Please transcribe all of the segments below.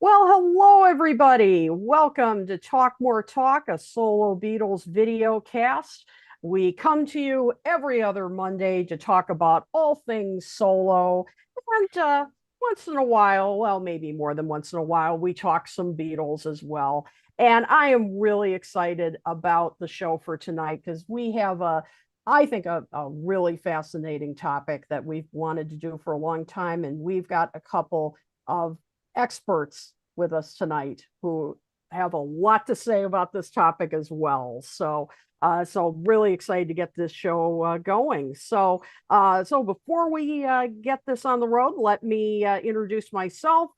Well, hello, everybody. Welcome to Talk More Talk, a solo Beatles video cast. We come to you every other Monday to talk about all things solo. And once in a while, well, maybe more than once in a while, we talk some Beatles as well. And I am really excited about the show for tonight because we have I think, a really fascinating topic that we've wanted to do for a long time. And we've got a couple of experts with us tonight who have a lot to say about this topic as well. So really excited to get this show going. So before we get this on the road, let me introduce myself,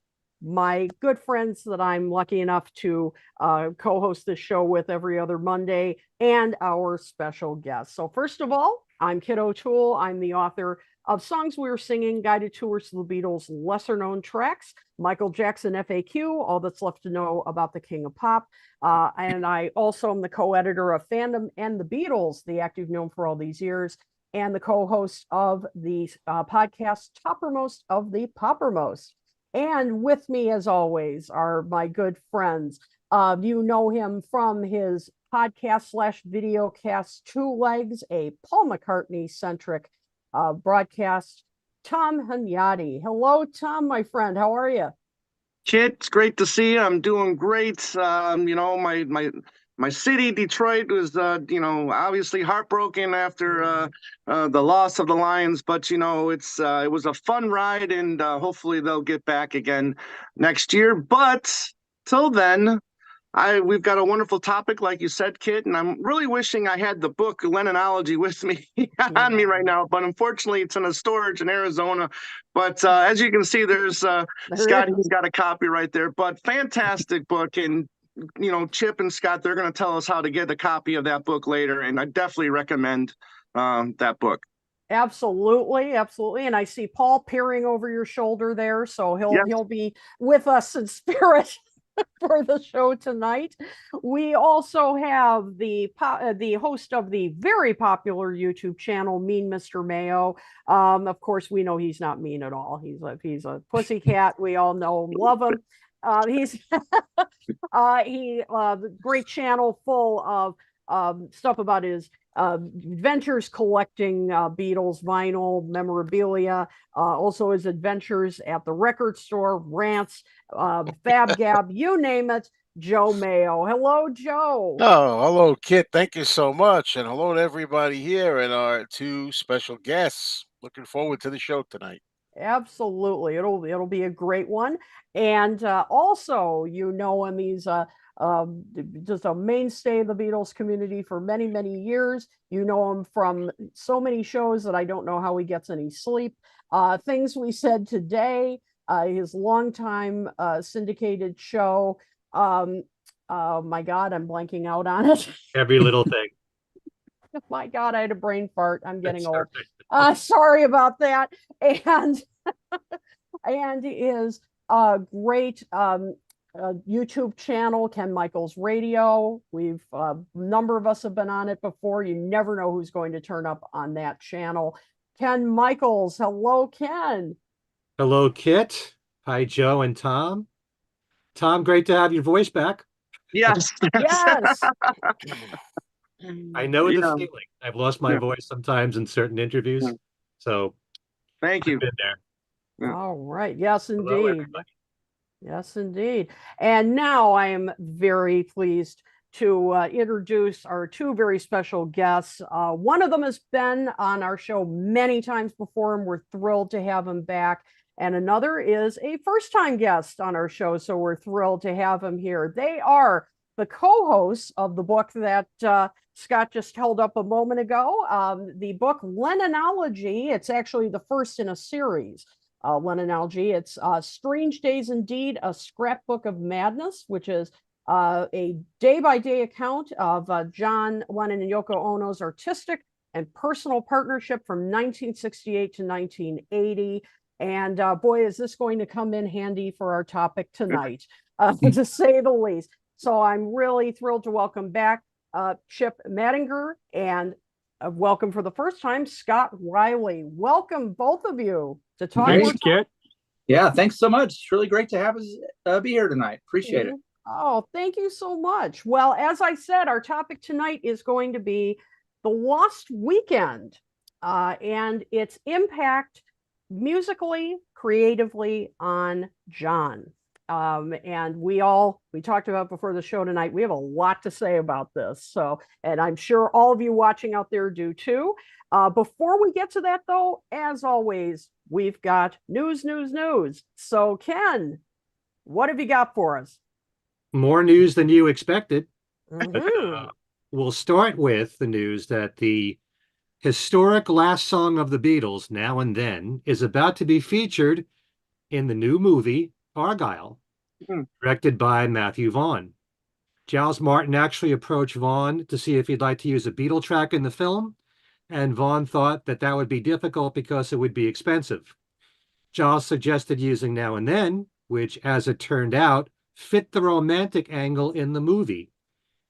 my good friends that I'm lucky enough to co-host this show with every other Monday, and our special guests. So first of all, I'm Kit O'Toole. I'm the author of Songs We Were Singing, Guided Tours to the Beatles' Lesser Known Tracks, Michael Jackson FAQ, All That's Left to Know About the King of Pop. And I also am the co-editor of Fandom and the Beatles, the act you've known for all these years, and the co-host of the podcast Toppermost of the Poppermost. And with me, as always, are my good friends. You know him from his podcast slash video cast Two Legs, a Paul McCartney centric broadcast, Tom Hunyadi. Hello, Tom, my friend. How are you? Kit, it's great to see you. I'm doing great. My city, Detroit, was obviously heartbroken after the loss of the Lions, but it was a fun ride, and hopefully they'll get back again next year. But till then, we've got a wonderful topic, like you said, Kit, and I'm really wishing I had the book Lennonology with me on me right now, but unfortunately it's in a storage in Arizona. But as you can see, there's Scott, he's got a copy right there. But fantastic book, and Chip and Scott, they're going to tell us how to get a copy of that book later, and I definitely recommend that book. Absolutely, absolutely. And I see Paul peering over your shoulder there, so Yes. he'll be with us in spirit for the show tonight. We also have the host of the very popular YouTube channel, Mean Mr. Mayo. Of course, we know he's not mean at all. He's a pussycat. We all know him, love him. He's great channel full of stuff about his adventures collecting Beatles vinyl memorabilia, also his adventures at the record store, rants, Fab Gab, you name it. Joe Mayo. Hello, Joe. Oh, hello, Kit. Thank you so much. And hello to everybody here and our two special guests. Looking forward to the show tonight. Absolutely. It'll be a great one. And also, you know him, he's just a mainstay of the Beatles community for many, many years. You know him from so many shows that I don't know how he gets any sleep. Things We Said Today, his longtime syndicated show. Oh my God, I'm blanking out on it. Every little thing. My God, I had a brain fart. I'm getting That's old. right. Sorry about that. And is a great YouTube channel, Ken Michaels Radio. We've a number of us have been on it before. You never know who's going to turn up on that channel. Ken Michaels. Hello, Ken. Hello, Kit. Hi, Joe and Tom. Tom, great to have your voice back. Yes. Yes. I know the Yeah. feeling. I've lost my Yeah. voice sometimes in certain interviews. So Thank you. I've been there. Yeah. All right. Yes, Hello, indeed. everybody. Yes, indeed. And now I am very pleased to introduce our two very special guests. One of them has been on our show many times before, and we're thrilled to have him back. And another is a first-time guest on our show, so we're thrilled to have him here. They are the co-hosts of the book that Scott just held up a moment ago, the book Lennonology. It's actually the first in a series. Lennonology. It's Strange Days Indeed, a scrapbook of madness, which is a day-by-day account of John Lennon and Yoko Ono's artistic and personal partnership from 1968 to 1980. And boy, is this going to come in handy for our topic tonight, to say the least. So I'm really thrilled to welcome back Chip Madinger and welcome for the first time, Scott Raile. Welcome, both of you, to Talk Thanks, More Talk. Kit. Yeah, thanks so much. It's really great to have us be here tonight. Appreciate it. Oh, thank you so much. Well, as I said, our topic tonight is going to be the Lost Weekend and its impact musically, creatively on John. And we talked about before the show tonight, we have a lot to say about this. So, and I'm sure all of you watching out there do too. Before we get to that, though, as always, we've got news. So, Ken, what have you got for us? More news than you expected. Mhm. We'll start with the news that the historic last song of the Beatles, Now and Then, is about to be featured in the new movie Argylle, Hmm. directed by Matthew Vaughn. Giles Martin actually approached Vaughn to see if he'd like to use a Beatle track in the film, and Vaughn thought that that would be difficult because it would be expensive. Giles suggested using Now and Then, which, as it turned out, fit the romantic angle in the movie.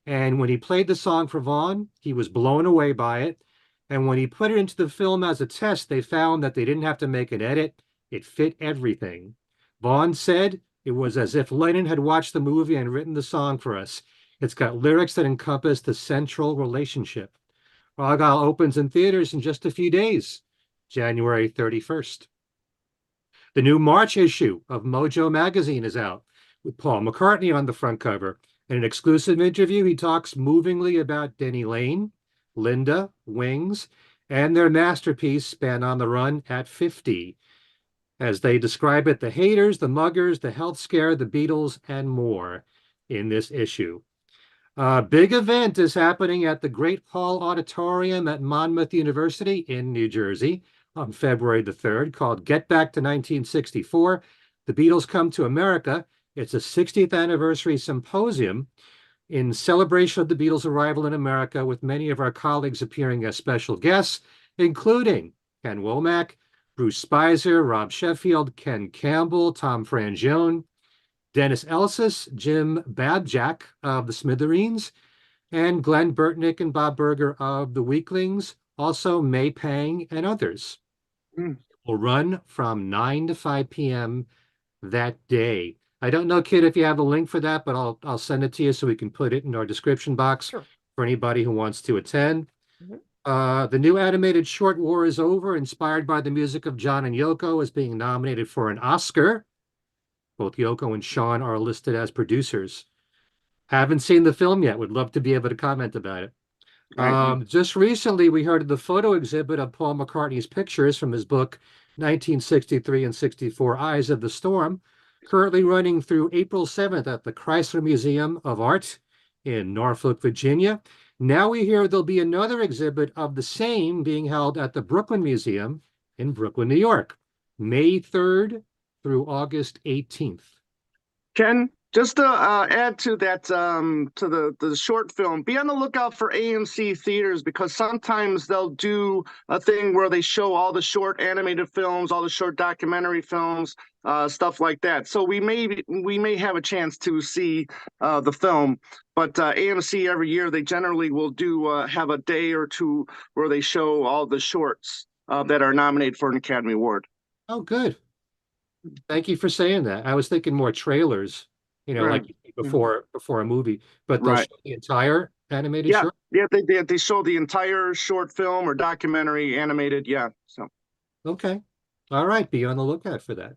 And when he played the song for Vaughn, he was blown away by it. And when he put it into the film as a test, they found that they didn't have to make an edit. It fit everything. Vaughn said it was as if Lennon had watched the movie and written the song for us. It's got lyrics that encompass the central relationship. Argylle opens in theaters in just a few days, January 31st. The new March issue of Mojo magazine is out with Paul McCartney on the front cover. In an exclusive interview, he talks movingly about Denny Laine, Linda, Wings, and their masterpiece, Span on the Run at 50. As they describe it, the haters, the muggers, the health scare, the Beatles, and more in this issue. A big event is happening at the Great Hall Auditorium at Monmouth University in New Jersey on February the 3rd, called Get Back to 1964. The Beatles Come to America. It's a 60th anniversary symposium in celebration of the Beatles' arrival in America, with many of our colleagues appearing as special guests, including Ken Womack, Bruce Spicer, Rob Sheffield, Ken Campbell, Tom Frangione, Dennis Elsis, Jim Babjack of the Smithereens, and Glenn Burtnick and Bob Berger of the Weaklings, also May Pang and others. Mm. Will run from 9 to 5 p.m. that day. I don't know, Kid, if you have a link for that, but I'll send it to you so we can put it in our description box Sure. for anybody who wants to attend. Mhm. The new animated short War is Over, inspired by the music of John and Yoko, is being nominated for an Oscar. Both Yoko and Sean are listed as producers. Haven't seen the film yet. Would love to be able to comment about it. Right. Just recently, we heard of the photo exhibit of Paul McCartney's pictures from his book 1963 and 64 Eyes of the Storm, currently running through April 7th at the Chrysler Museum of Art in Norfolk, Virginia. Now we hear there'll be another exhibit of the same being held at the Brooklyn Museum in Brooklyn, New York, May 3rd through August 18th. Ken, just to add to that, to the short film, be on the lookout for AMC theaters, because sometimes they'll do a thing where they show all the short animated films, all the short documentary films, stuff like that. So we may have a chance to see the film, but AMC every year they generally will do have a day or two where they show all the shorts that are nominated for an Academy Award. Oh, good. Thank you for saying that. I was thinking more trailers, Right. like before a movie, but they'll Right. show the entire animated Yeah, short. yeah, they did. They showed the entire short film or documentary animated. Yeah, so Okay. All right. Be on the lookout for that.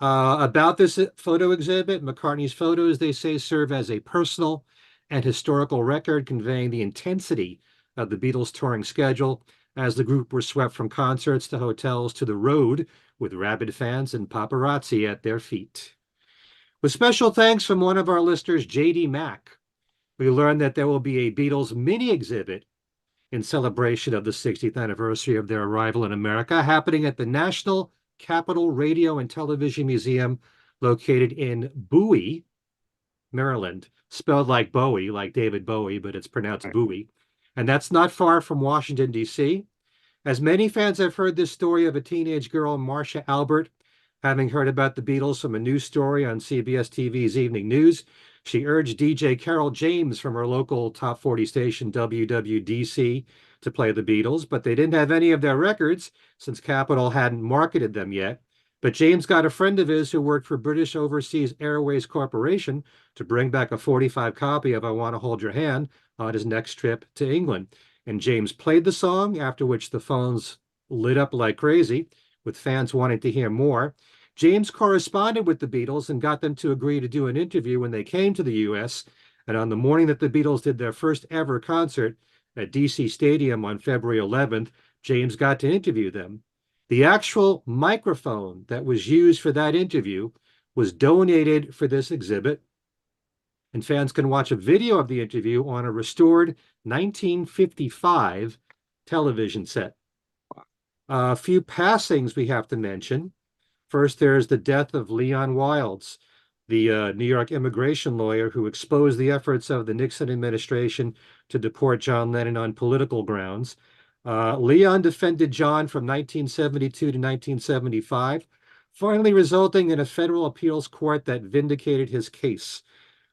About this photo exhibit, McCartney's photos, they say, serve as a personal and historical record conveying the intensity of the Beatles' touring schedule as the group were swept from concerts to hotels to the road with rabid fans and paparazzi at their feet. With special thanks from one of our listeners, JD Mack, we learned that there will be a Beatles mini exhibit in celebration of the 60th anniversary of their arrival in America, happening at the National Capital Radio and Television Museum, located in Bowie, Maryland, spelled like Bowie, like David Bowie, but it's pronounced Bowie. And that's not far from Washington, D.C. As many fans have heard this story of a teenage girl, Marcia Albert, having heard about the Beatles from a news story on CBS TV's Evening News, she urged DJ Carol James from her local top 40 station WWDC to play the Beatles, but they didn't have any of their records since Capitol hadn't marketed them yet. But James got a friend of his who worked for British Overseas Airways Corporation to bring back a 45 copy of I Want to Hold Your Hand on his next trip to England. And James played the song, after which the phones lit up like crazy, with fans wanting to hear more. James corresponded with the Beatles and got them to agree to do an interview when they came to the US. And on the morning that the Beatles did their first ever concert at DC Stadium on February 11th, James got to interview them. The actual microphone that was used for that interview was donated for this exhibit, and fans can watch a video of the interview on a restored 1955 television set. A few passings we have to mention. First, there's the death of Leon Wildes, the New York immigration lawyer who exposed the efforts of the Nixon administration to deport John Lennon on political grounds. Leon defended John from 1972 to 1975, finally resulting in a federal appeals court that vindicated his case.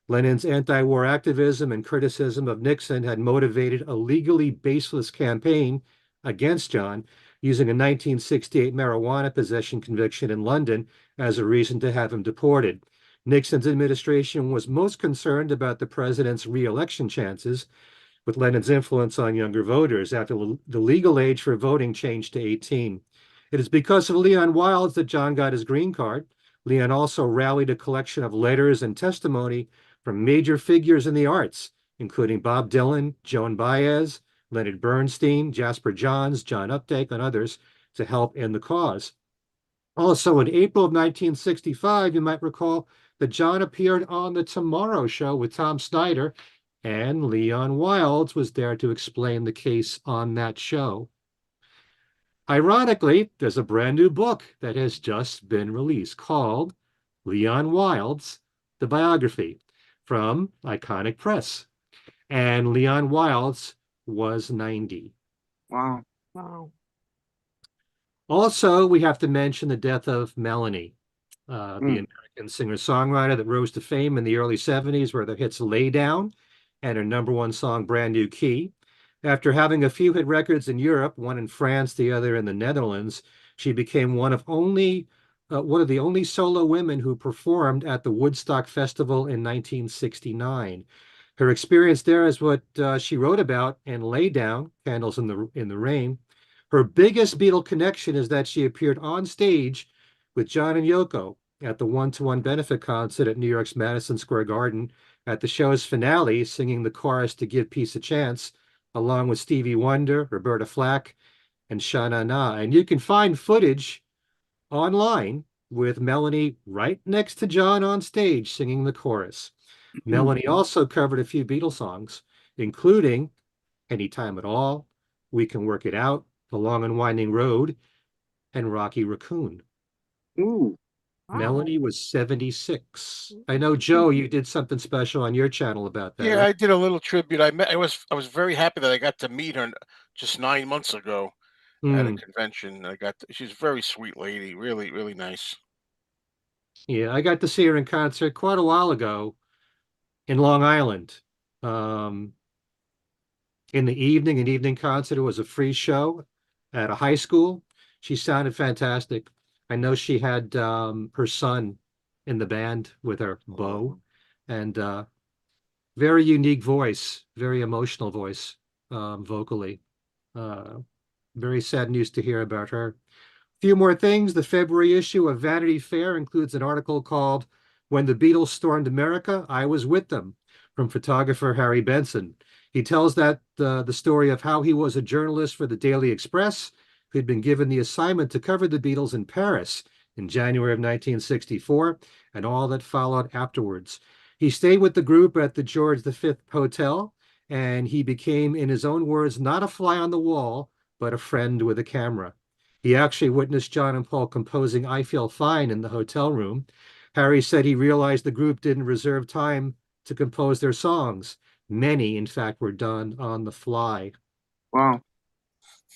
Lennon's anti-war activism and criticism of Nixon had motivated a legally baseless campaign against John, using a 1968 marijuana possession conviction in London as a reason to have him deported. Nixon's administration was most concerned about the president's re-election chances, with Lennon's influence on younger voters after the legal age for voting changed to 18. It is because of Leon Wildes that John got his green card. Leon also rallied a collection of letters and testimony from major figures in the arts, including Bob Dylan, Joan Baez, Leonard Bernstein, Jasper Johns, John Updike, and others, to help in the cause. Also, in April of 1965, you might recall that John appeared on The Tomorrow Show with Tom Snyder, and Leon Wildes was there to explain the case on that show. Ironically, there's a brand new book that has just been released called Leon Wildes, the Biography, from Iconic Press. And Leon Wildes was 90. Wow. Wow. Also, we have to mention the death of Melanie, the American singer-songwriter that rose to fame in the early 70s with her hits Lay Down and her #1 song, Brand New Key. After having a few hit records in Europe, one in France, the other in the Netherlands, she became one of the only solo women who performed at the Woodstock Festival in 1969. Her experience there is what she wrote about in Lay Down, Candles in the Rain. Her biggest Beatle connection is that she appeared on stage with John and Yoko at the one-to-one benefit concert at New York's Madison Square Garden. At the show's finale, singing the chorus to Give Peace a Chance, along with Stevie Wonder, Roberta Flack, and Sha Na Na. And you can find footage online with Melanie right next to John on stage singing the chorus. Melanie also covered a few Beatles songs, including Anytime at All, We Can Work It Out, The Long and Winding Road, and Rocky Raccoon. Ooh. Wow. Melanie was 76. I know, Joe, you did something special on your channel about that. Yeah, right? I did a little tribute. I was very happy that I got to meet her just 9 months ago at a convention. She's a very sweet lady, really, really nice. Yeah, I got to see her in concert quite a while ago in Long Island. In the evening, an evening concert. It was a free show at a high school. She sounded fantastic. I know she had her son in the band with her, Bo, and very unique voice, very emotional voice, vocally. Very sad news to hear about her. Few more things. The February issue of Vanity Fair includes an article called When the Beatles Stormed America, I Was With Them, from photographer Harry Benson. He tells that the story of how he was a journalist for the Daily Express, who'd been given the assignment to cover the Beatles in Paris in January of 1964, and all that followed afterwards. He stayed with the group at the George V Hotel, and he became, in his own words, not a fly on the wall, but a friend with a camera. He actually witnessed John and Paul composing I Feel Fine in the hotel room. Harry said he realized the group didn't reserve time to compose their songs. Many, in fact, were done on the fly. Wow.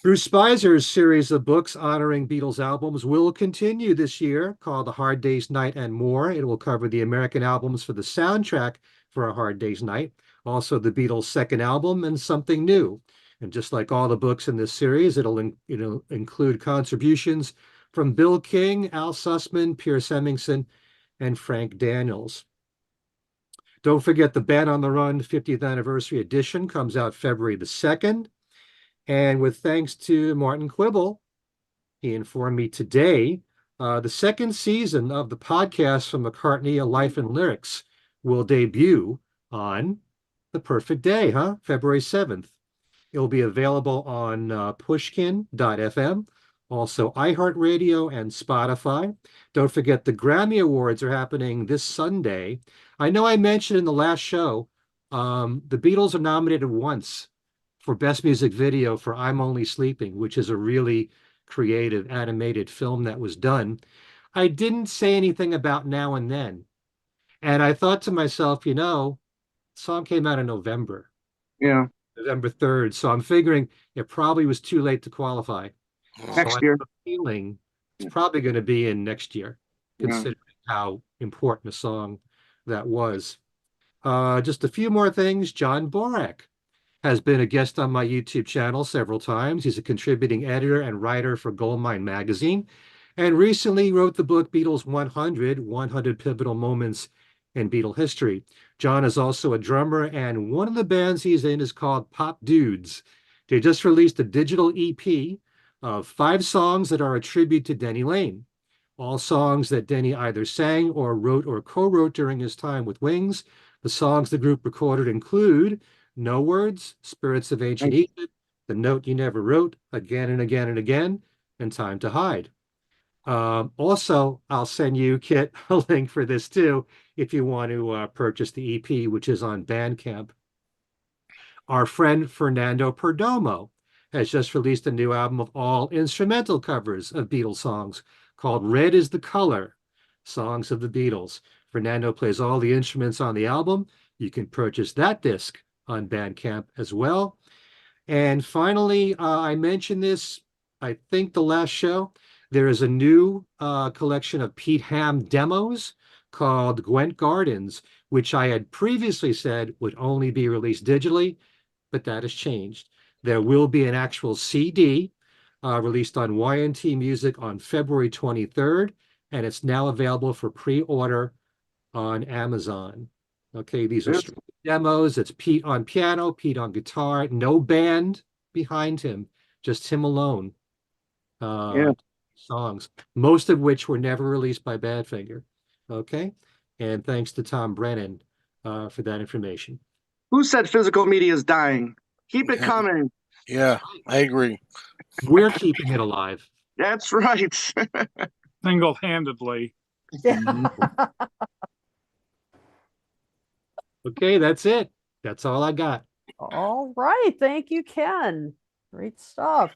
Bruce Spizer's series of books honoring Beatles albums will continue this year, called A Hard Day's Night and More. It will cover the American albums for the soundtrack for A Hard Day's Night, also the Beatles' second album, and something new. And just like all the books in this series, it'll include contributions from Bill King, Al Sussman, Pierce Hemmingson, and Frank Daniels. Don't forget the Band on the Run 50th Anniversary Edition comes out February the 2nd. And with thanks to Martin Quibble, he informed me today, the second season of the podcast from McCartney, A Life in Lyrics, will debut on the perfect day, February 7th. It'll be available on pushkin.fm, also iHeartRadio and Spotify. Don't forget the Grammy Awards are happening this Sunday. I know I mentioned in the last show, the Beatles are nominated once for Best Music Video for I'm Only Sleeping, which is a really creative animated film that was done. I didn't say anything about Now and Then. And I thought to myself, the song came out in November. Yeah. November 3rd. So I'm figuring it probably was too late to qualify. Next So I year. have a feeling it's probably going to be in next year, Yeah. considering how important a song that was. Just a few more things. John Borack has been a guest on my YouTube channel several times. He's a contributing editor and writer for Goldmine Magazine, and recently wrote the book Beatles 100 Pivotal Moments in Beatle History. John is also a drummer, and one of the bands he's in is called Popdudes. They just released a digital EP of 5 songs that are a tribute to Denny Laine. All songs that Denny either sang or wrote or co-wrote during his time with Wings. The songs the group recorded include No Words, Spirits of Ancient Egypt, The Note You Never Wrote, Again and Again and Again, and Time to Hide. Also, I'll send you, Kit, a link for this too, if you want to purchase the EP, which is on Bandcamp. Our friend Fernando Perdomo has just released a new album of all instrumental covers of Beatles songs called Red is the Color, Songs of the Beatles. Fernando plays all the instruments on the album. You can purchase that disc on Bandcamp as well. And finally, I mentioned this, I think the last show, there is a new collection of Pete Ham demos called Gwent Gardens, which I had previously said would only be released digitally, but that has changed. There will be an actual CD released on YNT Music on February 23rd, and it's now available for pre-order on Amazon. Okay, these are demos. It's Pete on piano, Pete on guitar, no band behind him, just him alone. Songs, most of which were never released by Badfinger. Okay, and thanks to Tom Brennan for that information. Who said physical media is dying? Keep it coming. Yeah, I agree. We're keeping it alive. That's right. Single-handedly. Okay, that's it. That's all I got. All right. Thank you, Ken. Great stuff.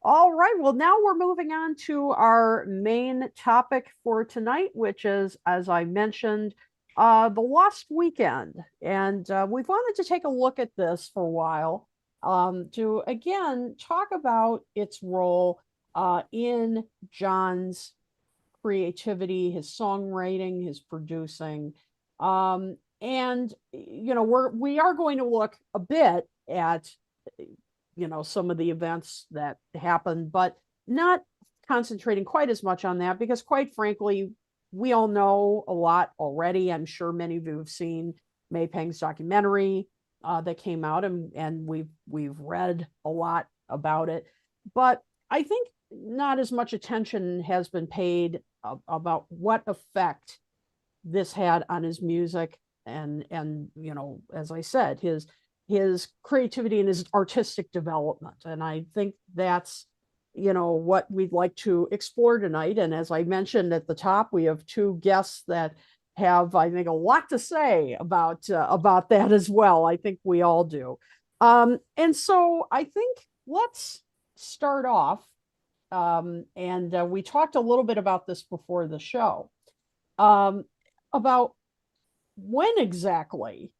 All right. Well, now we're moving on to our main topic for tonight, which is, as I mentioned, the Lost Weekend. And we've wanted to take a look at this for a while to, again, talk about its role in John's creativity, his songwriting, his producing. And, we are going to look a bit at, some of the events that happened, but not concentrating quite as much on that because, quite frankly, we all know a lot already. I'm sure many of you have seen May Peng's documentary that came out, and we've read a lot about it. But I think not as much attention has been paid about what effect this had on his music and as I said, his creativity and his artistic development. And I think that's what we'd like to explore tonight. And as I mentioned at the top, we have 2 guests that have, I think, a lot to say about that as well. I think we all do. And so I think let's start off. And we talked a little bit about this before the show, about when exactly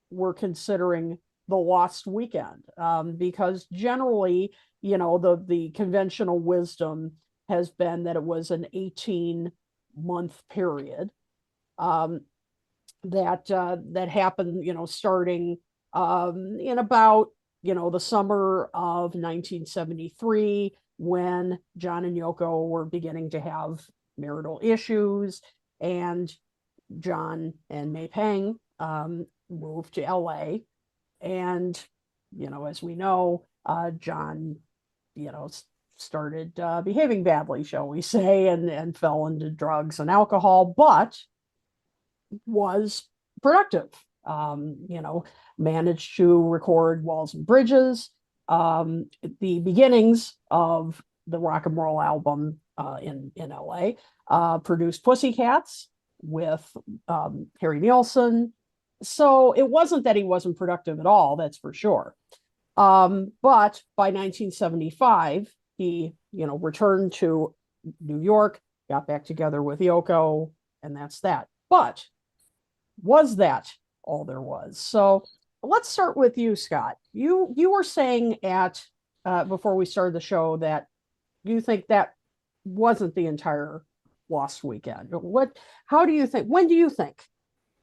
we're considering the Lost Weekend, because generally, the conventional wisdom has been that it was an 18-month period that happened, starting in about the summer of 1973 when John and Yoko were beginning to have marital issues, and John and May Pang moved to LA. And, as we know, John, started behaving badly, shall we say, and fell into drugs and alcohol, but was productive. Managed to record Walls and Bridges, the beginnings of the Rock and Roll album in LA, produced Pussycats with Harry Nilsson. So it wasn't that he wasn't productive at all, that's for sure. But by 1975, he, returned to New York, got back together with Yoko, and that's that. But was that all there was? So let's start with you, Scott. You were saying before we started the show that you think that wasn't the entire Lost Weekend. How do you think? When do you think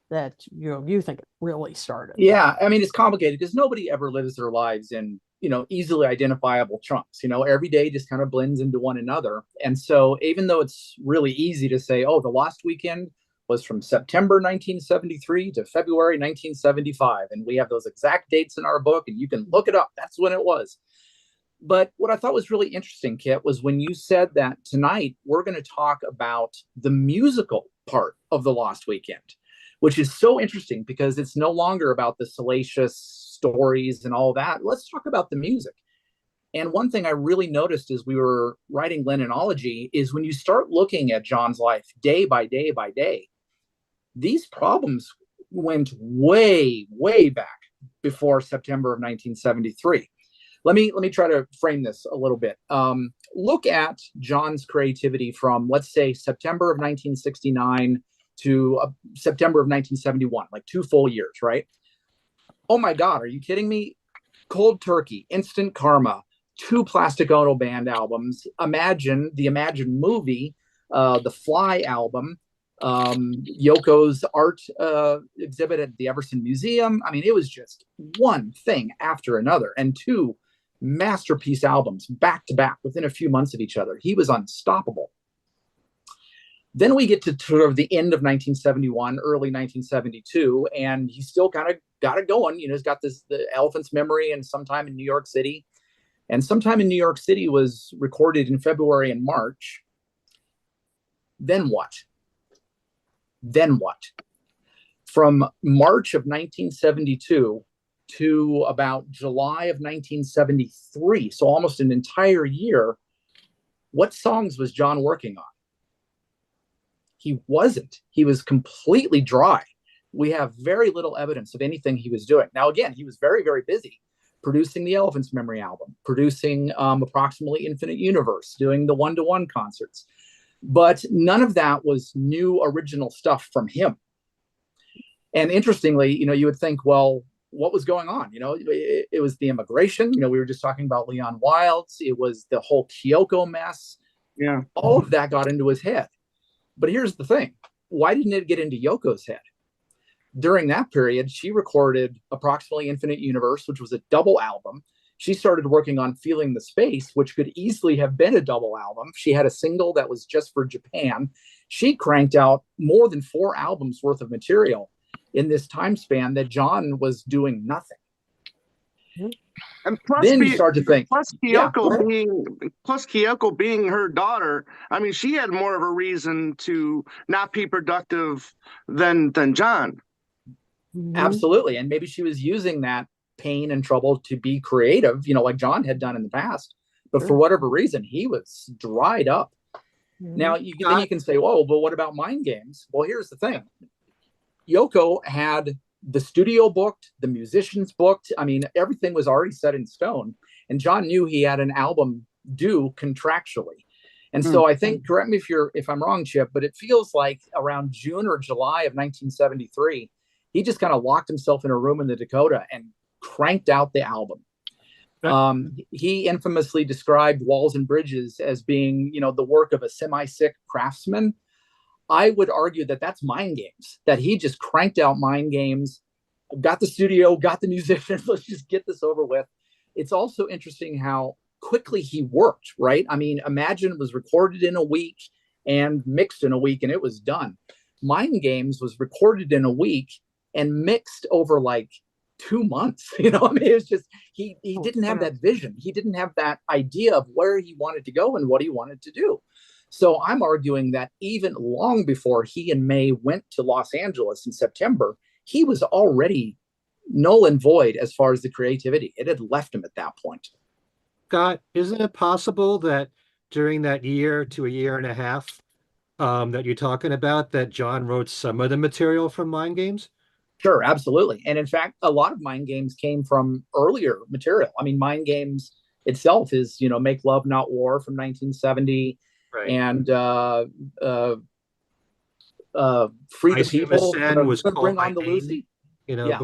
that you think it really started? Yeah, I mean, it's complicated because nobody ever lives their lives in easily identifiable chunks. Every day just kind of blends into one another. And so even though it's really easy to say, oh, the Lost Weekend was from September 1973 to February 1975, and we have those exact dates in our book, and you can look it up. That's when it was. But what I thought was really interesting, Kit, was when you said that tonight we're going to talk about the musical part of the Lost Weekend, which is so interesting because it's no longer about the salacious stories and all that. Let's talk about the music. And one thing I really noticed as we were writing Lennonology is when you start looking at John's life day by day by day, these problems went way, way back before September of 1973. Let me try to frame this a little bit. Look at John's creativity from, let's say, September of 1969 to September of 1971, like 2 full years, right? Oh my God, are you kidding me? Cold Turkey, Instant Karma, 2 Plastic Ono Band albums, the Imagine movie, the Fly album, Yoko's art exhibit at the Everson Museum. I mean, it was just one thing after another, and 2 masterpiece albums back to back within a few months of each other. He was unstoppable. Then we get to sort of the end of 1971, early 1972, and he still kind of got it going. He's got the Elephant's Memory and Sometime in New York City. And Sometime in New York City was recorded in February and March. Then what? From March of 1972 to about July of 1973, so almost an entire year, what songs was John working on? He wasn't. He was completely dry. We have very little evidence of anything he was doing. Now, again, he was very, very busy producing the Elephant's Memory album, producing Approximately Infinite Universe, doing the one-to-one concerts. But none of that was new original stuff from him. And interestingly, you would think, well, what was going on? It was the immigration. We were just talking about Leon Wildes. It was the whole Kyoko mess. Yeah. All of that got into his head. But here's the thing. Why didn't it get into Yoko's head? During that period, she recorded Approximately Infinite Universe, which was a double album. She started working on Feeling the Space, which could easily have been a double album. She had a single that was just for Japan. She cranked out more than 4 albums worth of material in this time span that John was doing nothing. And plus, then you start to think, plus Kyoko being her daughter, I mean, she had more of a reason to not be productive than John. Absolutely. And maybe she was using that pain and trouble to be creative, like John had done in the past. But for whatever reason, he was dried up. Now, then you can say, oh, but what about Mind Games? Well, here's the thing. Yoko had the studio booked, the musicians booked. I mean, everything was already set in stone. And John knew he had an album due contractually. And so I think, correct me if I'm wrong, Chip, but it feels like around June or July of 1973, he just kind of locked himself in a room in the Dakota and cranked out the album. He infamously described Walls and Bridges as being, the work of a semi-sick craftsman. I would argue that that's Mind Games, that he just cranked out Mind Games, got the studio, got the musicians. Let's just get this over with. It's also interesting how quickly he worked, right? I mean, Imagine was recorded in a week and mixed in a week, and it was done. Mind Games was recorded in a week and mixed over like 2 months. I mean, it was just he didn't have that vision. He didn't have that idea of where he wanted to go and what he wanted to do. So I'm arguing that even long before he and May went to Los Angeles in September, he was already null and void as far as the creativity. It had left him at that point. Scott, isn't it possible that during that year to a year and a half that you're talking about, that John wrote some of the material from Mind Games? Sure, absolutely. And in fact, a lot of Mind Games came from earlier material. I mean, Mind Games itself is, Make Love, Not War from 1970, right. And Free to People, was Bring on the Lucy. Yeah,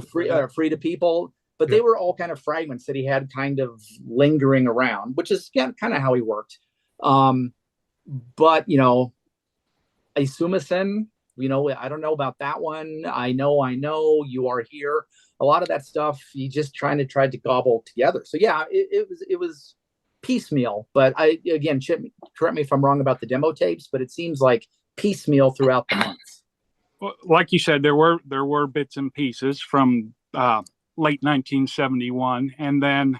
Free to People. But they were all kind of fragments that he had kind of lingering around, which is kind of how he worked. But, Isumasen, I don't know about that one. I know, You Are Here. A lot of that stuff, he just tried to gobble together. So yeah, it was piecemeal. But again, Chip, correct me if I'm wrong about the demo tapes, but it seems like piecemeal throughout the months. Well, like you said, there were bits and pieces from late 1971, and then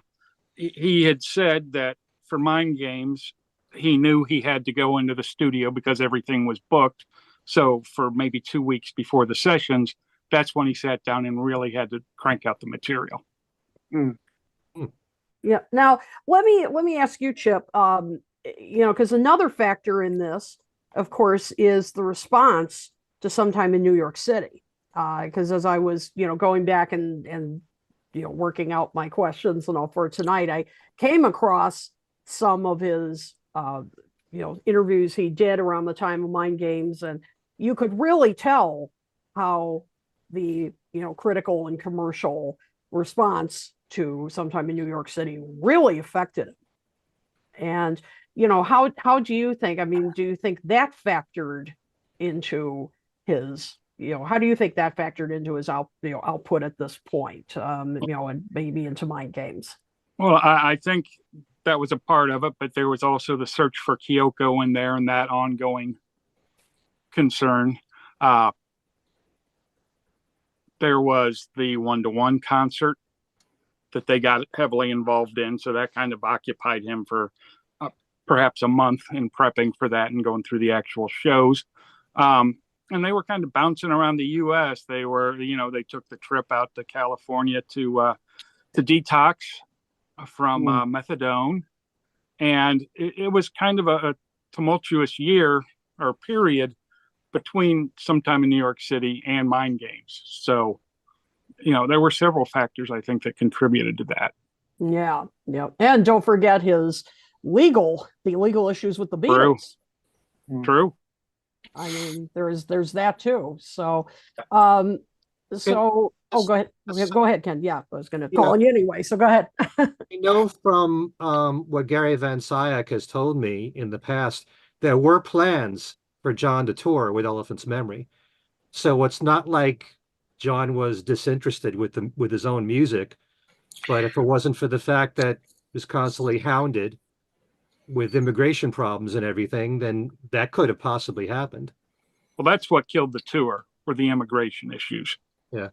he had said that for Mind Games, he knew he had to go into the studio because everything was booked. So for maybe 2 weeks before the sessions, that's when he sat down and really had to crank out the material. Yeah. Now let me ask you, Chip. Because another factor in this, of course, is the response to Sometime in New York City. Because as I was, going back and working out my questions and all for tonight, I came across some of his interviews he did around the time of Mind Games, and you could really tell how the critical and commercial response to Sometime in New York City really affected him. And how do you think? I mean, do you think that factored into his? How do you think that factored into his output at this point? And maybe into Mind Games. Well, I think that was a part of it, but there was also the search for Kyoko in there and that ongoing concern. There was the one-to-one concert that they got heavily involved in, so that kind of occupied him for perhaps a month in prepping for that and going through the actual shows. And they were kind of bouncing around the U.S. They were, they took the trip out to California to detox from methadone. And it was kind of a tumultuous year or period between Sometime in New York City and Mind Games. So, there were several factors, I think, that contributed to that. Yeah. And don't forget his legal issues with the Beatles. True. I mean, there's that too. So, go ahead. Go ahead, Ken. Yeah, I was going to call on you anyway. So go ahead. I know from what Gary Van Syak has told me in the past, there were plans for John to tour with Elephant's Memory. So it's not like John was disinterested with his own music, but if it wasn't for the fact that he was constantly hounded with immigration problems and everything, then that could have possibly happened. Well, that's what killed the tour, were the immigration issues. Yeah.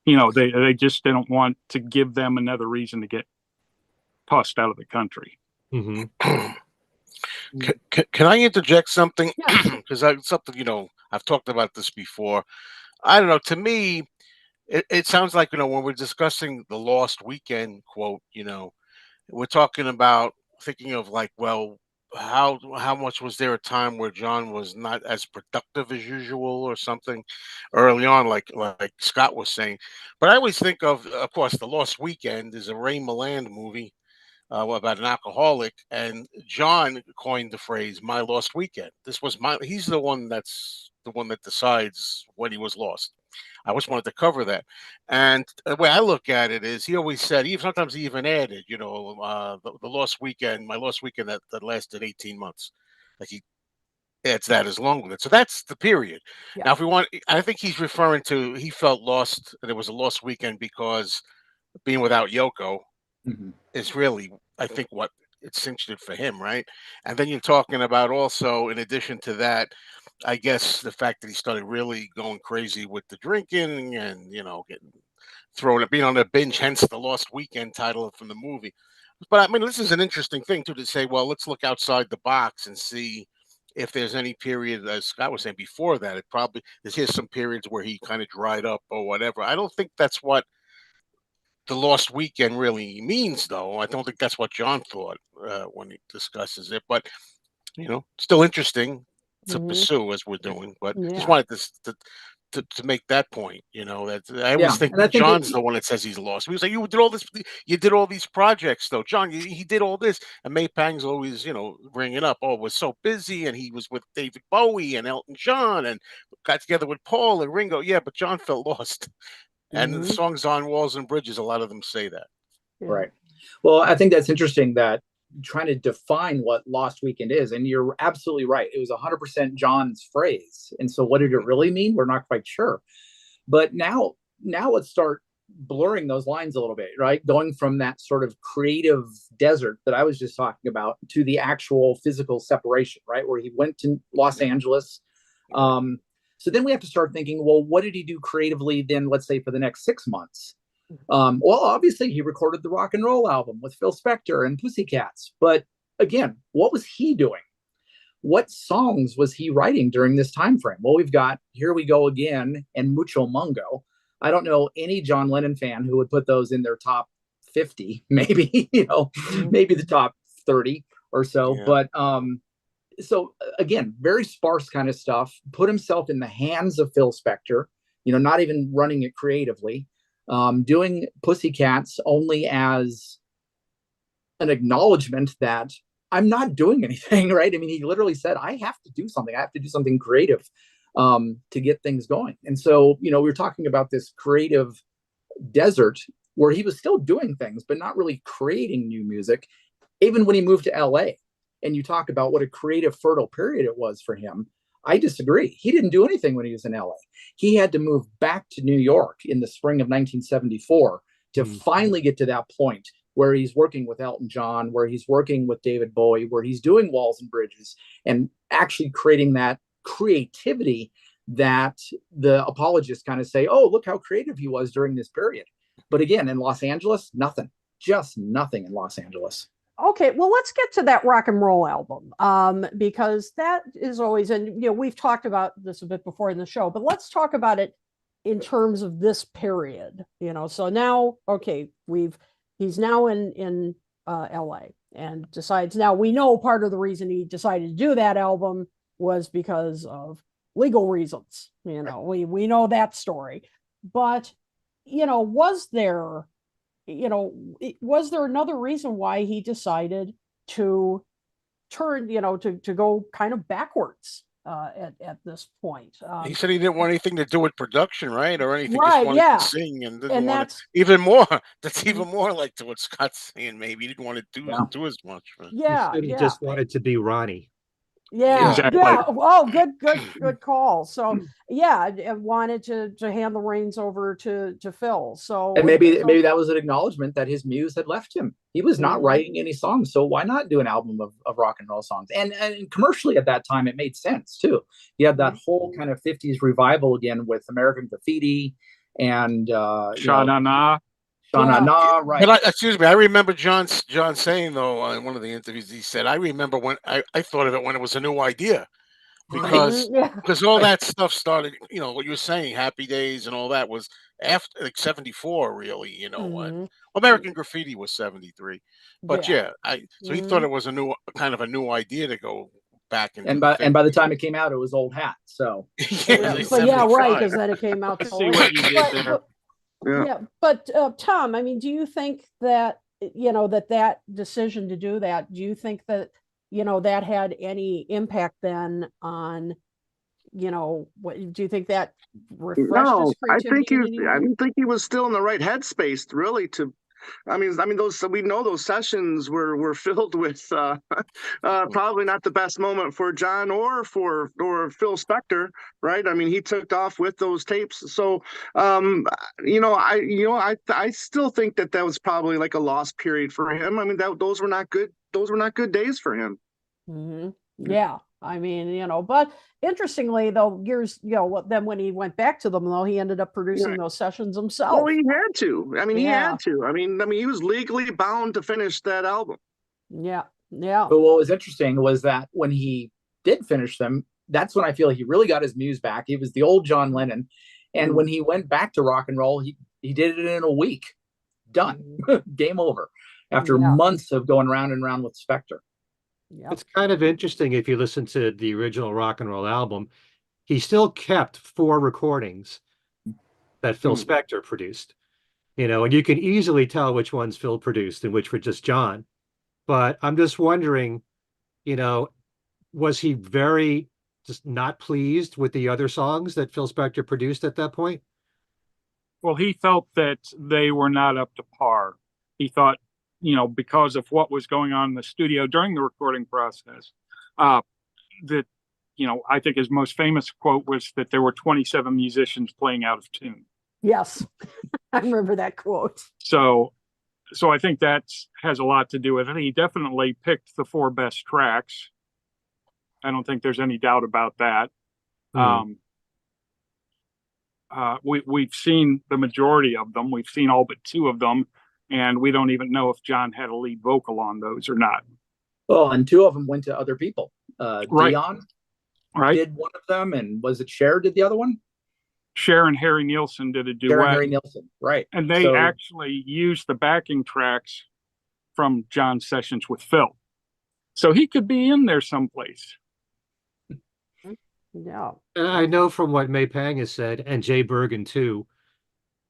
They just didn't want to give them another reason to get tossed out of the country. Mm-hmm. Can I interject something? Because I've talked about this before. I don't know. To me, it sounds like, when we're discussing the Lost Weekend quote, we're talking about thinking of like, well, how much was there a time where John was not as productive as usual or something early on, like Scott was saying. But I always think of course, the Lost Weekend is a Ray Milland movie about an alcoholic, and John coined the phrase "my lost weekend." He's the one that decides when he was lost. I always wanted to cover that. And the way I look at it is, he always said, sometimes he even added, the lost weekend, my lost weekend that lasted 18 months. Like he adds that as long with it. So that's the period. Yeah. Now, I think he's referring to, he felt lost, and it was a lost weekend because being without Yoko is really, I think, what it cinched it for him, right? And then you're talking about also, in addition to that, I guess the fact that he started really going crazy with the drinking and getting thrown up, being on a binge, hence the Lost Weekend title from the movie. But I mean, this is an interesting thing too, to say, well, let's look outside the box and see if there's any period, as Scott was saying before that, it probably here's some periods where he kind of dried up or whatever. I don't think that's what the Lost Weekend really means, though. I don't think that's what John thought when he discusses it. But still interesting to pursue as we're doing. But just wanted to make that point. That I always think and I think John's the one that says he's lost. He was like, you did all these projects, though, John. He did all this, and May Pang's always, bring it up. Oh, was so busy, and he was with David Bowie and Elton John, and got together with Paul and Ringo. Yeah, but John felt lost. And the songs on Walls and Bridges, a lot of them say that. Right. Well, I think that's interesting that trying to define what Lost Weekend is. And you're absolutely right. It was 100% John's phrase. And so what did it really mean? We're not quite sure. But now let's start blurring those lines a little bit, right? Going from that sort of creative desert that I was just talking about to the actual physical separation, right? Where he went to Los Angeles. So then we have to start thinking, well, what did he do creatively then, let's say, for the next 6 months? Well, obviously, he recorded the rock and roll album with Phil Spector and Pussycats. But again, what was he doing? What songs was he writing during this time frame? Well, we've got Here We Go Again and Mucho Mungo. I don't know any John Lennon fan who would put those in their top 50, maybe, maybe the top 30 or so. Yeah. But so again, very sparse kind of stuff, put himself in the hands of Phil Spector, not even running it creatively, doing Pussycats only as an acknowledgement that I'm not doing anything, right? I mean, he literally said, I have to do something. I have to do something creative to get things going. And so, we were talking about this creative desert where he was still doing things, but not really creating new music, even when he moved to LA. And you talk about what a creative, fertile period it was for him. I disagree. He didn't do anything when he was in LA. He had to move back to New York in the spring of 1974 to finally get to that point where he's working with Elton John, where he's working with David Bowie, where he's doing Walls and Bridges and actually creating that creativity that the apologists kind of say, oh, look how creative he was during this period. But again, in Los Angeles, nothing, just nothing in Los Angeles. Okay, well, let's get to that rock and roll album, because that is always, and we've talked about this a bit before in the show, but let's talk about it in terms of this period. So now, okay, he's now in LA and decides. Now we know part of the reason he decided to do that album was because of legal reasons. We know that story, but was there another reason why he decided to turn, to go kind of backwards at this point? He said he didn't want anything to do with production, right? Or anything, right, just wanted to sing and didn't want to, even more. That's even more like to what Scott's saying. Maybe he didn't want to do as much. But. He just wanted to be Ronnie. Yeah, exactly. Yeah. Oh, good call. So I wanted to hand the reins over to Phil. So and maybe that was an acknowledgement that his muse had left him. He was not writing any songs, so why not do an album of rock and roll songs? And commercially at that time, it made sense too. You had that whole kind of 50s revival again with American Graffiti and Sha Na Na. Right. But excuse me, I remember John saying, though, in one of the interviews, he said, I remember when I thought of it when it was a new idea, because all that stuff started, what you were saying, Happy Days and all that was after, like, 74, really, American Graffiti was 73. But so he thought it was a new idea to go back and by the time it came out, it was old hat. So right, because then it came out. See what you did there. Yeah, but Tom, I mean, do you think that that decision to do that? Do you think that that had any impact then on what do you think that refreshed his creativity? I didn't think he was still in the right headspace really to those, we know those sessions were filled with probably not the best moment for John or Phil Spector, right? I mean, he took off with those tapes. So, I still think that was probably like a lost period for him. I mean, those were not good. Those were not good days for him. Mm-hmm. Yeah. I mean, but interestingly, though, then when he went back to them, though, he ended up producing those sessions himself. Well, he had to. I mean, he had to. I mean, he was legally bound to finish that album. Yeah. Yeah. But what was interesting was that when he did finish them, that's when I feel he really got his muse back. He was the old John Lennon. And when he went back to rock and roll, he did it in a week. Done. Game over. After months of going round and round with Spector. Yep. It's kind of interesting if you listen to the original rock and roll album. He still kept 4 recordings that Phil Spector produced, and you can easily tell which ones Phil produced and which were just John. But I'm just wondering, was he very just not pleased with the other songs that Phil Spector produced at that point? Well, he felt that they were not up to par. He thought, because of what was going on in the studio during the recording process, that, I think his most famous quote was that there were 27 musicians playing out of tune. Yes, I remember that quote. So I think that has a lot to do with it. He definitely picked the 4 best tracks. I don't think there's any doubt about that. We've seen the majority of them. We've seen all but 2 of them. And we don't even know if John had a lead vocal on those or not. Well, and 2 of them went to other people. Right. Dion did one of them, and was it Cher did the other one? Cher and Harry Nilsson did a duet. Cher and Harry Nilsson, right. And they actually used the backing tracks from John's sessions with Phil. So he could be in there someplace. Yeah. And I know from what May Pang has said, and Jay Bergen too,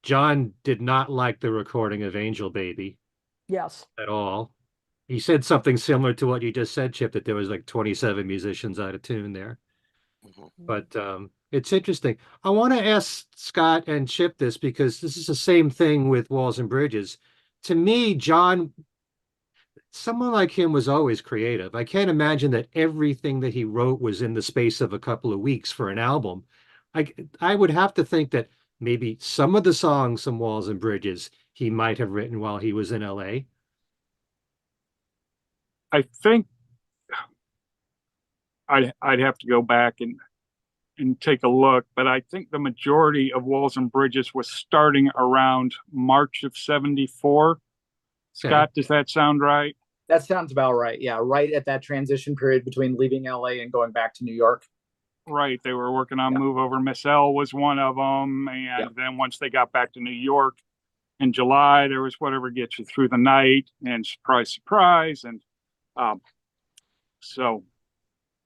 John did not like the recording of Angel Baby. Yes. At all. He said something similar to what you just said, Chip, that there was like 27 musicians out of tune there. But it's interesting. I want to ask Scott and Chip this because this is the same thing with Walls and Bridges. To me, John, someone like him was always creative. I can't imagine that everything that he wrote was in the space of a couple of weeks for an album. I would have to think that maybe some of the songs from Walls and Bridges he might have written while he was in LA. I think I'd have to go back and take a look, but I think the majority of Walls and Bridges was starting around March of 74. Scott, does that sound right? That sounds about right. Yeah, right at that transition period between leaving LA and going back to New York. Right. They were working on Move Over Miss L was one of them. And then once they got back to New York in July, there was Whatever Gets You Through the Night and Surprise, Surprise. And so.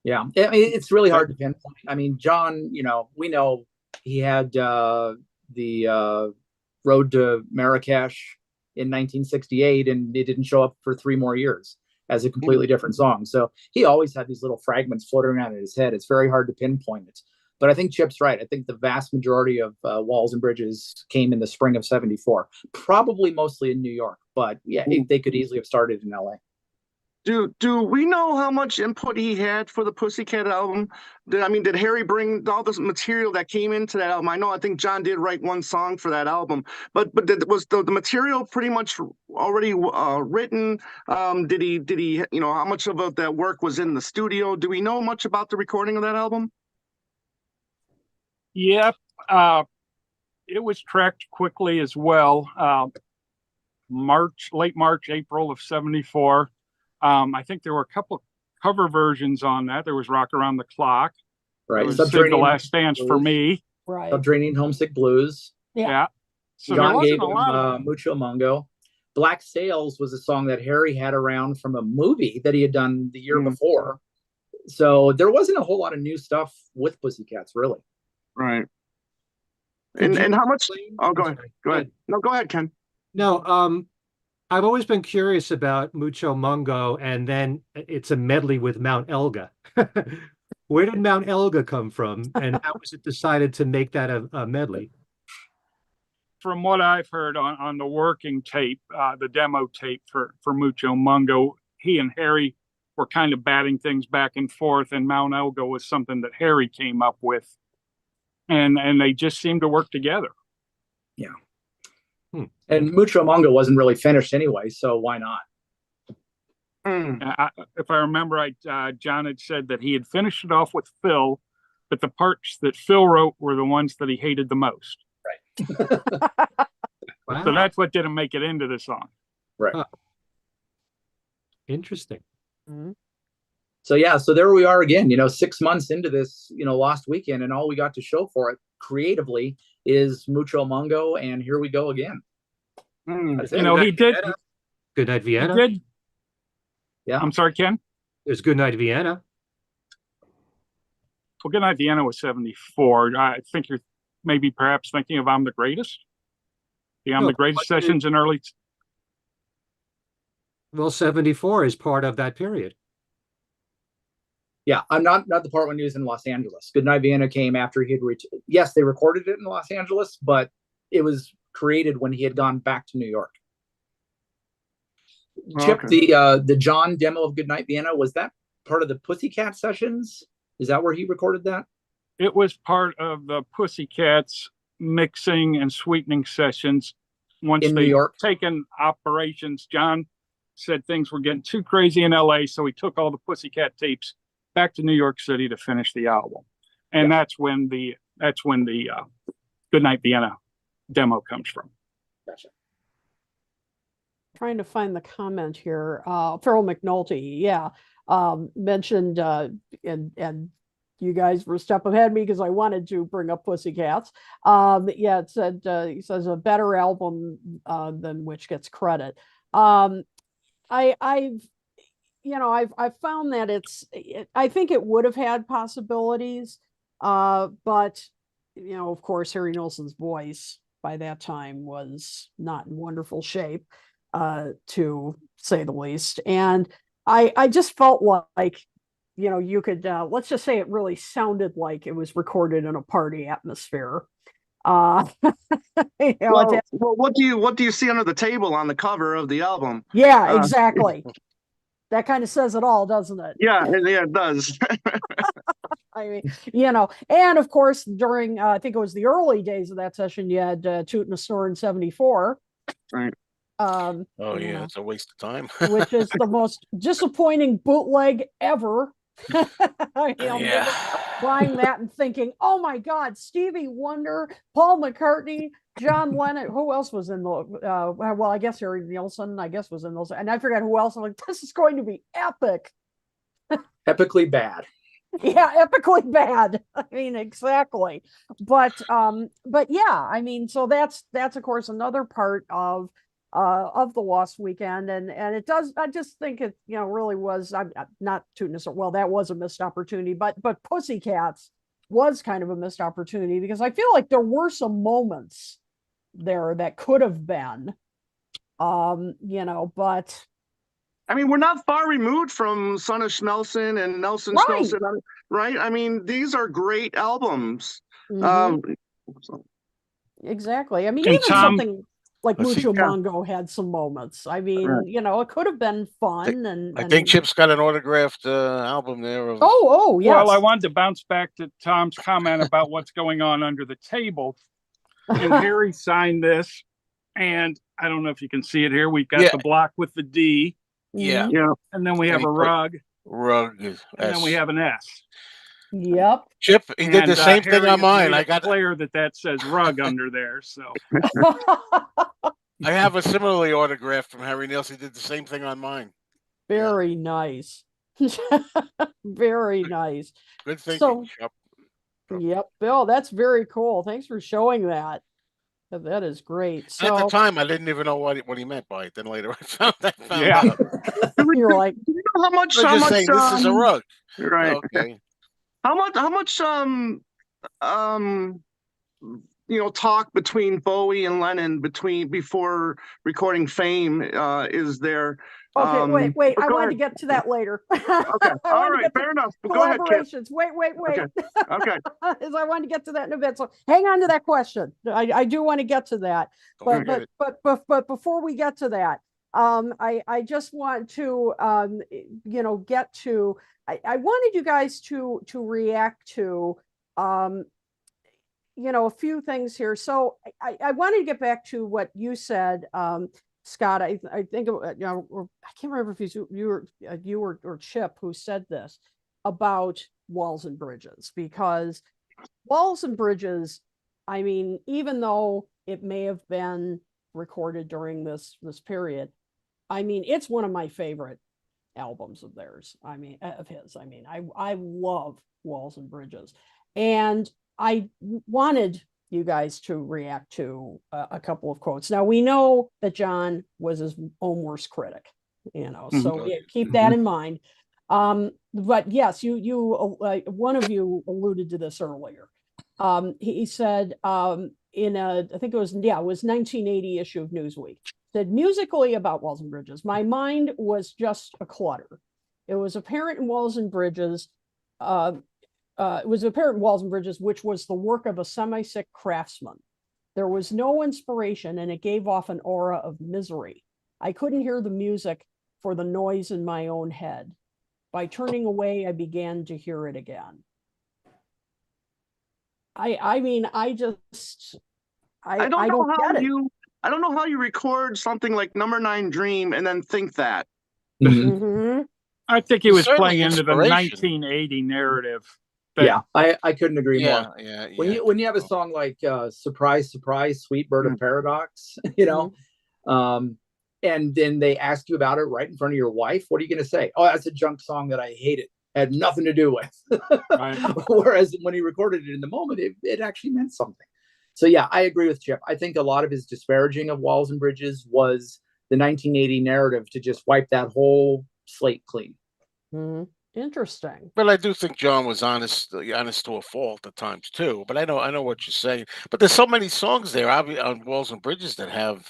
Yeah, I mean, it's really hard to pinpoint. I mean, John, we know he had the Road to Marrakesh in 1968, and it didn't show up for 3 more years as a completely different song. So he always had these little fragments floating around in his head. It's very hard to pinpoint it. But I think Chip's right. I think the vast majority of Walls and Bridges came in the spring of 74, probably mostly in New York. But yeah, they could easily have started in LA. Do we know how much input he had for the Pussycat album? Did Harry bring all this material that came into that album? I think John did write 1 song for that album, but was the material pretty much already written? Did he how much of that work was in the studio? Do we know much about the recording of that album? Yep. It was tracked quickly as well. Late March, April of 74. I think there were a couple of cover versions on that. There was Rock Around the Clock. Right. Save the Last Dance for Me. Right. Subterranean Homesick Blues. Yeah. So John gave him Mucho Mungo. Black Sails was a song that Harry had around from a movie that he had done the year before. So there wasn't a whole lot of new stuff with Pussycats, really. Right. And how much? Oh, go ahead. Go ahead. No, go ahead, Ken. No, I've always been curious about Mucho Mungo, and then it's a medley with Mount Elga. Where did Mount Elga come from, and how was it decided to make that a medley? from what I've heard on the working tape, the demo tape for Mucho Mungo, he and Harry were kind of batting things back and forth, and Mount Elgo was something that Harry came up with, and they just seemed to work together. Yeah. And Mucho Mungo wasn't really finished anyway, so why not? If I remember right, John had said that he had finished it off with Phil, but the parts that Phil wrote were the ones that he hated the most. Right. Wow. So that's what didn't make it into the song. Right. Huh. Interesting. So yeah, so there we are again, 6 months into this, Lost Weekend, and all we got to show for it creatively is Mucho Mungo, and here we go again. That's it. He did. Good Night Vienna. He did. Yeah. I'm sorry, Ken. There's Good Night Vienna. Well, Good Night Vienna was 74. I think you're maybe perhaps thinking of I'm the Greatest. The I'm the Greatest sessions in early. Well, 74 is part of that period. Yeah, I'm not the part when he was in Los Angeles. Good Night Vienna came after he had yes, they recorded it in Los Angeles, but it was created when he had gone back to New York. Chip, the John demo of Good Night Vienna, was that part of the Pussycat sessions? Is that where he recorded that? It was part of the Pussycats mixing and sweetening sessions. Once In New they York? taken operations, John said things were getting too crazy in LA, so he took all the Pussycat tapes back to New York City to finish the album. And that's when the Good Night Vienna demo comes from. Gotcha. Trying to find the comment here. Farrell McNulty, mentioned, and you guys were a step ahead of me because I wanted to bring up Pussycats. It said, he says a better album than which gets credit. I've found that I think it would have had possibilities, but of course, Harry Nilsson's voice by that time was not in wonderful shape, to say the least. And I just felt like, you could, let's just say it really sounded like it was recorded in a party atmosphere. What do you see under the table on the cover of the album? Yeah, exactly. That kind of says it all, doesn't it? Yeah, it does. I mean, and of course, during, I think it was the early days of that session, you had Toot and a Snore in 74. Right. It's a waste of time. Which is the most disappointing bootleg ever. Buying that and thinking, oh my God, Stevie Wonder, Paul McCartney, John Lennon, who else was in the, well, I guess Harry Nilsson, was in those, and I forgot who else. I'm like, this is going to be epic. Epically bad. Yeah, epically bad. I mean, exactly. But yeah, I mean, so that's of course another part of the Lost Weekend, and it does. I just think it, really was. I'm not tooting this. Well, that was a missed opportunity, but Pussycats was kind of a missed opportunity because I feel like there were some moments there that could have been, but. I mean, we're not far removed from Son of Snelson and Nelson Snelson, right? I mean, these are great albums. Exactly. I mean, and even something like Mucho see. Mungo had some moments. I mean, it could have been fun. I think Chip's got an autographed album there. Of... Oh, yes. Well, I wanted to bounce back to Tom's comment about what's going on under the table. And Harry signed this, and I don't know if you can see it here. We've got the block with the D. Yeah. And then we have a rug. And then we have an S. Yep. Chip, he did the same thing on mine. I got clear that says rug under there. So I have a similarly autographed from Harry Nilsson. He did the same thing on mine. Very nice. Very nice. Good thinking. Yep, Bill, that's very cool. Thanks for showing that. That is great. So, at the time, I didn't even know what he meant by it. Then later, I found out. You're like, how much? Saying this is a rug, right? Okay. How much? Talk between Bowie and Lennon before recording Fame is there Okay, wait. but I go wanted ahead. to get to that later. Okay. I All wanted to right. get to Fair enough. But go ahead, Kip. collaborations. Wait. Okay. As I wanted to get to that in a bit. So hang on to that question. I do want to get to that. Don't forget it. But before we get to that, I just want to get to I wanted you guys to react to a few things here. So I wanted to get back to what you said, Scott. I think or I can't remember if you or Chip who said this about walls and bridges, because walls and bridges, I mean, even though it may have been recorded during this period, I mean, it's one of my favorite albums of theirs. I mean, of his. I mean, I love Walls and Bridges, and I wanted you guys to react to a couple of quotes. Now we know that John was his own worst critic, so keep that in mind. But yes, you one of you alluded to this earlier. He said in I think it was 1980 issue of Newsweek, said musically about Walls and Bridges, my mind was just a clutter. It was apparent in Walls and Bridges. It was apparent in Walls and Bridges, which was the work of a semi-sick craftsman. There was no inspiration, and it gave off an aura of misery. I couldn't hear the music for the noise in my own head. By turning away, I began to hear it again. I mean, I don't know how you record something like Number 9 Dream and then think that. Mm-hmm. I think he was Certainly playing into the inspiration. 1980 narrative. Yeah, I couldn't agree more. Yeah. When you have a song like Surprise, Surprise, Sweet Bird of Paradox, and then they ask you about it right in front of your wife, what are you going to say? Oh, that's a junk song that I hated. Had nothing to do with. Right. Whereas when he recorded it in the moment, it actually meant something. So yeah, I agree with Chip. I think a lot of his disparaging of Walls and Bridges was the 1980 narrative to just wipe that whole slate clean. Mm-hmm. Interesting. But I do think John was honest to a fault at times too. But I know what you're saying. But there's so many songs there on Walls and Bridges that have,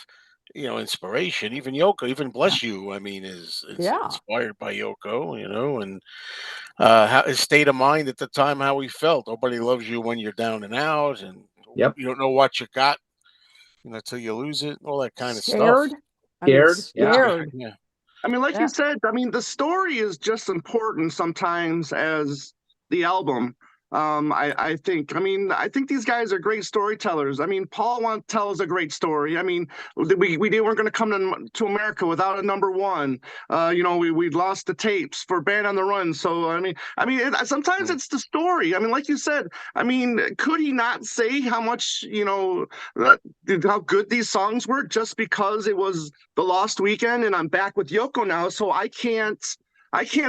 inspiration. Even Yoko, even Bless You, I mean, is inspired by Yoko, and his state of mind at the time, how he felt. Nobody loves you when you're down and out, and you don't know what you got, till you lose it, all that kind of stuff. Scared. Yeah. I mean, like you said, I mean, the story is just important sometimes as the album. I think these guys are great storytellers. I mean, Paul tells a great story. I mean, we weren't going to come to America without a number one. We lost the tapes for Band on the Run. So sometimes it's the story. I mean, like you said, I mean, could he not say how much how good these songs were just because it was the Lost Weekend and I'm back with Yoko now? So I can't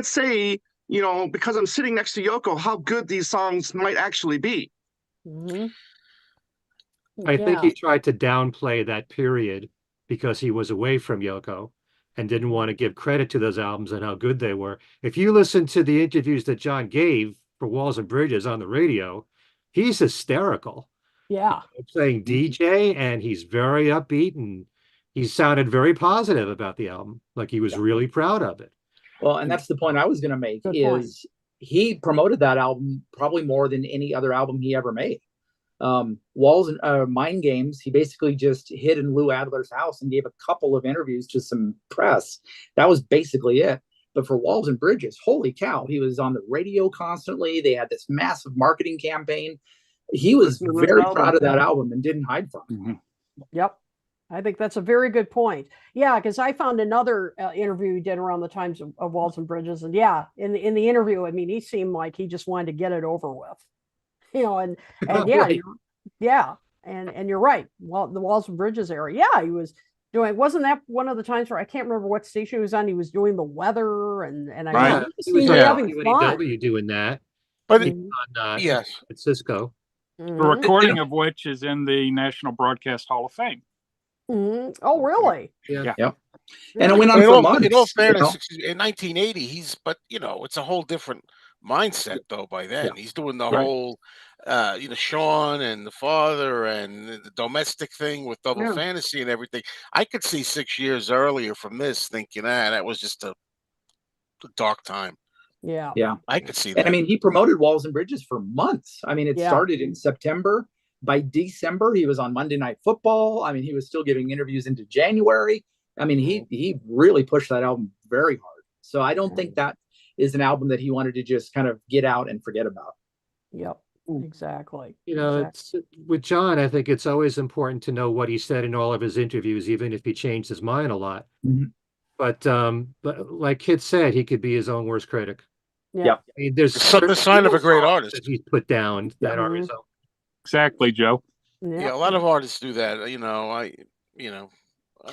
say, because I'm sitting next to Yoko, how good these songs might actually be. Mm-hmm. I think he tried to downplay that period because he was away from Yoko and didn't want to give credit to those albums and how good they were. If you listen to the interviews that John gave for Walls and Bridges on the radio, he's hysterical. Yeah. Playing DJ, and he's very upbeat, and he sounded very positive about the album, like he was really proud of it. Well, and that's the point I was going to make. He promoted that album probably more than any other album he ever made. Walls and Mind Games, he basically just hid in Lou Adler's house and gave a couple of interviews to some press. That was basically it. But for Walls and Bridges, holy cow, he was on the radio constantly. They had this massive marketing campaign. He was very proud of that album and didn't hide from it. Mm-hmm. Yep. I think that's a very good point. Yeah, because I found another interview he did around the times of Walls and Bridges, and in the interview, I mean, he seemed like he just wanted to get it over with, and Right. and you're right. Well, the Walls and Bridges era, he was doing. Wasn't that one of the times where I can't remember what station he was on? He was doing the weather, and I mean, he was having fun. Doing that, but on, yes, at Cisco. The recording of which is in the National Broadcast Hall of Fame. Mm-hmm. Oh, really? Yeah. And it went on for months. In all fairness, in 1980, it's a whole different mindset though. By then, he's doing the whole, Sean and the father and the domestic thing with Double Yeah. Fantasy and everything. I could see 6 years earlier from this thinking, that was just a dark time. Yeah. I could see And that. I mean, he promoted Walls and Bridges for months. I mean, it started in September. By December, he was on Monday Night Football. I mean, he was still giving interviews into January. I mean, he really pushed that album very hard. So I don't think that is an album that he wanted to just kind of get out and forget about. Yep. Exactly. It's with John, I think it's always important to know what he said in all of his interviews, even if he changed his mind a lot. Mm-hmm. But like Kit said, he could be his own worst critic. Yeah. I mean, there's the sign of a great artist that he's put down that are his own. Exactly, Joe. Yeah, a lot of artists do that. I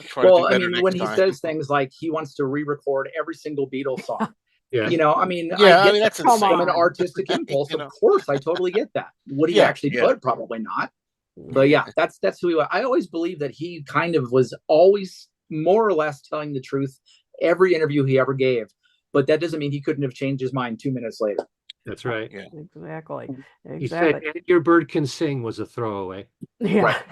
try Well, to do I better mean, next when he time. says things like he wants to re-record every single Beatles song, Yeah. I mean, Yeah, I get that's that from insane. an artistic impulse. You know. Of course, I totally get that. Would he actually do it? Probably not. But yeah, that's who he was. I always believe that he kind of was always more or less telling the truth every interview he ever gave. But that doesn't mean he couldn't have changed his mind 2 minutes later. That's right. Yeah. Exactly. He said, "And Your Bird Can Sing" was a throwaway. Yeah. Right.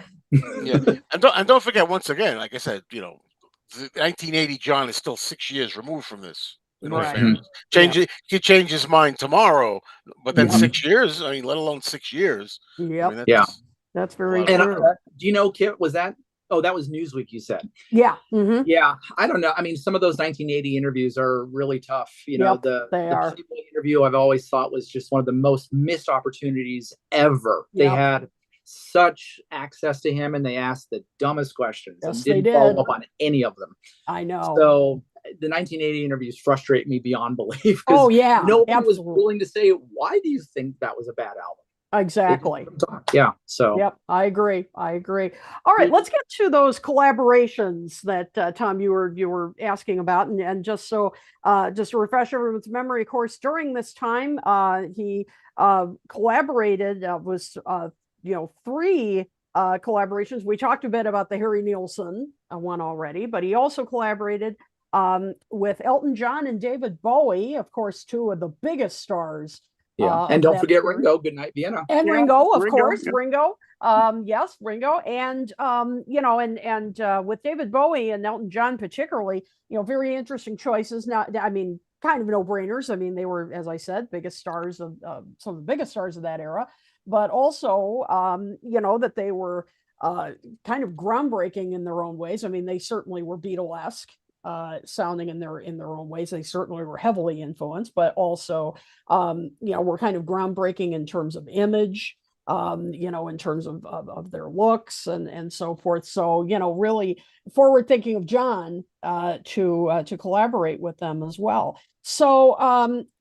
Yeah, and don't forget, once again, like I said, 1980 John is still 6 years removed from this. Right. He could change his mind tomorrow, but then Mhm. 6 years. I mean, let alone 6 years. Yep. I mean, Yeah. That's very And true. do you know, Kit, was that? Oh, that was Newsweek, you said. Yeah. Mm-hmm. Yeah, I don't know. I mean, some of those 1980 interviews are really tough. The Playboy interview I've always thought was just one of the most missed opportunities ever. They had such access to him and they asked the dumbest questions and didn't follow up on any of them. I know. So the 1980 interviews frustrate me beyond belief. Oh, yeah. Nobody was willing to say, why do you think that was a bad album? Exactly. Yeah. So. Yep. I agree. All right. Let's get to those collaborations that Tom you were asking about, and just to refresh everyone's memory. Of course, during this time, he collaborated was 3 collaborations. We talked a bit about the Harry Nilsson one already, but he also collaborated with Elton John and David Bowie, of course, 2 of the biggest stars. Yeah, and don't forget Ringo. Good Night, Vienna. And Ringo, of course, Ringo. Yes, Ringo, and with David Bowie and Elton John particularly, very interesting choices. Now, I mean, kind of no-brainers. I mean, they were, as I said, biggest stars of some of the biggest stars of that era, but also, that they were kind of groundbreaking in their own ways. I mean, they certainly were Beatlesque. Sounding in their own ways. They certainly were heavily influenced, but also, were kind of groundbreaking in terms of image, in terms of their looks and so forth. So, really forward thinking of John to collaborate with them as well. So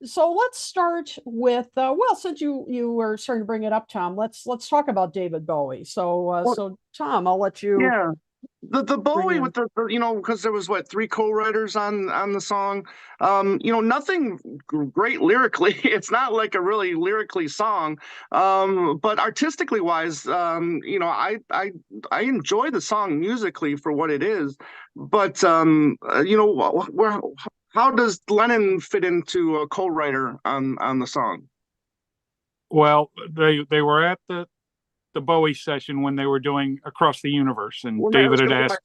let's start with since you were starting to bring it up, Tom, let's talk about David Bowie. So Tom, I'll let you. Yeah. The Bowie with the because there was 3 co-writers on the song. Nothing great lyrically. It's not like a really lyrically song, but artistically wise, I enjoy the song musically for what it is. But how does Lennon fit into a co-writer on the song? Well, they were at the Bowie session when they were doing Across the Universe, and David had asked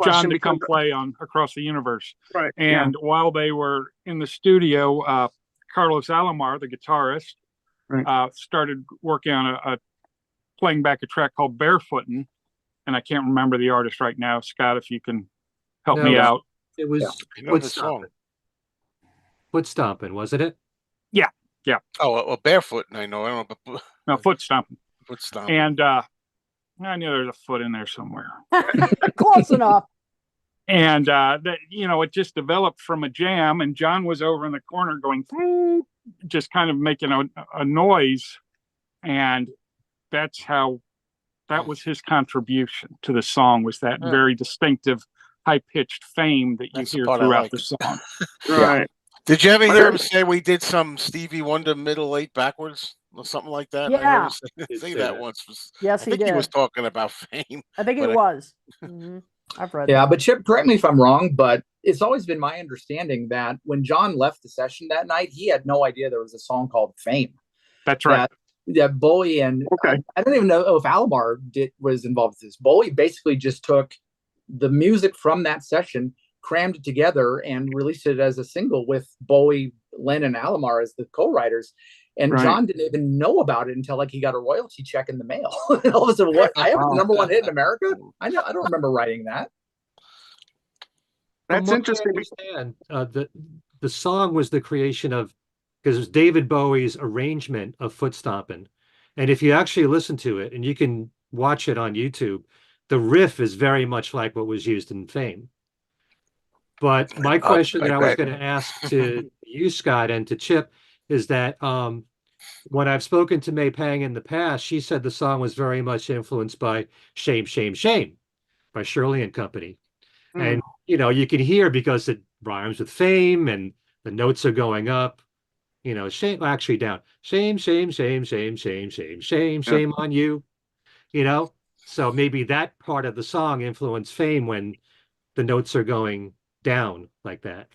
John to come play on Across the Universe. Right. And while they were in the studio, Carlos Alomar, the guitarist, started working on playing back a track called Barefootin', and I can't remember the artist right now. Scott, if you can help me out. It was Foot Stompin'. Foot Stompin', wasn't it? Yeah. Oh, Barefootin', I know. I don't know, but no, Foot Stompin'. And I knew there was a foot in there somewhere. Close enough. And it just developed from a jam, and John was over in the corner going, just kind of making a noise, and that was his contribution to the song, was that very distinctive high-pitched fame that you hear throughout the song. Right. Did you ever hear him say we did some Stevie Wonder middle 8 backwards or something like that? Yeah. I heard him say that once. Yes, I think he was talking about fame. I think he was. Mm-hmm. I've read that. But Chip, correct me if I'm wrong, but it's always been my understanding that when John left the session that night, he had no idea there was a song called Fame. That's right. Yeah, Bowie and Okay. I don't even know if Alomar was involved with this. Bowie basically just took the music from that session, crammed it together, and released it as a single with Bowie, Lennon, and Alomar as the co-writers. And Right. John didn't even know about it until like he got a royalty check in the mail. And all of a sudden, what? I have the number one hit in America? I don't remember writing that. That's From what I interesting. understand, the song was the creation of, because it was David Bowie's arrangement of Foot Stompin'. And if you actually listen to it, and you can watch it on YouTube, the riff is very much like what was used in Fame. But my question that I was going to ask to you, Scott, and to Chip, is that when I've spoken to May Pang in the past, she said the song was very much influenced by Shame, Shame, Shame by Shirley and Company. And, you know, you can hear because it rhymes with fame and the notes are going up, you know, shame, actually down. Shame, shame, shame, shame, shame, shame, shame, shame on you, you know? So maybe that part of the song influenced Fame when the notes are going down like that.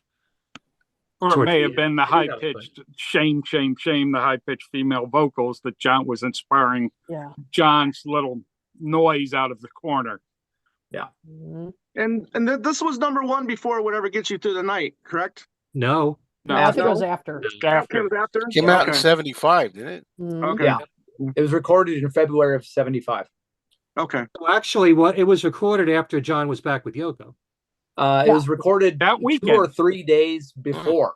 Or it Towards may the have been end, the you know, high-pitched shame, shame, shame, the high-pitched female vocals that John was inspiring Yeah. John's little noise out of the corner. Yeah. Mhm. And this was number one before Whatever Gets You Through the Night, correct? No, No, I think it was No. after. Just Okay, after. it was after? Came out in Okay. 75, didn't it? Mhm. Okay. Yeah. It was recorded in February of '75. Okay. so actually, what it was recorded after John was back with Yoko. It was recorded That 2 weekend. or 3 days before.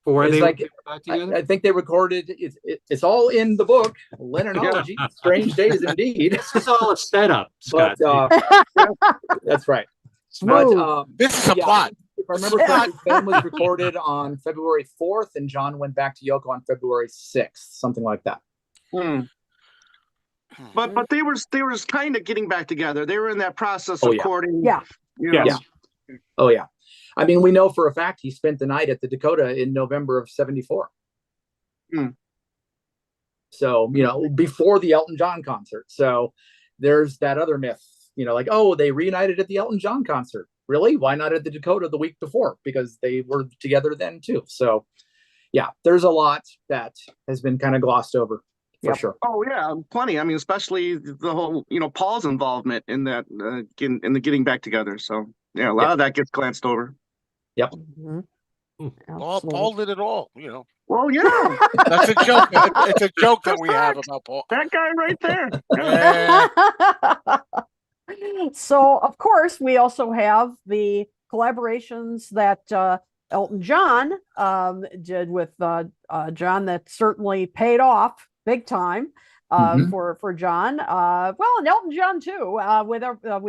Or It's they like were back together? I think they recorded it's all in the book, Lennonology. Strange days indeed. This is all a setup, But Scott. that's right. Smooth. But This is a plot. if I remember correctly, Fame was recorded on February 4th, and John went back to Yoko on February 6th, something like that. But they were kind of getting back together. They were in that process Oh, of yeah. courting. Yeah. You know. Yes. Oh yeah. I mean, we know for a fact he spent the night at the Dakota in November of '74. So, you know, before the Elton John concert. So there's that other myth, you know, like, oh, they reunited at the Elton John concert. Really? Why not at the Dakota the week before? Because they were together then too. So yeah, there's a lot that has been kind of glossed over for sure. Oh yeah, plenty. I mean, especially the whole, you know, Paul's involvement in that, in the getting back together. So yeah, a lot of that gets glanced over. Yep. Mhm. Paul did it all, you know. Well, yeah, That's a joke. It's a joke that we have about Paul. that guy right there. So, of course, we also have the collaborations that Elton John did with John that certainly paid off big time for John. Well, and Elton John too. We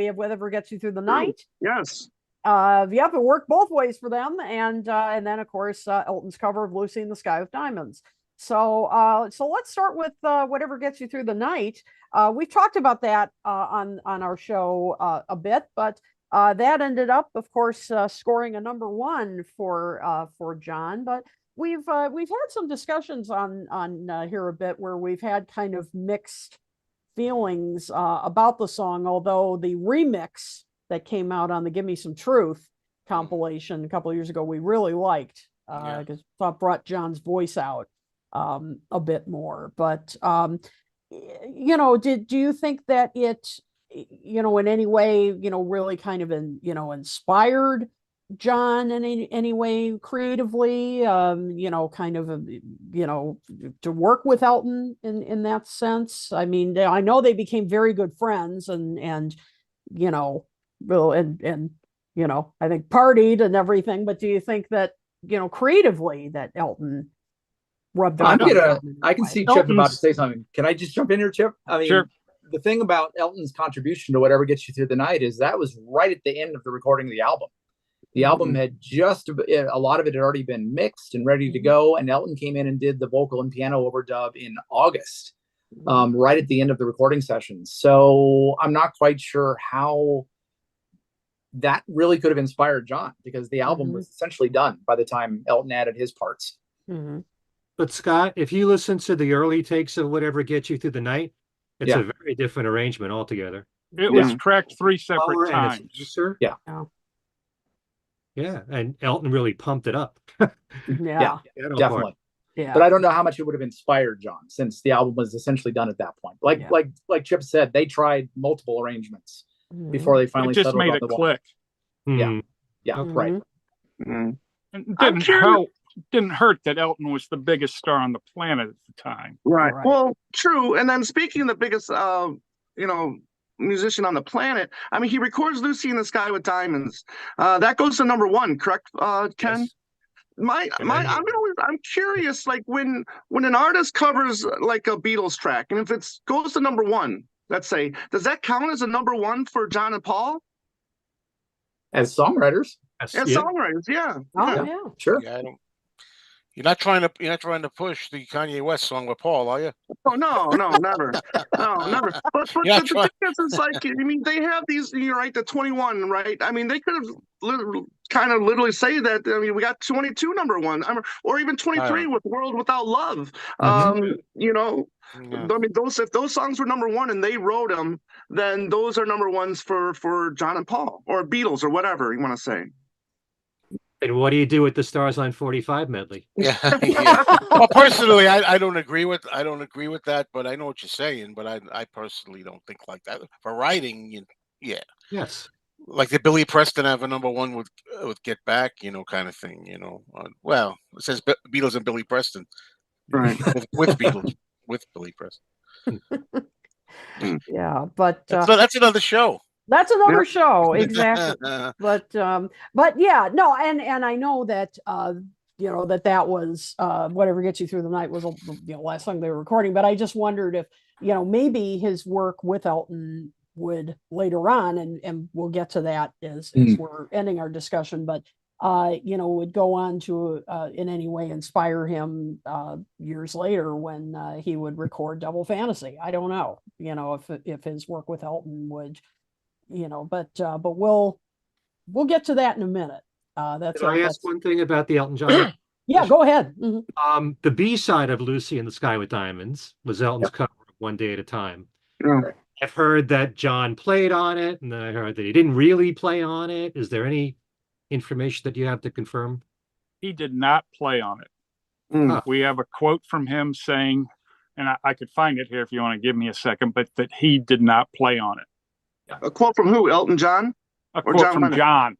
have Whatever Gets You Through the Night. Yes. Yep, it worked both ways for them, and then of course Elton's cover of "Lucy in the Sky with Diamonds." So let's start with Whatever Gets You Through the Night. We've talked about that on our show a bit, but that ended up, of course, scoring a number one for John. But we've had some discussions on here a bit where we've had kind of mixed feelings about the song, although the remix that came out on the Give Me Some Truth compilation a couple of years ago we really liked, because thought brought John's voice out a bit more. But you know, do you think that it, you know, in any way, you know, really kind of inspired John in any way creatively, you know, kind of you know, to work with Elton in that sense? I mean, I know they became very good friends, and you know, well, and you know, I think partied and everything. But do you think that, you know, creatively that Elton rubbed I on can see Chip about to say something. Can I just jump in here, Chip? I mean, Sure. The thing about Elton's contribution to Whatever Gets You Through the Night is that was right at the end of the recording of the album. The album had just, a lot of it had already been mixed and ready to go, and Elton came in and did the vocal and piano overdub in August, right at the end of the recording session. So I'm not quite sure how that really could have inspired John, because the album was essentially done by the time Elton added his parts. But Scott, if you listen to the early takes of Whatever Gets You Through the Night, it's a very different arrangement altogether. It was tracked 3 separate Power and times. it's looser. Yeah, and Elton really pumped it up. Yeah. definitely. Yeah. But I don't know how much it would have inspired John, since the album was essentially done at that point. Like Chip said, they tried multiple arrangements before they finally It just settled made on it the one. click. Yeah. Yeah, Okay. right. Mm. And I'm curious. didn't hurt that Elton was the biggest star on the planet at the time. Right. Right. Well, true. And then speaking of the biggest, you know, musician on the planet, I mean, he records "Lucy in the Sky with Diamonds." That goes to #1, correct, Ken? Yes. I'm curious, like when an artist covers like a Beatles track, and if it goes to #1, let's say, does that count as a #1 for John and Paul As songwriters, as Yeah. songwriters? Yeah. Oh Yeah. yeah. sure. Yeah, I don't. You're not trying to push the Kanye West song with Paul, are you? Oh no, never, no, never. But You're not the trying. thing is, it's like, I mean, they have these, you're right, the 21, right? I mean, they could have literally say that. I mean, we got 22 #1, or even 23 with "World Without Love." You know, Yeah. I mean, if those songs were #1 and they wrote them, then those are #1s for John and Paul, or Beatles, or whatever you want to say. And what do you do with the Stars Line 45 medley? Yeah, yeah. Well, personally, I don't agree with that, but I know what you're saying. But I personally don't think like that for writing. Yeah, Yes. like the Billy Preston have a #1 with "Get Back," kind of thing. Well, it says Beatles and Billy Preston, Right. with Beatles with Billy Preston. Yeah, but That's another show. that's another Yep. show, exactly. But yeah, no, and I know that that was "Whatever Gets You Through the Night" was last song they were recording. But I just wondered if maybe his work with Elton would later on, and we'll get to that as we're ending our discussion. But would go on to in any way inspire him years later when he would record "Double Fantasy." I don't know, if his work with Elton would. But we'll get to that in a minute. That's Can I ask one thing about the Elton John? Yeah, go ahead. Mhm. The B side of "Lucy in the Sky with Diamonds" was Elton's cover of "One Day at a Time." Yeah. I've heard that John played on it, and I heard that he didn't really play on it. Is there any information that you have to confirm? He did not play on it. Mm. We have a quote from him saying, and I could find it here if you want to give me a second, but that he did not play on it. A quote from who? Elton John? A Or quote John from Lennon? John.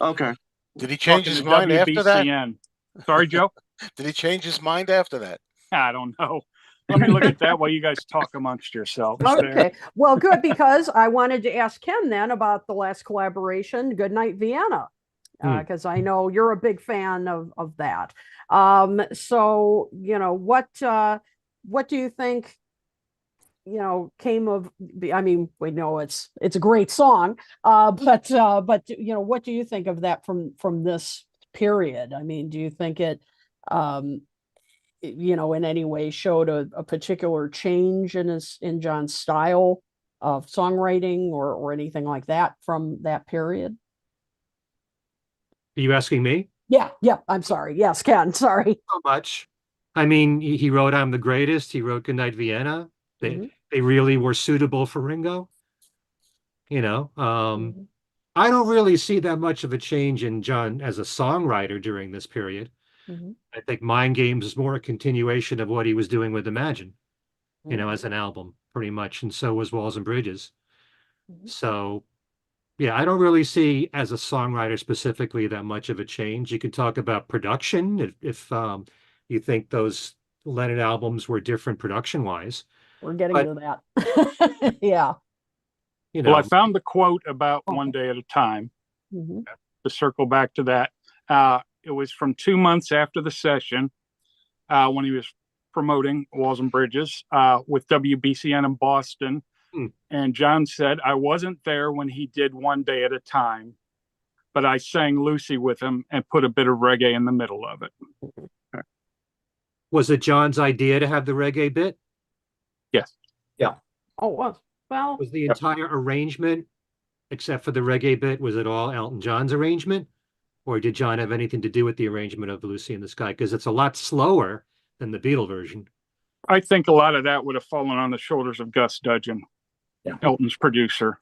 Okay. Did he change talking his to mind after that? WBCN. Sorry, Joe? Did he change his mind after that? I don't know. Let me look at that while you guys talk amongst yourselves. Okay. There. Well, good, because I wanted to ask Ken then about the last collaboration, "Goodnight Vienna," because I know you're a big fan of that. So what do you think? Came of. I mean, we know it's a great song, but what do you think of that from this period? I mean, do you think it, in any way showed a particular change in John's style of songwriting or anything like that from that period? Are you asking me? Yeah. I'm sorry. Yes, Ken. Sorry. So much. I mean, he wrote "I'm the Greatest." He wrote "Goodnight Vienna." They really were suitable for Ringo. I don't really see that much of a change in John as a songwriter during this period. I think "Mind Games" is more a continuation of what he was doing with Imagine, as an album, pretty much, and so was "Walls and Bridges." So, yeah, I don't really see as a songwriter specifically that much of a change. You can talk about production if you think those Lennon albums were different production-wise. We're getting to that. Yeah. Well, I found the quote about "One Day at a Time." To circle back to that, it was from 2 months after the session when he was promoting "Walls and Bridges" with WBCN in Boston. And John said, "I wasn't there when he did 'One Day at a Time,' but I sang Lucy with him and put a bit of reggae in the middle of it." Was it John's idea to have the reggae bit? Yes. Yeah. Oh, well. Was the entire arrangement, except for the reggae bit, was it all Elton John's arrangement? Or did John have anything to do with the arrangement of "Lucy in the Sky"? Because it's a lot slower than the Beatle version. I think a lot of that would have fallen on the shoulders of Gus Dudgeon, Elton's producer.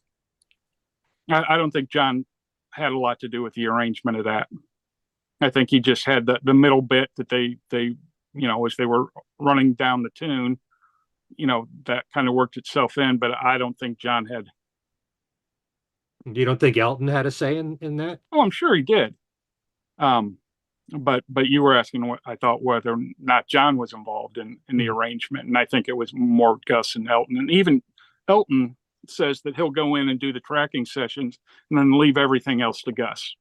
I don't think John had a lot to do with the arrangement of that. I think he just had the middle bit that they as they were running down the tune, that kind of worked itself in. But I don't think John had. You don't think Elton had a say in that? Oh, I'm sure he did. But you were asking what I thought whether or not John was involved in the arrangement, and I think it was more Gus and Elton. And even Elton says that he'll go in and do the tracking sessions and then leave everything else to Gus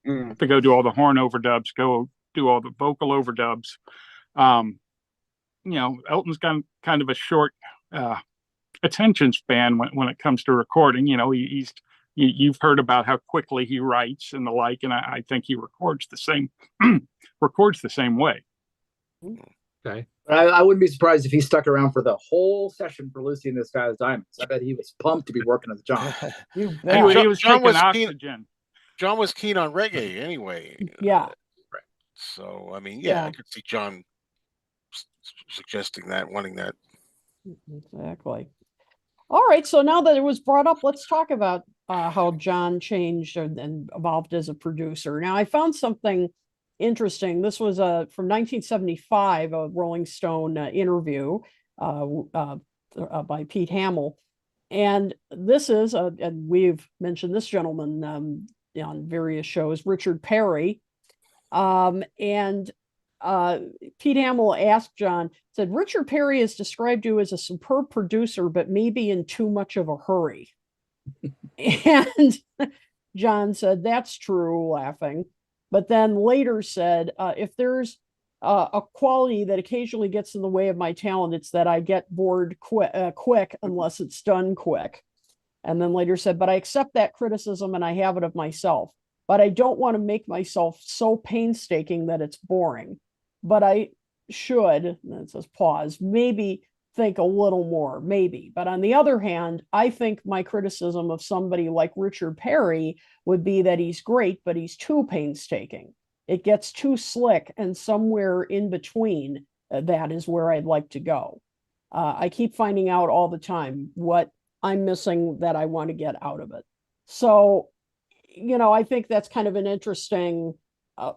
to go do all the horn overdubs, go do all the vocal overdubs. Elton's got kind of a short attention span when it comes to recording. You've heard about how quickly he writes and the like, and I think he records the same way. Okay. I wouldn't be surprised if he stuck around for the whole session for Lucy and the Sky's Diamonds. I bet he was pumped to be working with John. He was taking oxygen. John was keen on reggae anyway. Yeah. So, I mean, I could see John suggesting that, wanting that. Exactly. All right. So now that it was brought up, let's talk about how John changed and evolved as a producer. Now, I found something interesting. This was from 1975, a Rolling Stone interview by Pete Hamill. And this is, and we've mentioned this gentleman on various shows, Richard Perry. And Pete Hamill asked John, said, Richard Perry has described you as a superb producer, but maybe in too much of a hurry. And John said, that's true, laughing. But then later said, if there's a quality that occasionally gets in the way of my talent, it's that I get bored quick unless it's done quick. And then later said, but I accept that criticism and I have it of myself. But I don't want to make myself so painstaking that it's boring. But I should, and it says pause, maybe think a little more, maybe. But on the other hand, I think my criticism of somebody like Richard Perry would be that he's great, but he's too painstaking. It gets too slick, and somewhere in between, that is where I'd like to go. I keep finding out all the time what I'm missing that I want to get out of it. So, I think that's kind of an interesting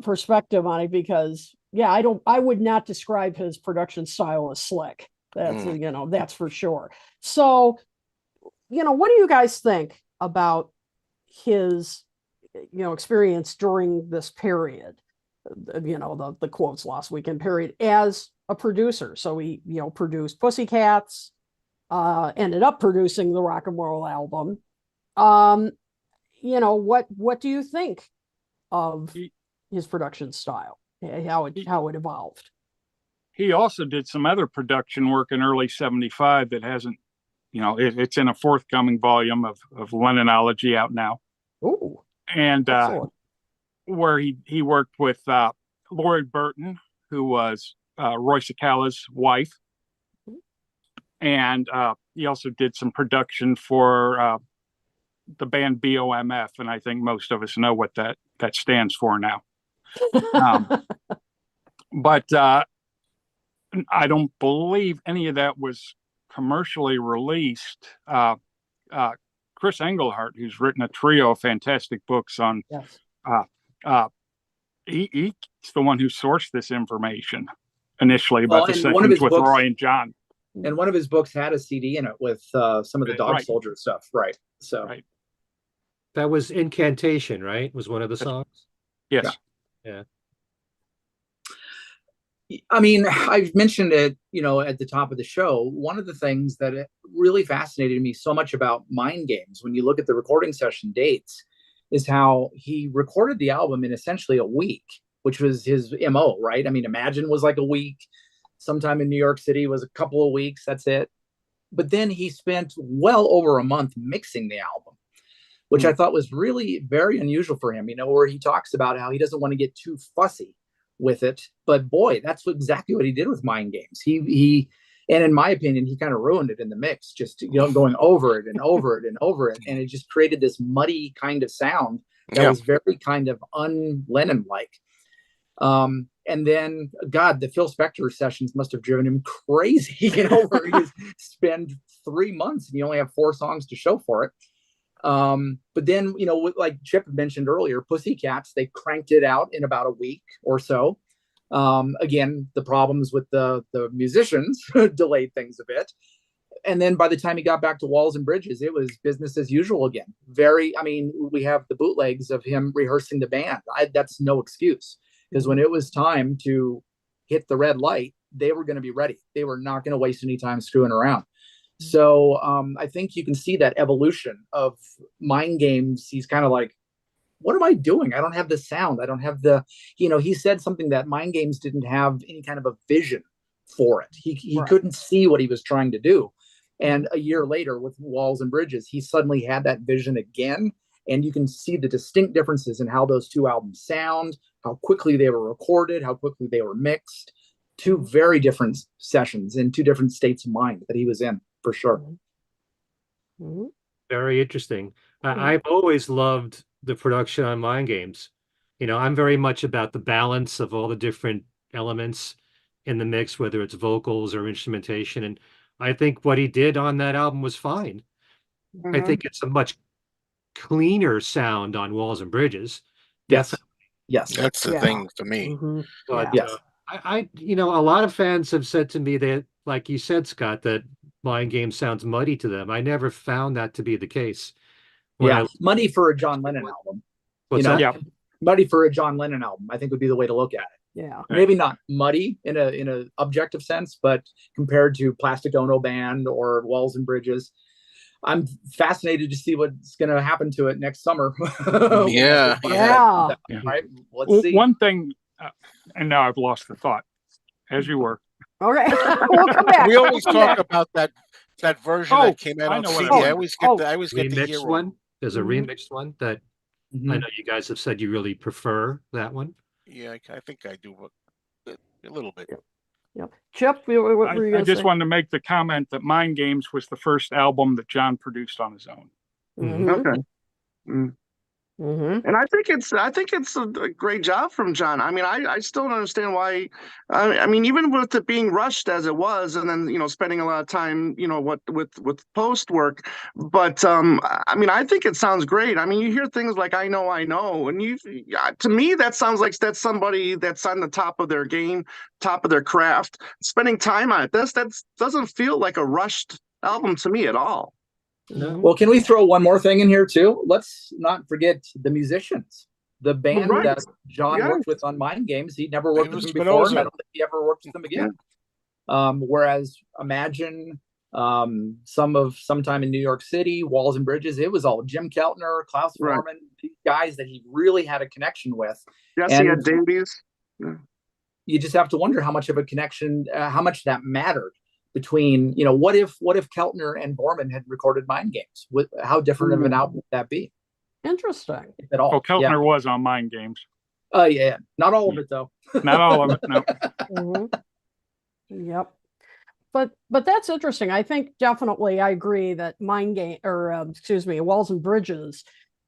perspective on it because, I would not describe his production style as slick. That's, that's for sure. So, what do you guys think about his, experience during this period, the quotes Lost Weekend period as a producer? So he, produced Pussycats, ended up producing the Rock and Roll album. What do you think of his production style, how it evolved? He also did some other production work in early 75 that hasn't, it's in a forthcoming volume of Lennonology out now. Ooh. And where he worked with Lori Burton, who was Roy Cicala's wife. And he also did some production for the band BOMF, and I think most of us know what that stands for now. But I don't believe any of that was commercially released. Chris Engelhardt, who's written a trio of fantastic books on, he's the one who sourced this information initially about the sessions with Roy and John. And one of his books had a CD in it with some of the Dog Soldier stuff. Right. So. Right. That was Incantation, right? Was one of the songs? Yes. Yeah. I mean, I've mentioned it, at the top of the show. One of the things that it really fascinated me so much about Mind Games, when you look at the recording session dates, is how he recorded the album in essentially a week, which was his MO, right? I mean, Imagine was like a week. Sometime in New York City was a couple of weeks. That's it. But then he spent well over a month mixing the album, which I thought was really very unusual for him, where he talks about how he doesn't want to get too fussy with it. But boy, that's exactly what he did with Mind Games. He and in my opinion, he kind of ruined it in the mix, just going over it and over it and over it. And it just created this muddy kind of sound that was very kind of un-Lennon-like. And then, God, the Phil Spector sessions must have driven him crazy, where he spend 3 months and you only have 4 songs to show for it. But then, like Chip mentioned earlier, Pussycats, they cranked it out in about a week or so. Again, the problems with the musicians delayed things a bit. And then by the time he got back to Walls and Bridges, it was business as usual again. I mean, we have the bootlegs of him rehearsing the band. That's no excuse, because when it was time to hit the red light, they were going to be ready. They were not going to waste any time screwing around. So I think you can see that evolution of Mind Games. He's kind of like, what am I doing? I don't have the sound. I don't have the, he said something that Mind Games didn't have any kind of a vision for it. He couldn't see what he was trying to do. And a year later with Walls and Bridges, he suddenly had that vision again. And you can see the distinct differences in how those two albums sound, how quickly they were recorded, how quickly they were mixed. Two very different sessions in two different states of mind that he was in, for sure. Very interesting. I've always loved the production on Mind Games. I'm very much about the balance of all the different elements in the mix, whether it's vocals or instrumentation. And I think what he did on that album was fine. I think it's a much cleaner sound on Walls and Bridges. Yes. Yes. That's the thing to me. But a lot of fans have said to me that, like you said, Scott, that Mind Games sounds muddy to them. I never found that to be the case. Muddy for a John Lennon album. Muddy for a John Lennon album, I think would be the way to look at it. Yeah. Maybe not muddy in a objective sense, but compared to Plastic Ono Band or Walls and Bridges, I'm fascinated to see what's going to happen to it next summer. Yeah. Right. Let's see. One thing, and now I've lost the thought. As you were. Okay. We'll come back. We always talk about that version that came out on CD. I always get the remixed one. There's a remixed one that I know you guys have said you really prefer that one. Yeah, I think I do a little bit. Yep. Chip, what were you going to say? I just wanted to make the comment that Mind Games was the first album that John produced on his own. Okay. And I think it's a great job from John. I mean, I still don't understand why. I mean, even with it being rushed as it was, and then spending a lot of time, with post work. But I mean, I think it sounds great. I mean, you hear things like "I know," and to me that sounds like that's somebody that's on the top of their game, top of their craft, spending time on it. That doesn't feel like a rushed album to me at all. No. Well, can we throw one more thing in here too? Let's not forget the musicians. The band that John worked with on Mind Games, he never worked with them before, and I don't think he ever worked with them again. Whereas Imagine, sometime in New York City, Walls and Bridges, it was all Jim Keltner, Klaus Forman, these guys that he really had a connection with. Yes, he had Davies. You just have to wonder how much of a connection, how much that mattered. Between, what if Keltner and Borman had recorded Mind Games? How different of an album would that be? Interesting. If at all. Oh, Keltner was on Mind Games. Yeah. Not all of it, though. Not all of it, no. Yep. But that's interesting. I think definitely I agree that Walls and Bridges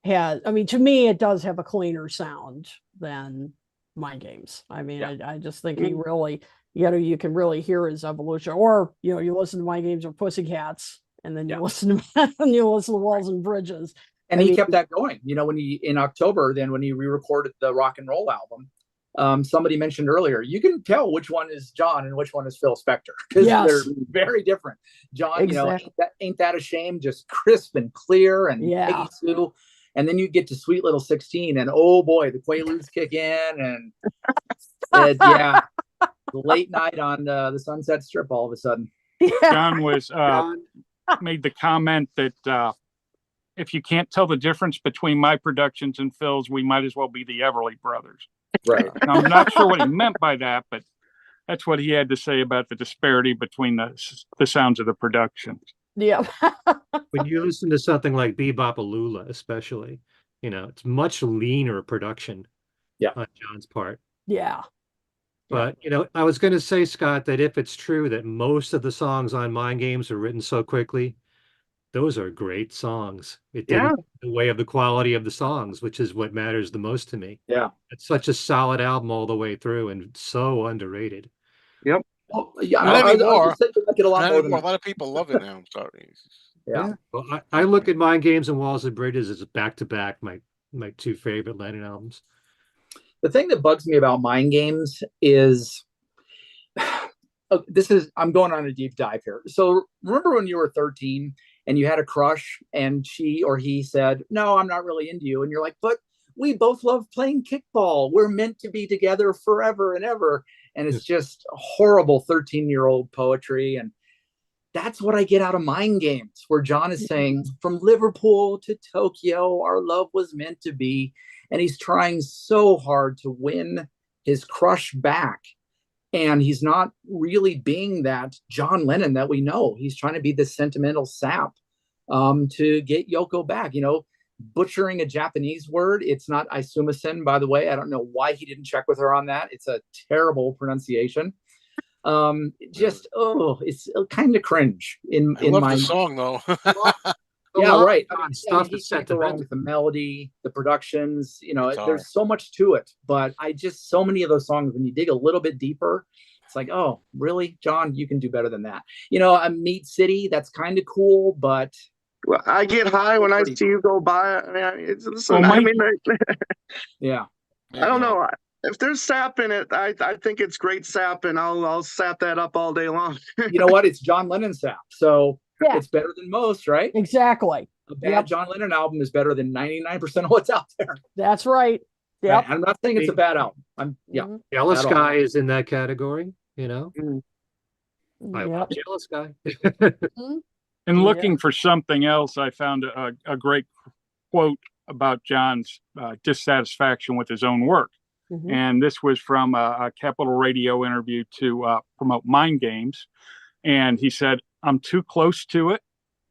to me, it does have a cleaner sound than Mind Games. I mean, I just think he really... you can really hear his evolution, or you listen to Mind Games or Pussycats, and then you listen to Walls and Bridges, and he kept that going. When in October, then when he re-recorded the Rock and Roll album, somebody mentioned earlier, you can tell which one is John and which one is Phil Spector, because they're very different. John, ain't that a shame? Just crisp and clear, and Peggy Sue. And then you get to Sweet Little 16, and oh boy, the Quaaludes kick in, and late night on the Sunset Strip all of a sudden. John was made the comment that if you can't tell the difference between my productions and Phil's, we might as well be the Everly Brothers. Right. Now, I'm not sure what he meant by that, but that's what he had to say about the disparity between the sounds of the productions. Yeah. When you listen to something like Bebop-A-Lula, especially, it's much leaner production on John's part. Yeah. But, I was going to say, Scott, that if it's true that most of the songs on Mind Games are written so quickly, those are great songs. It didn't get in the way of the quality of the songs, which is what matters the most to me. Yeah. It's such a solid album all the way through and so underrated. Yep. Well, Not anymore. A lot of people love it now. I'm sorry. Yeah. Well, I look at Mind Games and Walls and Bridges as back-to-back my two favorite Lennon albums. The thing that bugs me about mind games is I'm going on a deep dive here. So remember when you were 13 and you had a crush and she or he said, "No, I'm not really into you." And you're like, "But we both love playing kickball. We're meant to be together forever and ever." And it's just horrible 13-year-old poetry. And that's what I get out of Mind Games, where John is saying, "From Liverpool to Tokyo, our love was meant to be." And he's trying so hard to win his crush back. And he's not really being that John Lennon that we know. He's trying to be this sentimental sap to get Yoko back. Butchering a Japanese word. It's not Isumasen, by the way. I don't know why he didn't check with her on that. It's a terrible pronunciation. It's kind of cringe I love the song though. Yeah, right. Stuff He can't go wrong with the melody, the productions. There's so much to it. But so many of those songs, when you dig a little bit deeper, it's like, oh, really, John, you can do better than that. A Meat City, that's kind of cool, but Well, I get high when I see you go by. Yeah. I don't know. If there's sap in it, I think it's great sap, and I'll sap that up all day long. You know what? It's John Lennon sap, so it's better than most, right? Exactly. A bad John Lennon album is better than 99% of what's out there. That's right. Yep. Right? I'm not saying it's a bad album. Jealous Guy is in that category. Mm-hmm. I love Jealous Guy. And looking for something else, I found a great quote about John's dissatisfaction with his own work. Mm-hmm. And this was from a Capital Radio interview to promote Mind Games. And he said, "I'm too close to it.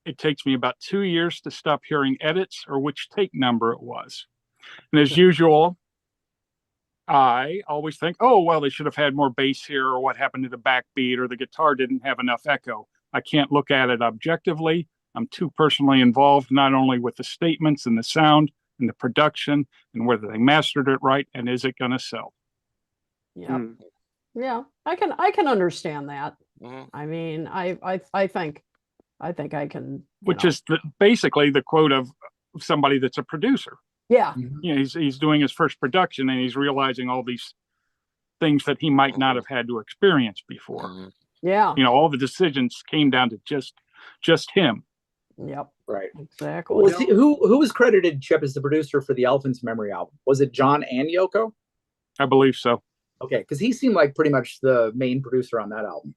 It takes me about 2 years to stop hearing edits or which take number it was." And as usual, I always think, oh, well, they should have had more bass here, or what happened to the backbeat, or the guitar didn't have enough echo. I can't look at it objectively. I'm too personally involved, not only with the statements and the sound and the production and whether they mastered it right and is it going to sell. Yeah, I can understand that. Mhm. I mean, I think I can. Which is basically the quote of somebody that's a producer. Yeah. He's doing his first production and he's realizing all these things that he might not have had to experience before. Mhm. Yeah. All the decisions came down to just him. Yep. Right. Exactly. Who was credited, Chip, as the producer for the Elephant's Memory album? Was it John and Yoko? I believe so. Okay, because he seemed like pretty much the main producer on that album.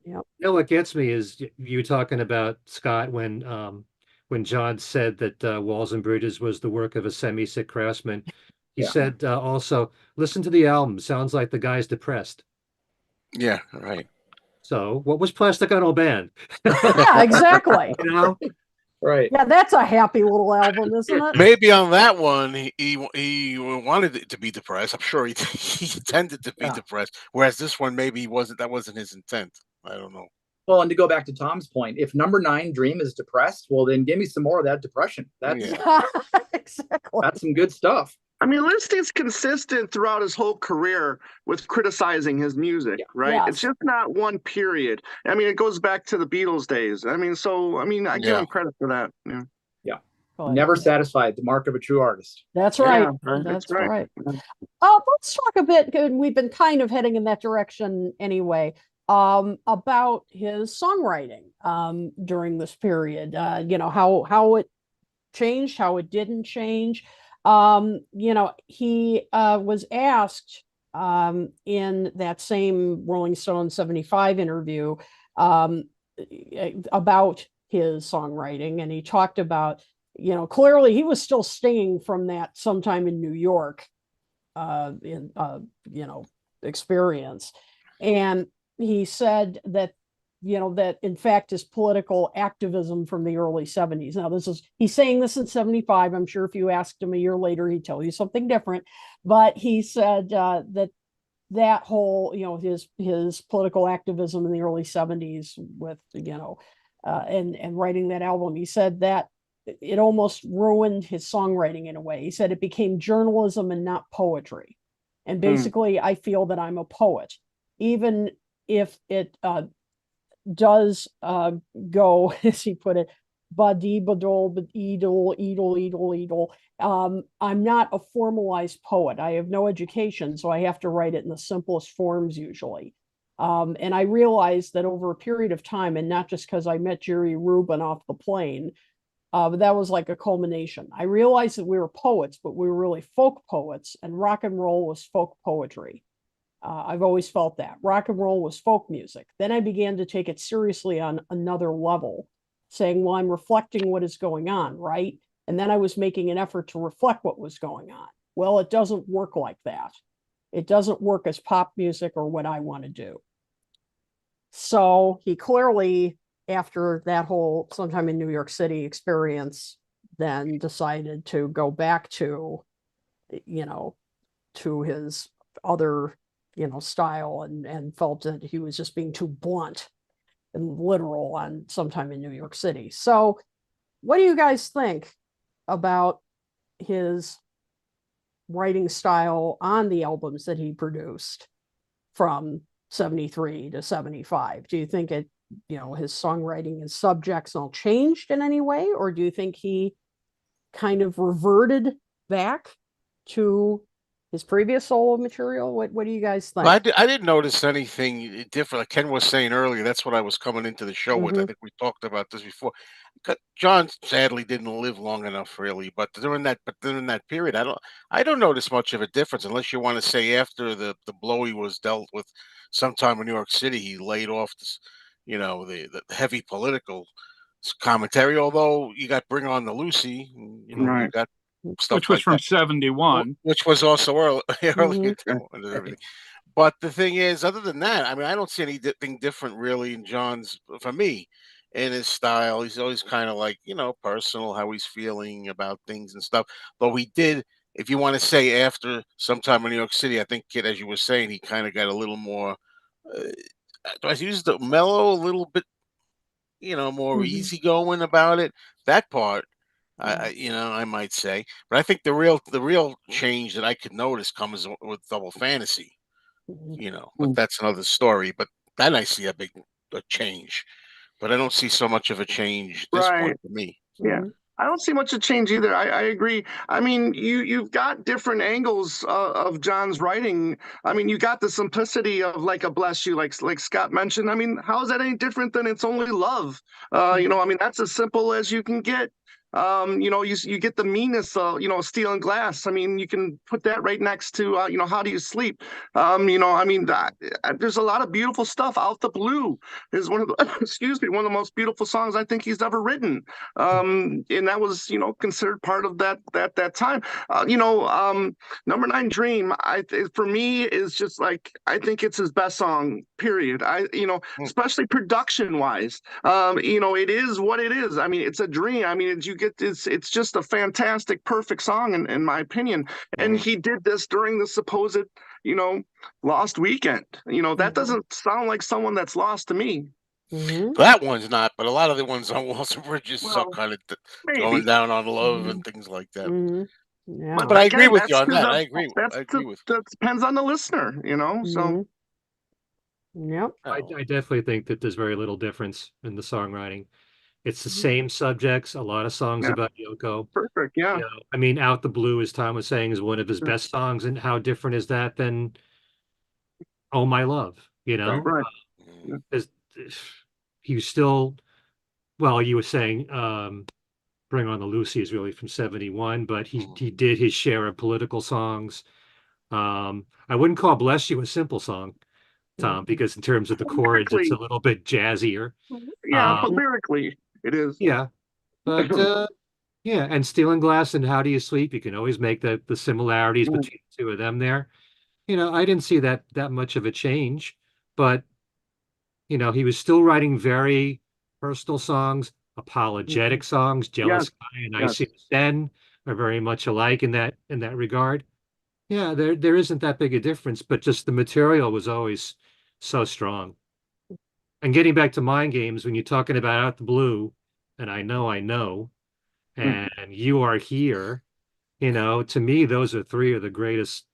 Yep. What gets me is you talking about, Scott, when John said that Walls and Bridges was the work of a semi-sick craftsman. He said also, listen to the album. Sounds like the guy's depressed. Yeah, right. So what was Plastic Ono Band? Yeah, exactly. Right. Yeah, that's a happy little album, isn't it? Maybe on that one he wanted it to be depressed. I'm sure he intended to be depressed. Whereas this one maybe that wasn't his intent. I don't know. Well, and to go back to Tom's point, if number 9 Dream is depressed, well then give me some more of that depression. That's exactly. That's some good stuff. I mean, Listy's consistent throughout his whole career with criticizing his music, right? Yes. It's just not one period. I mean, it goes back to the Beatles days. I mean, I give him credit for that. Yeah. Never satisfied, the mark of a true artist. That's right. Yeah, that's right. Let's talk a bit, we've been kind of heading in that direction anyway, about his songwriting during this period. How it changed, how it didn't change. He was asked in that same Rolling Stone 75 interview about his songwriting, and he talked about, clearly he was still stinging from that sometime in New York experience. And he said that that in fact his political activism from the early 70s. Now he's saying this in 75. I'm sure if you asked him a year later, he'd tell you something different. But he said that whole, his political activism in the early 70s with, and writing that album, he said that it almost ruined his songwriting in a way. He said it became journalism and not poetry. And basically, I feel that I'm a poet, even if it does go, as he put it, Badi badol edel edel edel edel. I'm not a formalized poet. I have no education, so I have to write it in the simplest forms usually. And I realized that over a period of time, and not just because I met Jerry Rubin off the plane, but that was like a culmination. I realized that we were poets, but we were really folk poets, and rock and roll was folk poetry. I've always felt that rock and roll was folk music. Then I began to take it seriously on another level, saying, well, I'm reflecting what is going on, right? And then I was making an effort to reflect what was going on. Well, it doesn't work like that. It doesn't work as pop music or what I want to do. So he clearly, after that whole sometime in New York City experience, then decided to go back to, to his other, style, and felt that he was just being too blunt and literal on sometime in New York City. So what do you guys think about his writing style on the albums that he produced from 73 to 75? Do you think his songwriting and subjects all changed in any way, or do you think he kind of reverted back to his previous solo material? What do you guys think? Well, I didn't notice anything different. Like Ken was saying earlier, that's what I was coming into the show with. I think we talked about this before. John sadly didn't live long enough, really. But during that period, I don't notice much of a difference, unless you want to say after the blow he was dealt with sometime in New York City, he laid off this, the heavy political commentary. Although you got Bring On the Lucy, Right. you got stuff which was like from that. 71, which was also earlier Mhm. and everything. But the thing is, other than that, I mean, I don't see anything different really in John's, for me, in his style. He's always kind of like, personal, how he's feeling about things and stuff. Though he did, if you want to say after sometime in New York City, I think, Kid, as you were saying, he kind of got a little more, do I use the mellow, a little bit, more easygoing about it. That part, I might say, but I think the real change that I could notice comes with Double Fantasy, but that's another story. But then I see a change, but I don't see so much of a change at this Right. point for me. Yeah. I don't see much of change either. I agree. I mean, you've got different angles of John's writing. I mean, you got the simplicity of like a Bless You, like Scott mentioned. I mean, how is that any different than It's Only Love? I mean, that's as simple as you can get. You get the meanness of, Steel and Glass. I mean, you can put that right next to, How Do You Sleep? I mean, there's a lot of beautiful stuff. Out the Blue is one of the, excuse me, one of the most beautiful songs I think he's ever written. And that was, considered part of that time. Number Nine Dream, for me is just like, I think it's his best song, period. Especially production wise. It is what it is. I mean, it's a dream. I mean, it's just a fantastic, perfect song in my opinion. And he did this during the supposed, lost weekend. That doesn't sound like someone that's lost to me. That one's not, but a lot of the ones on Walls and Bridges Well, kind of maybe. going down on love and things like that. Yeah. But I agree again, with you that's on that. 'cause I agree. I agree with. that depends on the listener, so. Yep. I definitely think that there's very little difference in the songwriting. It's the same subjects, a lot of songs Yeah. about Yoko. Perfect, yeah. I mean, Out the Blue, as Tom was saying, is one of his best songs. And how different is that than Oh My Love? Right. Because he was still, well, you were saying Bring On the Lucy is really from 71, but he did his share of political songs. I wouldn't call Bless You a simple song, Tom, because in terms of the chords, it's a little bit jazzier. Yeah, but lyrically, it is. Yeah, but yeah, and Steel and Glass and How Do You Sleep? You can always make the similarities between the two of them there. I didn't see that much of a change, but he was still writing very personal songs, apologetic songs. Jealous Guy and I See the Sen are very much alike in that regard. Yeah, there isn't that big a difference, but just the material was always so strong. And getting back to Mind Games, when you're talking about Out the Blue, and I know, and You Are Here, to me, those are three of the greatest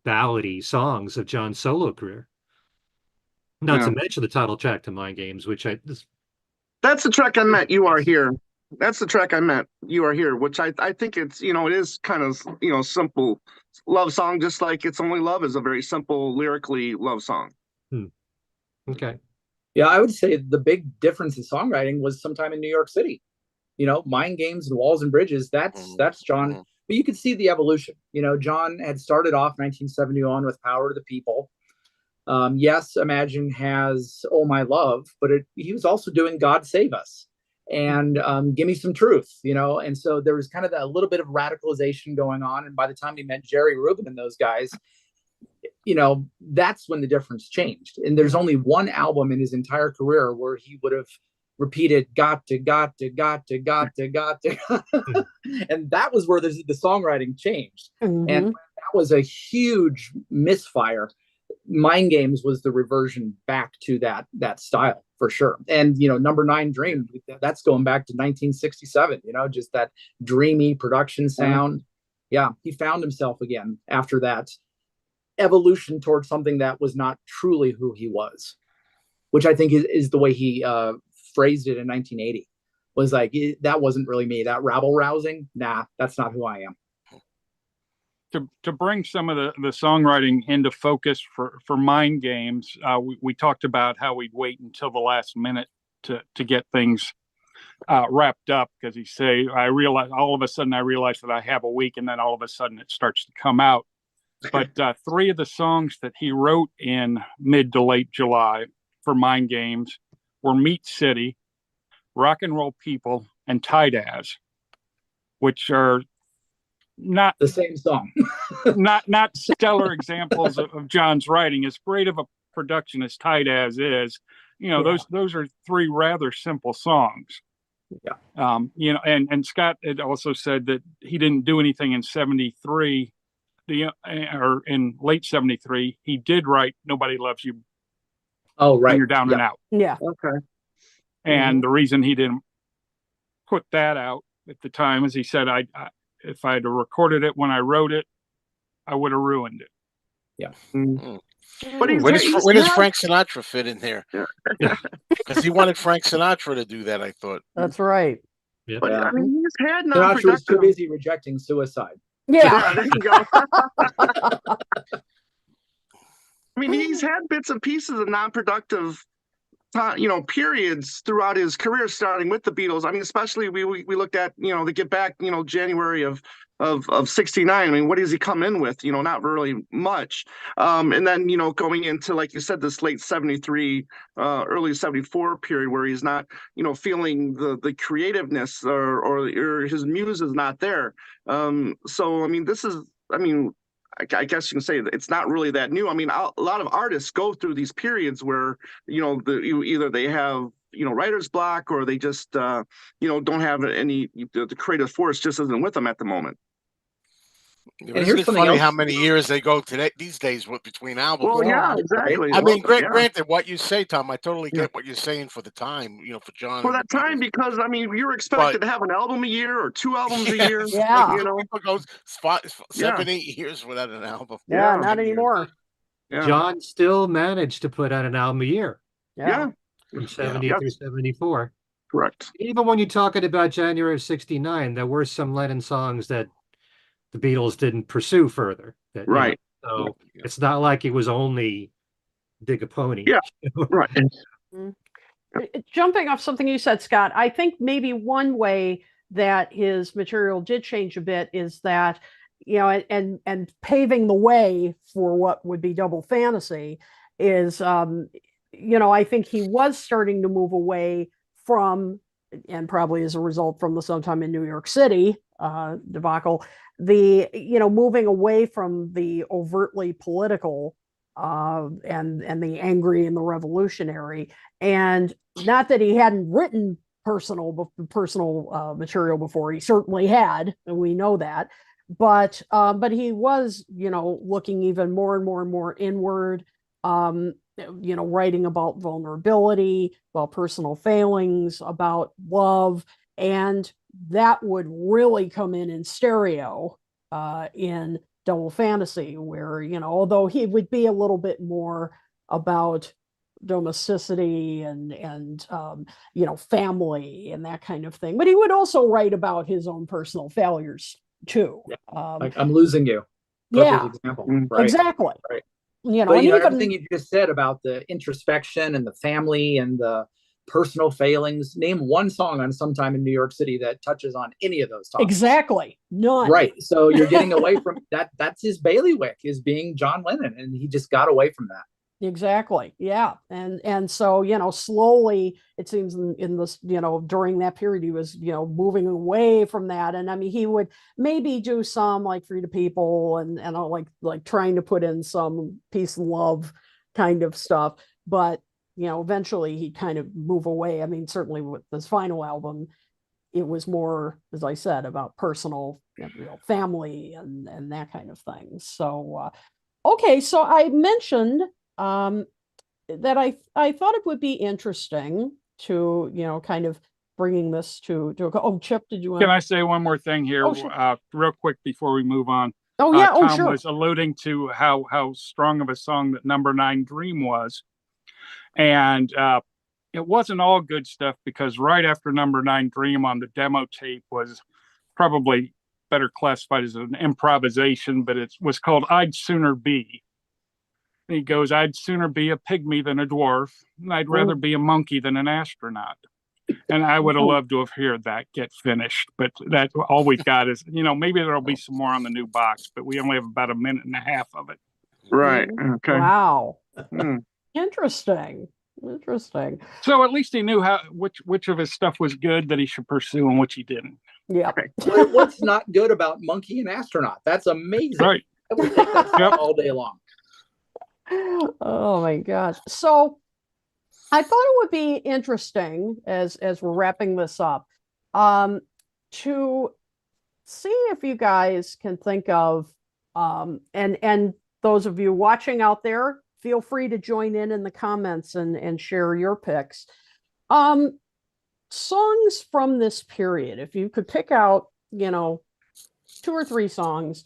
ballady songs of John's solo career. Not to mention the title track to Mind Games, which that's the track I meant, You Are Here. That's the track I meant. You Are Here, which I think it's, it is kind of, simple love song, just like It's Only Love is a very simple lyrically love song. Okay. Yeah, I would say the big difference in songwriting was sometime in New York City. Mind Games and Walls and Bridges, that's John. But you could see the evolution. John had started off 1971 with Power to the People. Yes, Imagine has Oh My Love, but he was also doing God Save Us and Give Me Some Truth, and so there was kind of that little bit of radicalization going on. And by the time he met Jerry Rubin and those guys, that's when the difference changed. And there's only one album in his entire career where he would have repeated got to, and that was where the songwriting changed. And that was a huge misfire. Mind Games was the reversion back to that style for sure. And Number 9 Dream, that's going back to 1967, just that dreamy production sound. Yeah, he found himself again after that evolution towards something that was not truly who he was, which I think is the way he phrased it in 1980. Was like, that wasn't really me. That rabble rousing, nah, that's not who I am. To bring some of the songwriting into focus for Mind Games, we talked about how we'd wait until the last minute to get things wrapped up, because he say, all of a sudden I realize that I have a week, and then all of a sudden it starts to come out. But 3 of the songs that he wrote in mid to late July for Mind Games were Meat City, Rock and Roll People, and Tight As, which are not the same song. not stellar examples of John's writing. As great of a production as Tight As is, those are 3 rather simple songs. Yeah. And Scott had also said that he didn't do anything in 73, or in late 73. He did write Nobody Loves You. Oh, right. When You're Down and Out. Yeah. Okay. And the reason he didn't put that out at the time is he said, if I had recorded it when I wrote it, I would have ruined it. Yeah. But where does Frank Sinatra fit in there? Because he wanted Frank Sinatra to do that, I thought. That's right. Yeah. But I mean, he's had Sinatra was too busy rejecting suicide. Yeah. There you go. I mean, he's had bits and pieces of non-productive periods throughout his career, starting with the Beatles. I mean, especially we looked at, the Get Back, January of 69. I mean, what does he come in with? Not really much. And then, going into, like you said, this late 73, early 74 period where he's not, feeling the creativeness or his muse is not there. So, I mean, I guess you can say that it's not really that new. I mean, a lot of artists go through these periods where, either they have, writer's block, or they just, don't have any, the creative force just isn't with them at the moment. Isn't it funny how many years they go these days between albums? Well, yeah, exactly. I mean, granted, what you say, Tom, I totally get what you're saying for the time, for John. For that time, because, I mean, you're expected to have an album a year or 2 albums a year. Yeah. People goes 7, 8 years without an album. Yeah, not anymore. Yeah. John still managed to put out an album a year. Yeah. From 70 through 74. Correct. Even when you're talking about January of 69, there were some Lennon songs that the Beatles didn't pursue further. Right. So it's not like it was only Dig a Pony. Yeah. Right. Jumping off something you said, Scott, I think maybe one way that his material did change a bit is that, and paving the way for what would be double fantasy is, I think he was starting to move away from, and probably as a result from the Sometime in New York City debacle, moving away from the overtly political and the angry and the revolutionary. And not that he hadn't written personal material before, he certainly had, and we know that. But he was, looking even more and more and more inward, writing about vulnerability, about personal failings, about love, and that would really come in stereo in Double Fantasy, where, although he would be a little bit more about domesticity and family and that kind of thing. But he would also write about his own personal failures too. Like I'm losing you. Perfect example. Right. Exactly. Right. But and even everything you just said about the introspection and the family and the personal failings. Name one song on Sometime in New York City that touches on any of those topics. Exactly. None. Right. So you're getting away from that. That's his bailiwick, is being John Lennon, and he just got away from that. Exactly. Yeah. And so, slowly it seems in this, during that period, he was, moving away from that. And I mean, he would maybe do some like Free to People and like trying to put in some peace and love kind of stuff. But, eventually he'd kind of move away. I mean, certainly with this final album, it was more, as I said, about personal, family and that kind of thing. So, okay. So I mentioned that I thought it would be interesting to kind of bringing this to Chip, did you want Can I say one more thing here real quick before we move on? Tom sure. was alluding to how strong of a song that Number 9 Dream was, and it wasn't all good stuff, because right after Number 9 Dream on the demo tape was probably better classified as an improvisation, but it was called I'd Sooner Be. He goes, I'd sooner be a pygmy than a dwarf, and I'd rather be a monkey than an astronaut. And I would have loved to have heard that get finished, but that's all we got is, maybe there'll be some more on the new box, but we only have about a minute and a half of it. Right. Okay. Wow. Interesting. So at least he knew which of his stuff was good that he should pursue and which he didn't. Yeah. What's not good about monkey and astronaut? That's amazing. Right. I would take that all day long. Oh my gosh. So I thought it would be interesting as we're wrapping this up, to see if you guys can think of, and those of you watching out there, feel free to join in the comments and share your picks. Songs from this period, if you could pick out, 2 or 3 songs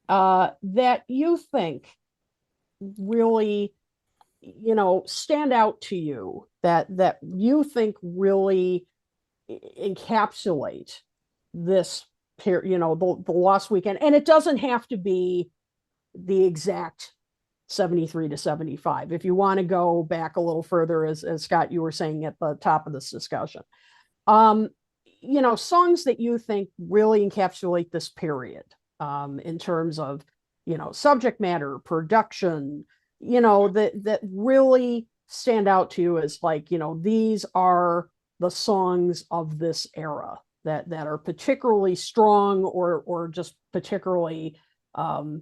that you think really stand out to you, that you think really encapsulate this period, the Lost Weekend. And it doesn't have to be the exact 73 to 75. If you want to go back a little further, as Scott, you were saying at the top of this discussion, songs that you think really encapsulate this period, in terms of subject matter, production, that really stand out to you as like, these are the songs of this era that are particularly strong or just particularly, come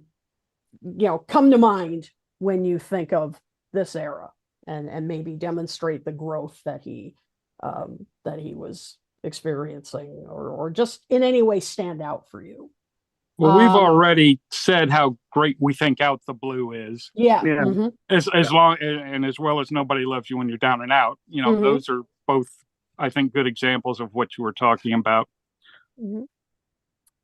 to mind when you think of this era, and maybe demonstrate the growth that he was experiencing, or just in any way stand out for you. Well, we've already said how great we think Out the Blue is. Yeah. Mm-hmm. As long and as well as Nobody Loves You When You're Down and Out. Those are both, I think, good examples of what you were talking about. Mm-hmm.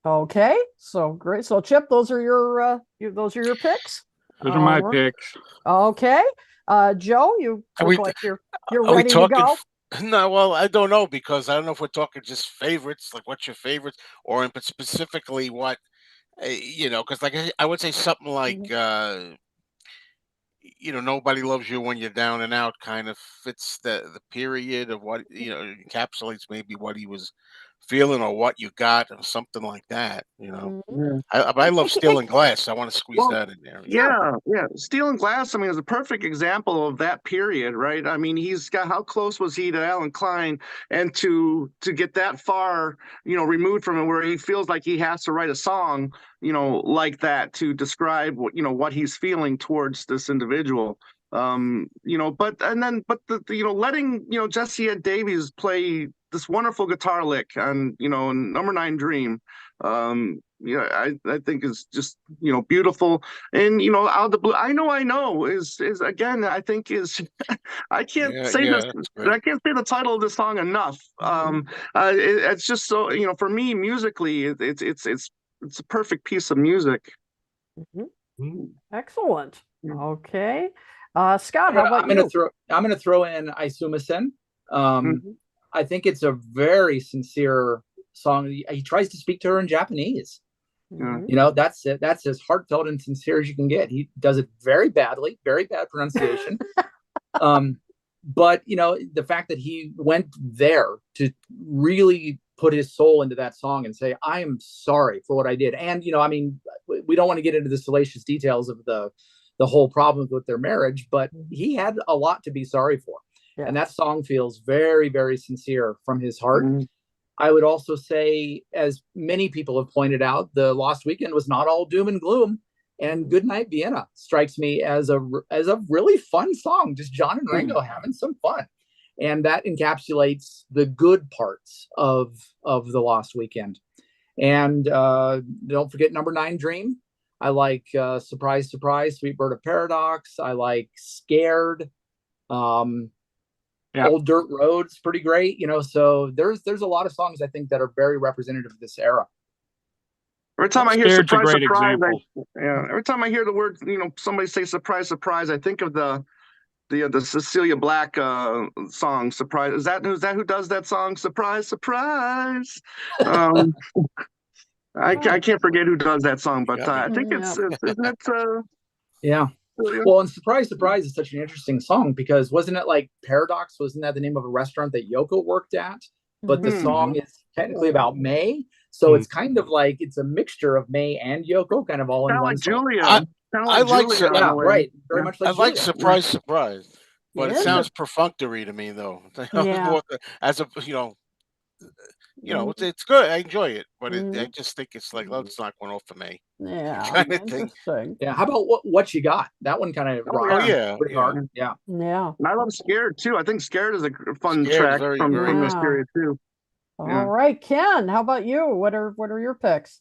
Okay, so great. So Chip, those are your picks. Those are my picks. Okay, Joe, you look like you're ready to go. No, well, I don't know, because I don't know if we're talking just favorites, like what's your favorites, or specifically what, because like I would say something like, Nobody Loves You When You're Down and Out kind of fits the period of what, encapsulates maybe what he was feeling or what you got, or something like that. I love Steel and Glass. I want to squeeze that in there. Yeah. Steel and Glass, I mean, is a perfect example of that period, right? I mean, he's got, how close was he to Alan Klein, and to get that far, removed from it, where he feels like he has to write a song, like that, to describe what he's feeling towards this individual. But the letting Jesse Ed Davies play this wonderful guitar lick on Number 9 Dream, I think is just beautiful. And Out of the Blue, I know is again, I think is I can't say the title of the song enough. It's just so, for me, musically, it's a perfect piece of music. Excellent. Okay. Scott, how about you? I'm gonna throw in Aisumasen. Mhm. I think it's a very sincere song. He tries to speak to her in Japanese. Mhm. You know, that's it. That's as heartfelt and sincere as you can get. He does it very badly, very bad pronunciation. But you know, the fact that he went there to really put his soul into that song and say, I am sorry for what I did. And you know, I mean, we don't want to get into the salacious details of the whole problem with their marriage, but he had a lot to be sorry for. Yeah. And that song feels very, very sincere from his heart. Mhm. I would also say, as many people have pointed out, the Lost Weekend was not all doom and gloom. And Goodnight Vienna strikes me as a really fun song, just John and Ringo having some fun, and that encapsulates the good parts of the Lost Weekend. And don't forget Number 9 Dream. I like Surprise Surprise, Sweet Bird of Paradox. I like Scared. Old Dirt Road's pretty great, you know. So there's a lot of songs I think that are very representative of this era. Every time I hear Scared's a surprise, great surprise, example. every time I hear the word, you know, somebody say surprise, surprise, I think of the Cecilia Black song Surprise. Is that who does that song? Surprise, surprise. Um, I can't forget who does that song, but I think isn't it? Yeah. Well, and Surprise Surprise is such an interesting song because wasn't it like Paradox? Wasn't that the name of a restaurant that Yoko worked at? But the song is technically about May. So it's kind of like it's a mixture of May and Yoko, kind of all in Kind of one like song. Julia. I, Kind of I like like Julia. Yeah, right. Very much I like like Julia. Surprise Surprise, but it Yeah. sounds perfunctory to me though. Yeah. As a it's good. I enjoy it, but I Mhm. just think it's like, oh, it's not going off for me, Yeah, kind of thing. interesting. Yeah. How about what you got? That one kind of Oh yeah, pretty hard. Yeah. Yeah. And I love Scared too. I think Scared is a fun Scared is track very, from very this Wow. period too. All right, Ken, how about you? What are your picks?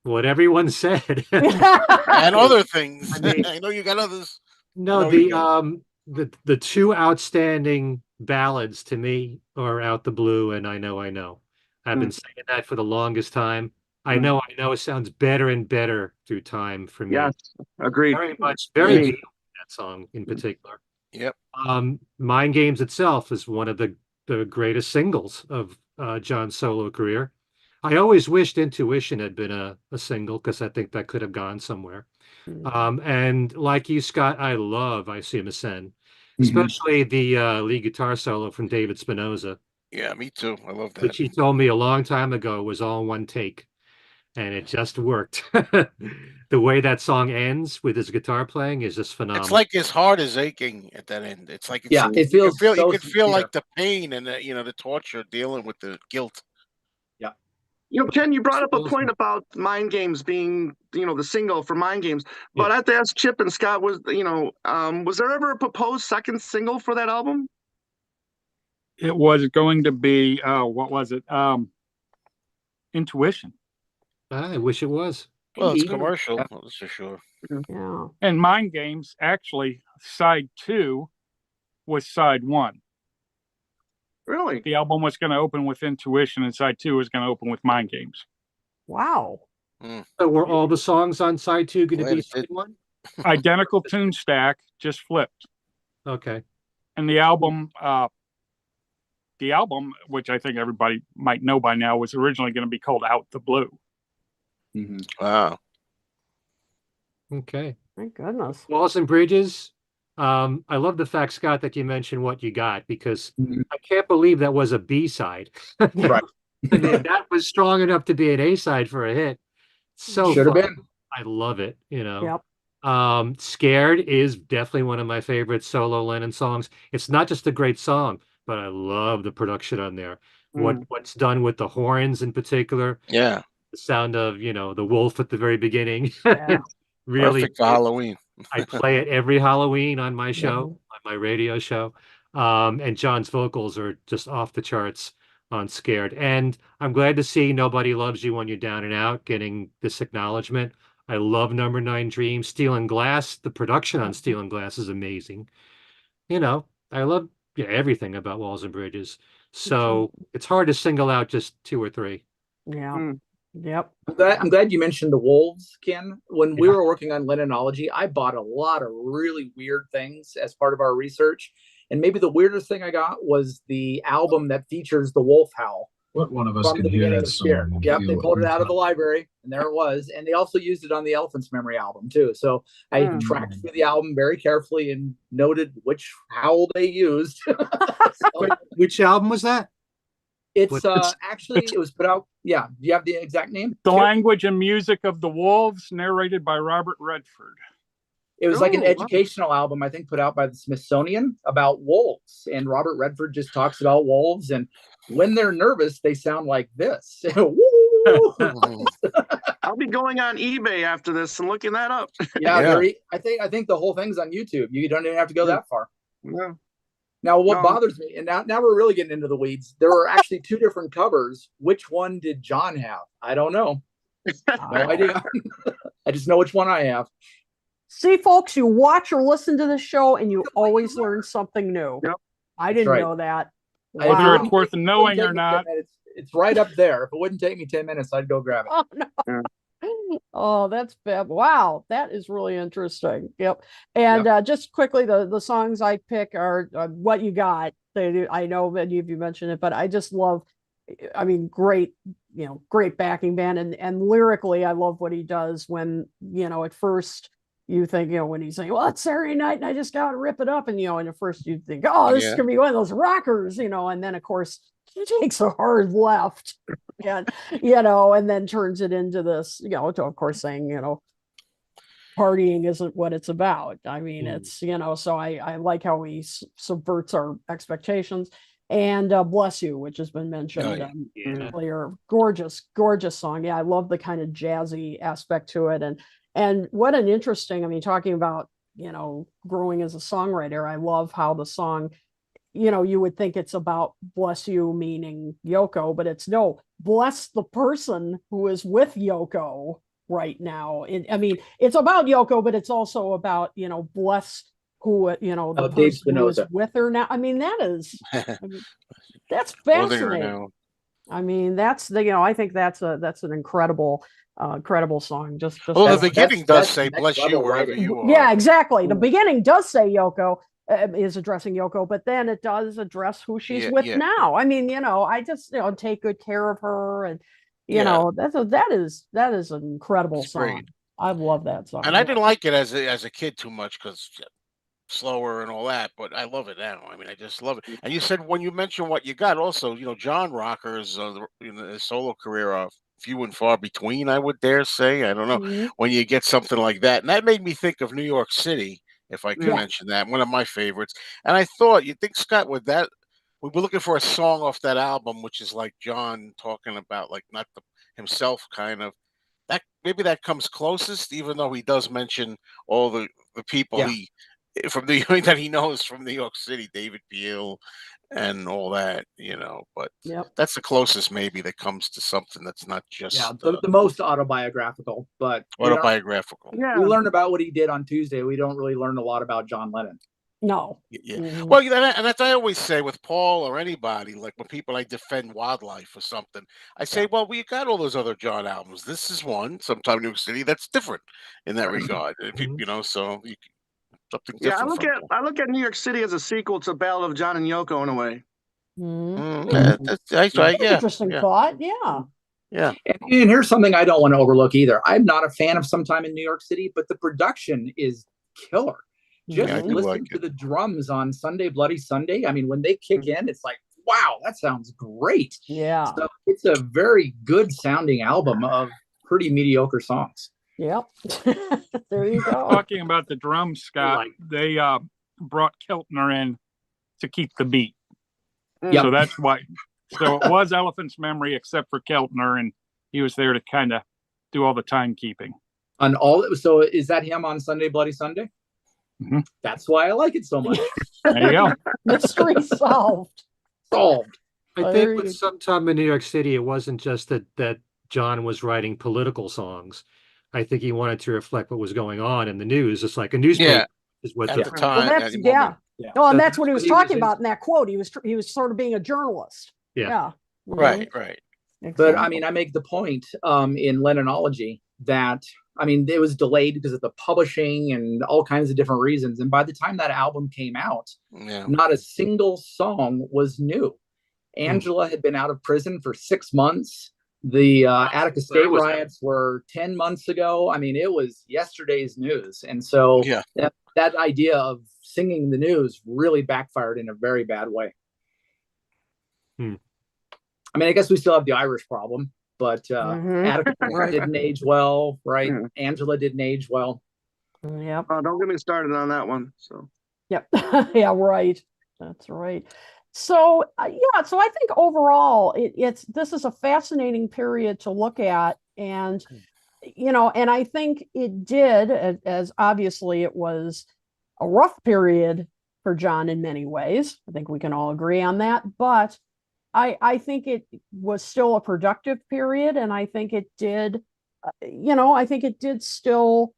What everyone said. and other things. I mean, I know you got others. no, the two outstanding ballads to me are Out the Blue and I Know I Know. I've been saying that for the longest time. I know it sounds better and better through time for me. Yes, agreed. Very Me. Beatles, that song in particular. Yep. Mind Games itself is one of the greatest singles of John's solo career. I always wished Intuition had been a single because I think that could have gone somewhere. And like you, Scott, I love I See Him Ascend, especially the lead guitar solo from David Spinoza, Yeah, me too. I love that. which he told me a long time ago was all one take, and it just worked. The way that song ends with his guitar playing is just phenomenal. It's like his heart is aching at that end. It's like it feels you can feel like the pain and the torture dealing with the guilt. Yeah. You know, Ken, you brought up a point about Mind Games being, the single for Mind Games. But I have to ask Chip and Scott, was there ever a proposed second single for that album? It was going to be what was it? Intuition. I wish it was. Well, it's commercial, that's for sure. Yeah. And Mind Games, actually, side 2 was side 1. Really? The album was going to open with Intuition, and side 2 was going to open with Mind Games. Wow. So were all the songs on side 2 going to be side 1? Identical tune stack, just flipped. Okay. And the album, which I think everybody might know by now, was originally going to be called Out the Blue. Wow. Okay. Thank goodness. Walls and Bridges. I love the fact, Scott, that you mentioned What You Got, because I can't believe that was a B-side. Right. I mean, that was strong enough to be an A-side for a hit. So should have fun. been. I love it, Yep. Scared is definitely one of my favorite solo Lennon songs. It's not just a great song, but I love the production on there. What's done with the horns in particular. Yeah. The sound of, the wolf at the very beginning. Yeah. Really perfect for Halloween. I play it every Halloween on my show, on my radio show. And John's vocals are just off the charts on Scared. And I'm glad to see Nobody Loves You When You're Down and Out getting this acknowledgement. I love Number 9 Dream. Steel and Glass, the production on Steel and Glass is amazing. I love everything about Walls and Bridges. So it's hard to single out just 2 or 3. Yeah. Yep. I'm glad you mentioned the wolves, Ken. When we were working on Lennonology, I bought a lot of really weird things as part of our research. And maybe the weirdest thing I got was the album that features the wolf howl. What one of us From can the hear beginning that of Spirit. song? Yep, they pulled it out of the library, and there it was. And they also used it on the Elephant's Memory album too. So I tracked through the album very carefully and noted which howl they used. So, Which album was that? it's actually it was put out. Yeah, do you have the exact name? The Language and Music of the Wolves, narrated by Robert Redford. It was like an educational album, I think, put out by the Smithsonian about wolves. And Robert Redford just talks about wolves, and when they're nervous, they sound like this. I'll be going on eBay after this and looking that up. Yeah. I think the whole thing's on YouTube. You don't even have to go that far. Yeah. Now, what bothers me, and now we're really getting into the weeds. There are actually two different covers. Which one did John have? I don't know. No idea. I just know which one I have. See, folks, you watch or listen to the show and you always learn something new. Yep. I didn't know that. Whether it's worth knowing or not. It's right up there. If it wouldn't take me 10 minutes, I'd go grab it. Oh, no. Yeah. Oh, that's bad. Wow, that is really interesting. Yep. And just quickly, the songs I pick are What You Got. I know many of you mentioned it, but I just love, I mean, great backing band. And lyrically, I love what he does when, at first you think, when he's saying, well, it's Saturday night and I just got to rip it up. And, and at first you think, oh, this is going to be one of those rockers, and then of course he takes a hard left and, and then turns it into this, of course saying, partying isn't what it's about. I mean, it's, so I like how he subverts our expectations. And Bless You, which has been mentioned earlier. Gorgeous song. Yeah, I love the kind of jazzy aspect to it. And what an interesting, I mean, talking about, growing as a songwriter, I love how the song, you would think it's about bless you, meaning Yoko, but it's no, bless the person who is with Yoko right now. I mean, it's about Yoko, but it's also about, bless who, the person who is with her now. I mean, that's fascinating. I mean, that's I think that's an incredible song. Just the beginning does say bless you wherever you are. Yeah, exactly. The beginning does say Yoko is addressing Yoko, but then it does address who she's with now. I mean, I just take good care of her, and that is an incredible song. Great. I love that song. And I didn't like it as a kid too much because slower and all that, but I love it now. I mean, I just love it. And you said when you mentioned What You Got, also, John Rocker's his solo career are few and far between, I would dare say. I don't know when you get something like that, and that made me think of New York City, if I can mention that, one of my favorites. And I thought, you think, Scott, with that, we were looking for a song off that album, which is like John talking about, like, not himself, kind of. That maybe that comes closest, even though he does mention all the people he from that he knows from New York City, David Peel and all that, but that's the closest maybe that comes to something that's not just the most autobiographical, but autobiographical. We learn about what he did on Tuesday. We don't really learn a lot about John Lennon. No. Yeah. Well, and that's I always say with Paul or anybody, like when people defend wildlife or something, I say, well, we got all those other John albums. This is one, sometime New York City, that's different in that regard. So you something different. I look at New York City as a sequel to Battle of John and Yoko in a way. That's right. Yeah. Interesting thought. Yeah. Yeah. And here's something I don't want to overlook either. I'm not a fan of Sometime in New York City, but the production is killer. Just listen to the drums on Sunday Bloody Sunday. I mean, when they kick in, it's like, wow, that sounds great. Yeah. So it's a very good sounding album of pretty mediocre songs. Yep. There you go. Talking about the drums, Scott, they brought Keltner in to keep the beat. So that's why. So it was Elephant's Memory, except for Keltner, and he was there to kind of do all the timekeeping. So is that him on Sunday Bloody Sunday? Mm-hmm. That's why I like it so much. There you go. Mystery solved. I think with Sometime in New York City, it wasn't just that John was writing political songs. I think he wanted to reflect what was going on in the news. It's like a newspaper is what at the time. Well, No, and that's what he was talking about in that quote. He was sort of being a journalist. Yeah. Right. But I mean, I make the point in Lennonology that, I mean, it was delayed because of the publishing and all kinds of different reasons. And by the time that album came out, not a single song was new. Angela had been out of prison for 6 months. The Attica State riots were 10 months ago. I mean, it was yesterday's news. And so that idea of singing the news really backfired in a very bad way. I mean, I guess we still have the Irish problem, but Attica didn't age well, right? Angela didn't age well. Yep. Don't get me started on that one. So. Yep. Yeah, right. That's right. So so I think overall this is a fascinating period to look at, and and I think it did, as obviously it was a rough period for John in many ways. I think we can all agree on that, but I think it was still a productive period, and I think it did, I think it did still,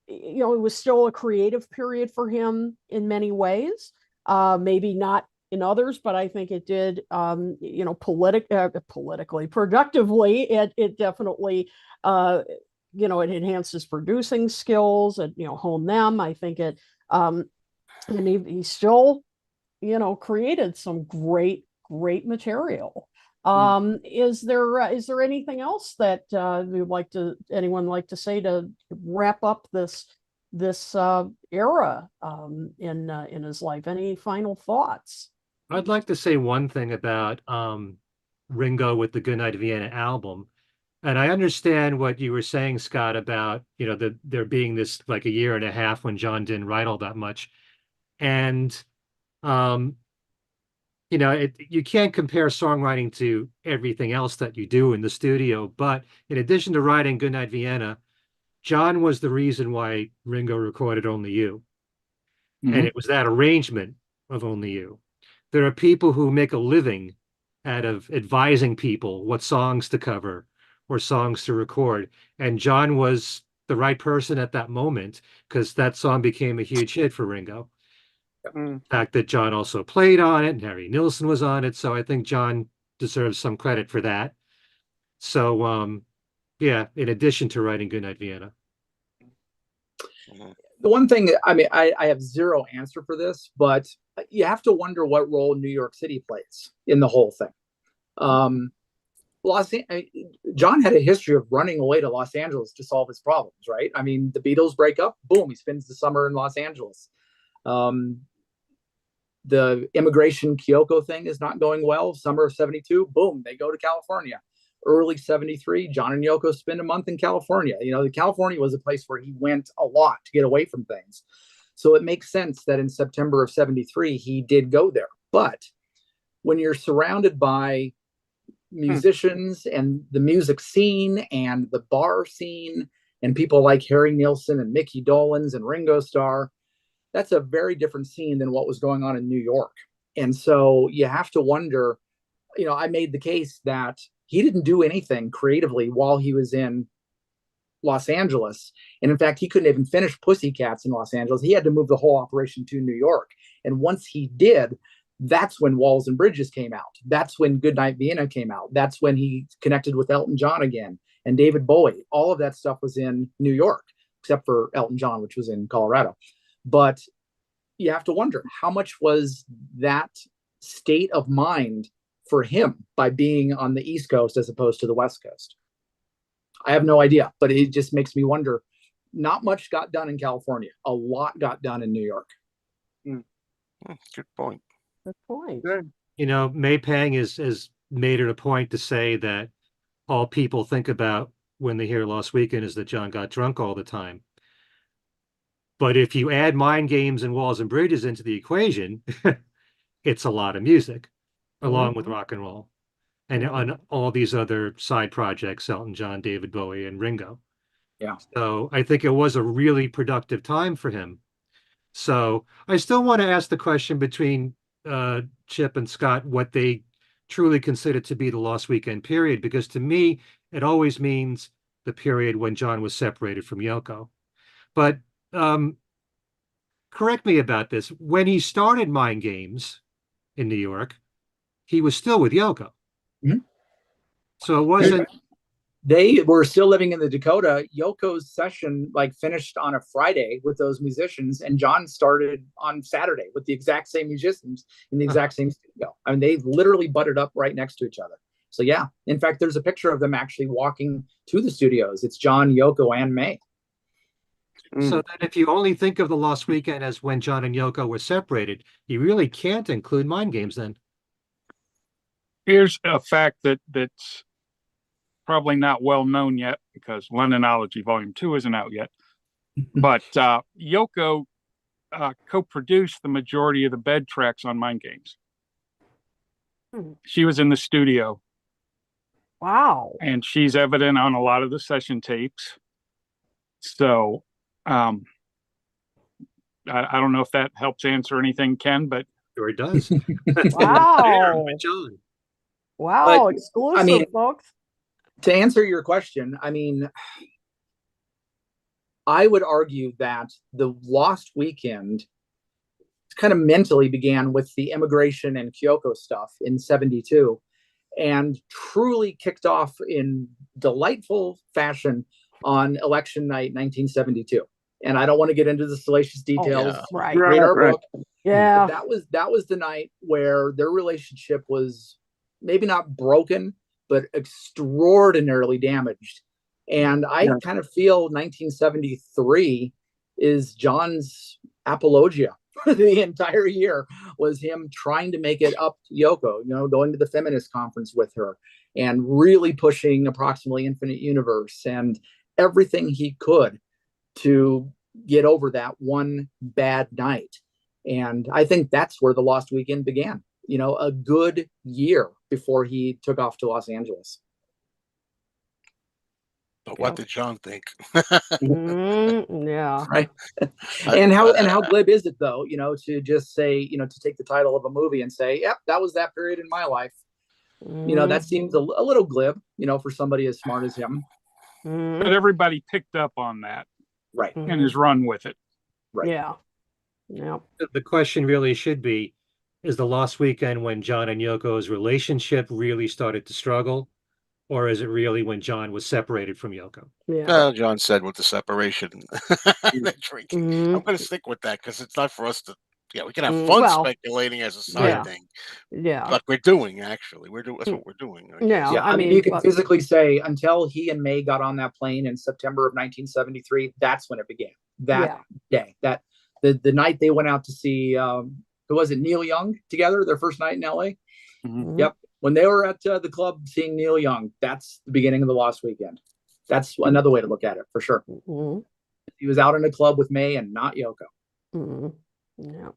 it was still a creative period for him in many ways. Maybe not in others, but I think it did, politically, productively, it definitely, it enhanced his producing skills and, honed them. I think it, and he still, created some great material. Is there anything else that anyone like to say to wrap up this era in his life? Any final thoughts? I'd like to say one thing about Ringo with the Goodnight Vienna album. And I understand what you were saying, Scott, about, there being this like a year and a half when John didn't write all that much. And, you can't compare songwriting to everything else that you do in the studio. But in addition to writing Goodnight Vienna, John was the reason why Ringo recorded Only You. And it was that arrangement of Only You. There are people who make a living out of advising people what songs to cover or songs to record. And John was the right person at that moment, because that song became a huge hit for Ringo. The fact that John also played on it and Harry Nilsson was on it. So I think John deserves some credit for that. So, in addition to writing Goodnight Vienna. The one thing, I mean, I have zero answer for this, but you have to wonder what role New York City plays in the whole thing. John had a history of running away to Los Angeles to solve his problems, right? I mean, the Beatles break up, boom, he spends the summer in Los Angeles. The immigration Kyoko thing is not going well. Summer of 72, boom, they go to California. Early 73, John and Yoko spend a month in California. California was a place where he went a lot to get away from things. So it makes sense that in September of 73, he did go there. But when you're surrounded by musicians and the music scene and the bar scene and people like Harry Nilsson and Mickey Dolenz and Ringo Starr, that's a very different scene than what was going on in New York. And so you have to wonder, I made the case that he didn't do anything creatively while he was in Los Angeles. And in fact, he couldn't even finish Pussycats in Los Angeles. He had to move the whole operation to New York. And once he did, that's when Walls and Bridges came out. That's when Goodnight Vienna came out. That's when he connected with Elton John again and David Bowie. All of that stuff was in New York, except for Elton John, which was in Colorado. But you have to wonder, how much was that state of mind for him by being on the East Coast as opposed to the West Coast? I have no idea, but it just makes me wonder. Not much got done in California. A lot got done in New York. Good point. Good point. Good. May Pang has made it a point to say that all people think about when they hear Lost Weekend is that John got drunk all the time. But if you add Mind Games and Walls and Bridges into the equation, it's a lot of music, along with rock and roll. And on all these other side projects, Elton John, David Bowie, and Ringo. Yeah. So I think it was a really productive time for him. So I still want to ask the question between Chip and Scott, what they truly consider to be the Lost Weekend period, because to me, it always means the period when John was separated from Yoko. But correct me about this. When he started Mind Games in New York, he was still with Yoko. So it wasn't. They were still living in the Dakota. Yoko's session like finished on a Friday with those musicians, and John started on Saturday with the exact same musicians in the exact same studio. I mean, they literally butted up right next to each other. So yeah, in fact, there's a picture of them actually walking to the studios. It's John, Yoko, and May. So then if you only think of the Lost Weekend as when John and Yoko were separated, you really can't include Mind Games then. Here's a fact that's probably not well known yet because Lennonology Volume 2 isn't out yet. But Yoko co-produced the majority of the bed tracks on Mind Games. She was in the studio. Wow. And she's evident on a lot of the session tapes. So I don't know if that helps answer anything, Ken, but Sure it does. Wow. John. Wow, But, exclusive, I mean, folks. To answer your question, I mean, I would argue that the Lost Weekend kind of mentally began with the immigration and Kyoko stuff in 72 and truly kicked off in delightful fashion on election night 1972. And I don't want to get into the salacious details. yeah. Right. Read our Right. book. Yeah. But that was the night where their relationship was maybe not broken, but extraordinarily damaged. And I kind of feel 1973 is John's apologia. The entire year was him trying to make it up to Yoko, going to the feminist conference with her and really pushing approximately Infinite Universe and everything he could to get over that one bad night. And I think that's where the Lost Weekend began, a good year before he took off to Los Angeles. But what did John think? Yeah. Right. And how glib is it though, to just say, to take the title of a movie and say, yep, that was that period in my life. That seems a little glib, for somebody as smart as him. But everybody picked up on that. Right. And has run with it. Right. Yeah. Yeah. The question really should be, is the Lost Weekend when John and Yoko's relationship really started to struggle? Or is it really when John was separated from Yoko? Yeah. Well, John said with the separation and the drinking. I'm going to stick with that because it's not for us to. Yeah, we can have fun speculating as a side thing. Yeah. Like we're doing, actually. That's what we're doing. Yeah. I mean, you can physically say until he and May got on that plane in September of 1973, that's when it began. That day, that the night they went out to see, who was it, Neil Young together, their first night in LA? Yep. When they were at the club seeing Neil Young, that's the beginning of the Lost Weekend. That's another way to look at it, for sure. He was out in a club with May and not Yoko. Yeah.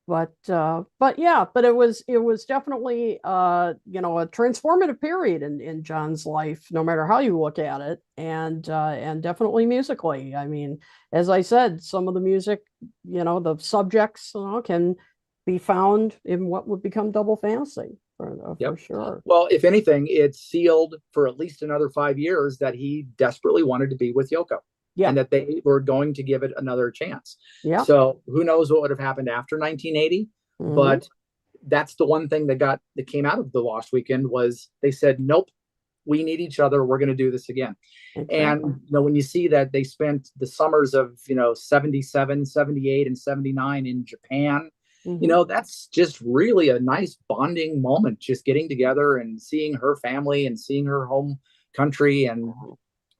But it was definitely a transformative period in John's life, no matter how you look at it, and definitely musically. I mean, as I said, some of the music, the subjects, can be found in what would become Double Fantasy for sure. Well, if anything, it sealed for at least another 5 years that he desperately wanted to be with Yoko. Yeah. And that they were going to give it another chance. Yeah. So who knows what would have happened after 1980? But that's the one thing that came out of the Lost Weekend was they said, nope, we need each other. We're going to do this again. Exactly. And when you see that they spent the summers of 77, 78, and 79 in Japan, that's just really a nice bonding moment, just getting together and seeing her family and seeing her home country, and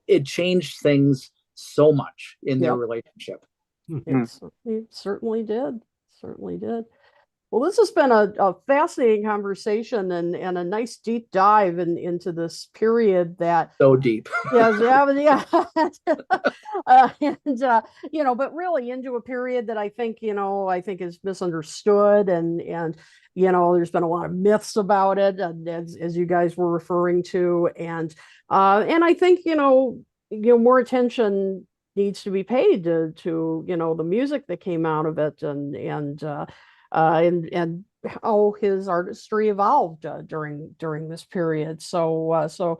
it changed things so much in their relationship. It certainly did. Well, this has been a fascinating conversation and a nice deep dive into this period that so deep. But really into a period that I think is misunderstood, and there's been a lot of myths about it, as you guys were referring to, and I think more attention needs to be paid to the music that came out of it, and how his artistry evolved during this period. So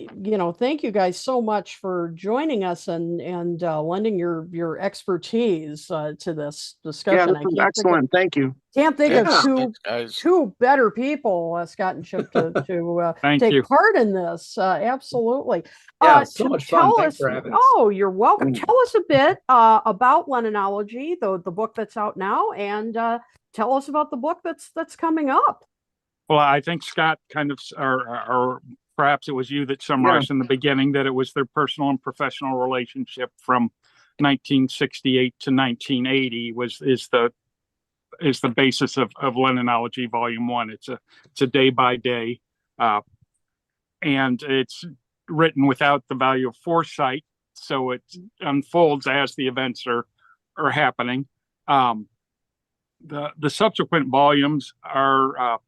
thank you guys so much for joining us and lending your expertise to this Yeah, discussion. this was excellent. Thank you. Can't think of Yeah. two Guys. two better people, Scott and Chip, to Thank take you. part in this. Absolutely. Yeah, so Chip, much fun. tell Thanks us. for having us. Oh, you're welcome. Mm. Tell us a bit about Lennonology, the book that's out now, and tell us about the book that's coming up. Well, I think Scott kind of, or perhaps it was you that summarized in the beginning that it was their personal and professional relationship from 1968 to 1980 is the basis of Lennonology Volume 1. It's a day by day, and it's written without the value of foresight, so it unfolds as the events are happening. The subsequent volumes are.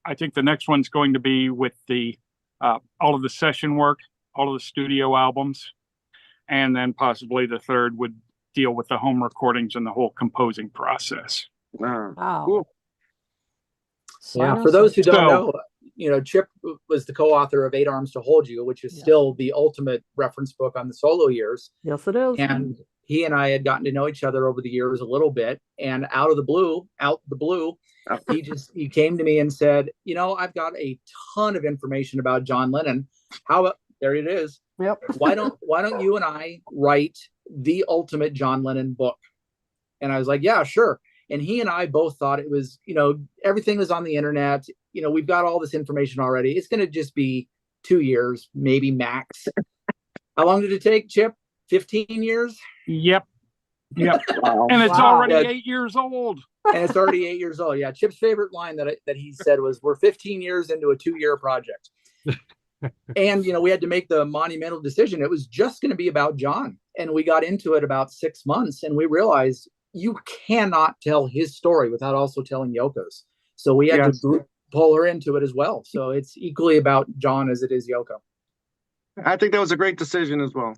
I think the next one's going to be with the all of the session work, all of the studio albums, and then possibly the third would deal with the home recordings and the whole composing process. Wow. Cool. Yeah, Sign for us those up. who don't So- know, Chip was the co-author of Eight Arms to Hold You, which is Yes. still the ultimate reference book on the solo years. Yes, it is. And he and I had gotten to know each other over the years a little bit. And out the blue, he came to me and said, I've got a ton of information about John Lennon. How about, there it is. Yep. Why don't you and I write the ultimate John Lennon book? And I was like, yeah, sure. And he and I both thought it was, everything was on the internet. We've got all this information already. It's going to just be 2 years, maybe max. How long did it take, Chip? 15 years? Yep. Wow. And it's Wow. already Yeah. 8 years old. And it's already 8 years old. Yeah. Chip's favorite line that he said was, we're 15 years into a 2-year project. And, we had to make the monumental decision. It was just going to be about John. And we got into it about 6 months and we realized you cannot tell his story without also telling Yoko's. So we had to pull her into it as well. So it's equally about John as it is Yoko. I think that was a great decision as well.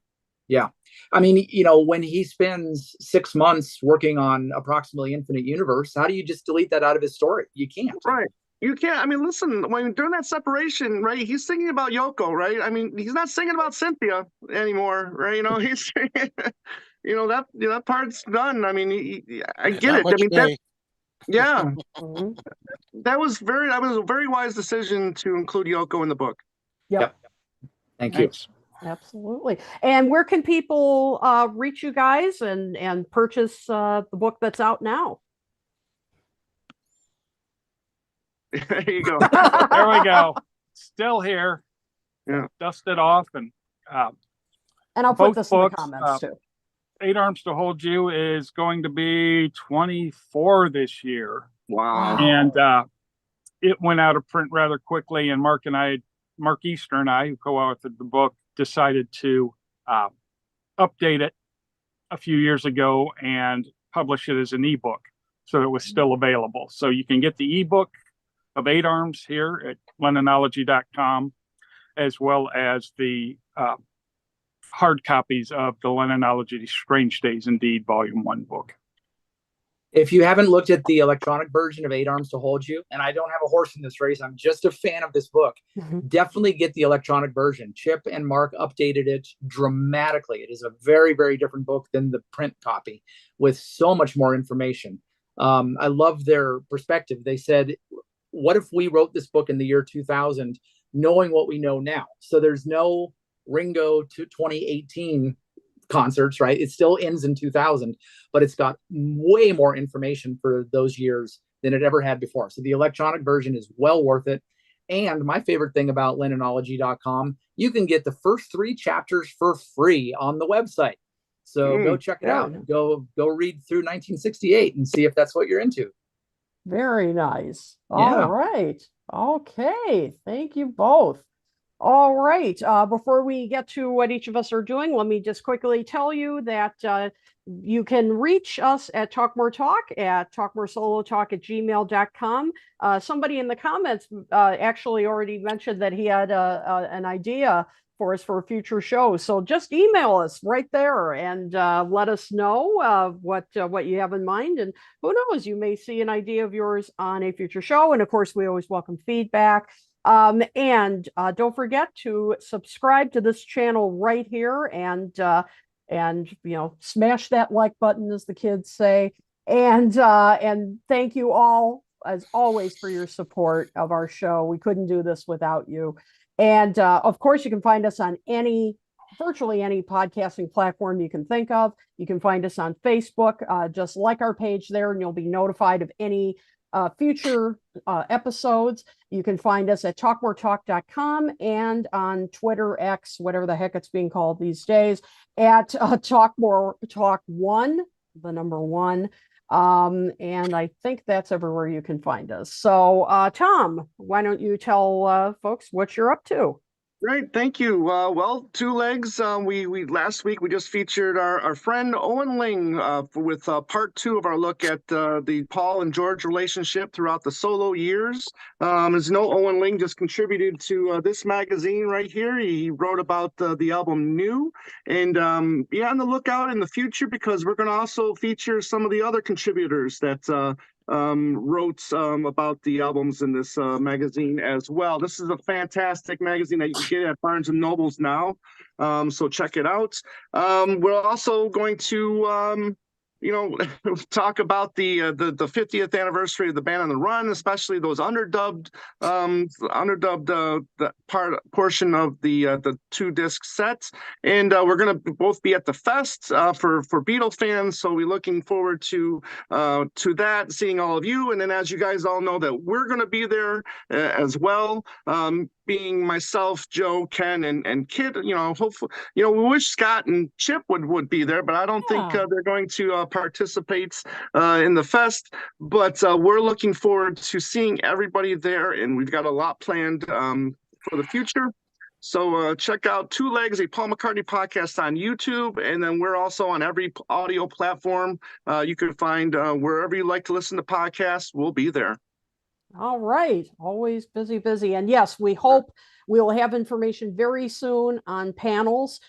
Yeah. I mean, when he spends 6 months working on approximately Infinite Universe, how do you just delete that out of his story? You can't. Right. You can't. I mean, listen, during that separation, right, he's singing about Yoko, right? I mean, he's not singing about Cynthia anymore, right? He's singing, that part's done. I mean, I get Not it. much I mean, may. yeah, Mhm. that was a very wise decision to include Yoko in the book. Yep. Thank you. Thanks. Absolutely. And where can people reach you guys and purchase the book that's out now? There you go. There we go. Still here. Yeah. Dust it off. And And I'll put both this in the books, comments too. Eight Arms to Hold You is going to be 24 this year. Wow. And it went out of print rather quickly. And Mark Easter and I, who co-authored the book, decided to update it a few years ago and publish it as an ebook. So it was still available. So you can get the ebook of Eight Arms here at Lennonology.com, as well as the hard copies of the Lennonology Strange Days Indeed Volume 1 book. If you haven't looked at the electronic version of Eight Arms to Hold You, and I don't have a horse in this race, I'm just a fan of this book, definitely get the electronic version. Chip and Mark updated it dramatically. It is a very, very different book than the print copy with so much more information. I love their perspective. They said, what if we wrote this book in the year 2000, knowing what we know now? So there's no Ringo to 2018 concerts, right? It still ends in 2000, but it's got way more information for those years than it ever had before. So the electronic version is well worth it. And my favorite thing about Lennonology.com, you can get the first 3 chapters for free on the website. So go check it out. Go read through 1968 and see if that's what you're into. Very nice. Yeah. All right. Okay. Thank you both. All right. Before we get to what each of us are doing, let me just quickly tell you that you can reach us at Talk More Talk at talkmoresolotalk@gmail.com. Somebody in the comments actually already mentioned that he had an idea for us for a future show. So just email us right there and let us know what you have in mind. And who knows, you may see an idea of yours on a future show. And of course, we always welcome feedback. And don't forget to subscribe to this channel right here, and smash that like button, as the kids say. And thank you all, as always, for your support of our show. We couldn't do this without you. And of course, you can find us on virtually any podcasting platform you can think of. You can find us on Facebook. Just like our page there, and you'll be notified of any future episodes. You can find us at talkmoretalk.com and on Twitter, X, whatever the heck it's being called these days, at talkmoretalk1, the number 1. And I think that's everywhere you can find us. So, Tom, why don't you tell folks what you're up to? Great, thank you. Well, Two Legs. We last week we just featured our friend Owen Ling with part 2 of our look at the Paul and George relationship throughout the solo years. As you know, Owen Ling just contributed to this magazine right here. He wrote about the album New, and be on the lookout in the future, because we're going to also feature some of the other contributors that wrote about the albums in this magazine as well. This is a fantastic magazine that you can get at Barnes and Nobles now, so check it out. We're also going to talk about the 50th anniversary of the Band on the Run, especially those underdubbed portion of the 2-disc set. And we're going to both be at the fest for Beatles fans, so we're looking forward to that, seeing all of you. And then, as you guys all know, that we're going to be there as well. Being myself, Joe, Ken, and Kid, hopefully, we wish Scott and Chip would be there, but I don't think they're going to participate in the fest. But we're looking forward to seeing everybody there, and we've got a lot planned for the future. So check out Two Legs, a Paul McCartney podcast on YouTube, and then we're also on every audio platform you can find. Wherever you like to listen to podcasts, we'll be there. All right. Always busy. And yes, we hope we'll have information very soon on panels.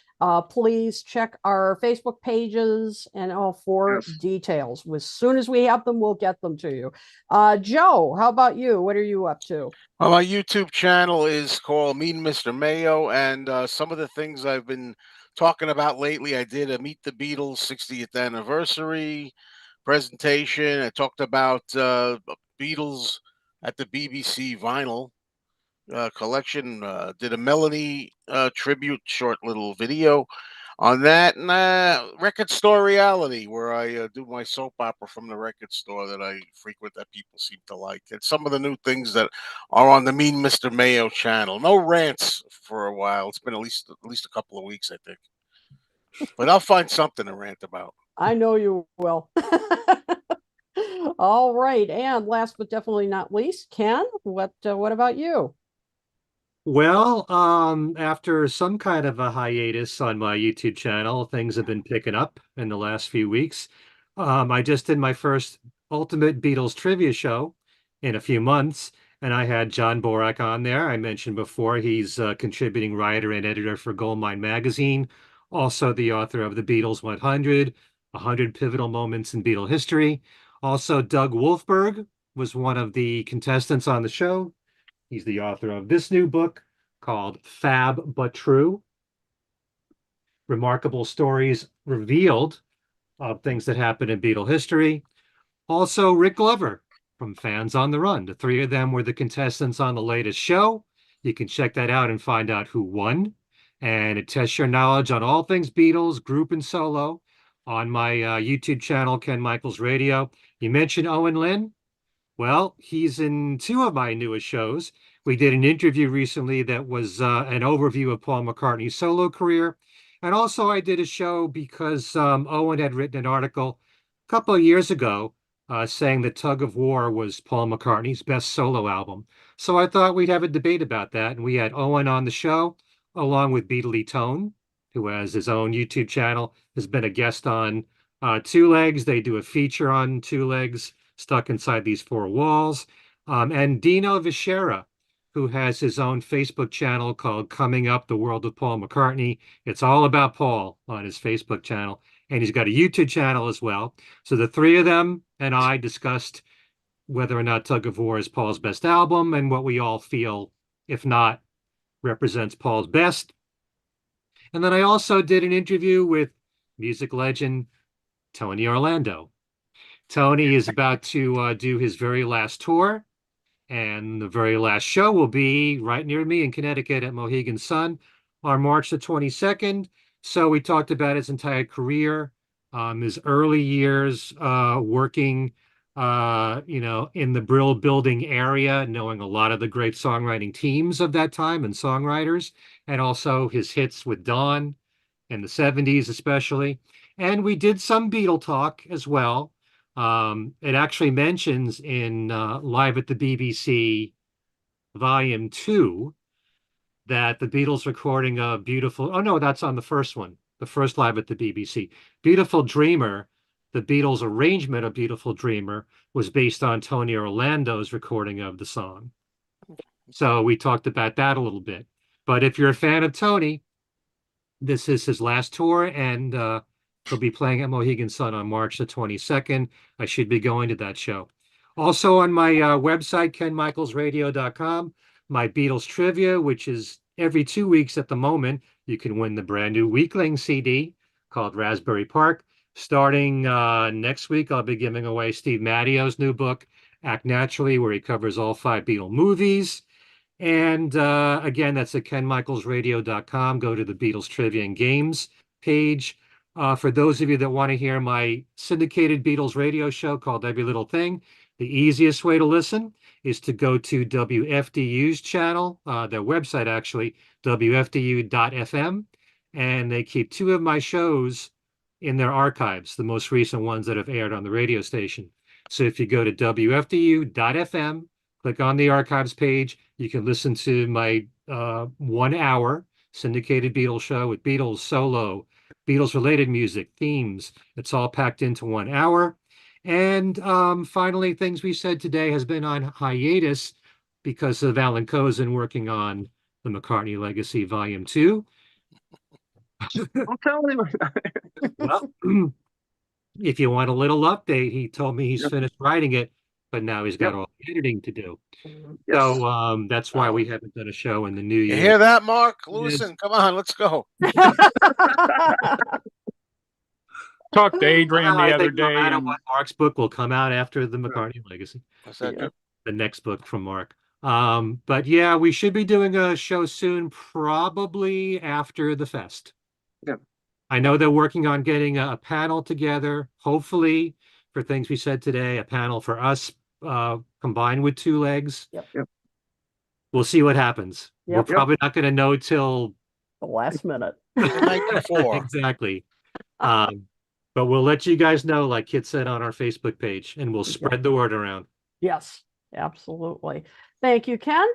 Please check our Facebook pages and all for details. As soon as we have them, we'll get them to you. Joe, how about you? What are you up to? Well, my YouTube channel is called Mean Mr. Mayo, and some of the things I've been talking about lately, I did a Meet the Beatles 60th anniversary presentation. I talked about Beatles at the BBC vinyl collection, did a Melanie tribute short little video on that, and Record Store Reality, where I do my soap opera from the record store that I frequent that people seem to like. And some of the new things that are on the Mean Mr. Mayo channel. No rants for a while. It's been at least a couple of weeks, I think. But I'll find something to rant about. I know you will. All right. And last but definitely not least, Ken, what about you? Well, after some kind of a hiatus on my YouTube channel, things have been picking up in the last few weeks. I just did my first Ultimate Beatles trivia show in a few months, and I had John Borack on there. I mentioned before he's a contributing writer and editor for Goldmine Magazine, also the author of The Beatles 100, 100 Pivotal Moments in Beatle History. Also, Doug Wolfberg was one of the contestants on the show. He's the author of this new book called Fab But True, Remarkable Stories Revealed of Things That Happened in Beatle History. Also, Rick Glover from Fans on the Run. The three of them were the contestants on the latest show. You can check that out and find out who won. And it tests your knowledge on all things Beatles, group and solo, on my YouTube channel, Ken Michaels Radio. You mentioned Owen Lynn. Well, he's in 2 of my newest shows. We did an interview recently that was an overview of Paul McCartney's solo career. And also I did a show because Owen had written an article a couple of years ago saying that Tug of War was Paul McCartney's best solo album. So I thought we'd have a debate about that. And we had Owen on the show, along with Beatley Tone, who has his own YouTube channel, has been a guest on Two Legs. They do a feature on Two Legs, Stuck Inside These Four Walls. And Dino Vishera, who has his own Facebook channel called Coming Up, The World of Paul McCartney. It's all about Paul on his Facebook channel. And he's got a YouTube channel as well. So the three of them and I discussed whether or not Tug of War is Paul's best album and what we all feel if not, represents Paul's best. And then I also did an interview with music legend Tony Orlando. Tony is about to do his very last tour, and the very last show will be right near me in Connecticut at Mohegan Sun on March the 22nd. So we talked about his entire career, his early years working, in the Brill Building area, knowing a lot of the great songwriting teams of that time and songwriters, and also his hits with Dawn in the 70s especially. And we did some Beatle talk as well. It actually mentions in Live at the BBC Volume 2 that the Beatles recording of Beautiful, oh no, that's on the first one, the first Live at the BBC. Beautiful Dreamer, the Beatles arrangement of Beautiful Dreamer was based on Tony Orlando's recording of the song. So we talked about that a little bit. But if you're a fan of Tony, this is his last tour, and he'll be playing at Mohegan Sun on March the 22nd. I should be going to that show. Also on my website, kenmichaelsradio.com, my Beatles trivia, which is every 2 weeks at the moment. You can win the brand new Weekling CD called Raspberry Park. Starting next week, I'll be giving away Steve Mattio's new book, Act Naturally, where he covers all 5 Beatle movies. And again, that's at kenmichaelsradio.com. Go to the Beatles Trivia and Games page. For those of you that want to hear my syndicated Beatles radio show called Every Little Thing, the easiest way to listen is to go to WFDU's channel, their website actually, WFDU.FM. And they keep 2 of my shows in their archives, the most recent ones that have aired on the radio station. So if you go to WFDU.FM, click on the archives page, you can listen to my 1 hour syndicated Beatles show with Beatles solo, Beatles related music, themes. It's all packed into 1 hour. And finally, Things We Said Today has been on hiatus because of Alan Kozin working on the McCartney Legacy Volume 2. I'm telling you. Well, if you want a little update, he told me he's finished writing it, but now he's got all the editing to do. Yes. So that's why we haven't done a show in the new You year. hear that, Mark? Lewison, come on, let's go. Talked to Adrian I the other think no day, matter and what, Mark's book will come out after the McCartney Legacy, What's that, Joe? the next book from Mark. But yeah, we should be doing a show soon, probably after the fest. Yeah. I know they're working on getting a panel together, hopefully, for Things We Said Today, a panel for us combined with Two Legs. Yep. We'll see what happens. Yep. We're probably not going to know till The last minute. The night before. exactly. But we'll let you guys know, like Kit said on our Facebook page, and we'll spread the word around. Yes, absolutely. Thank you, Ken.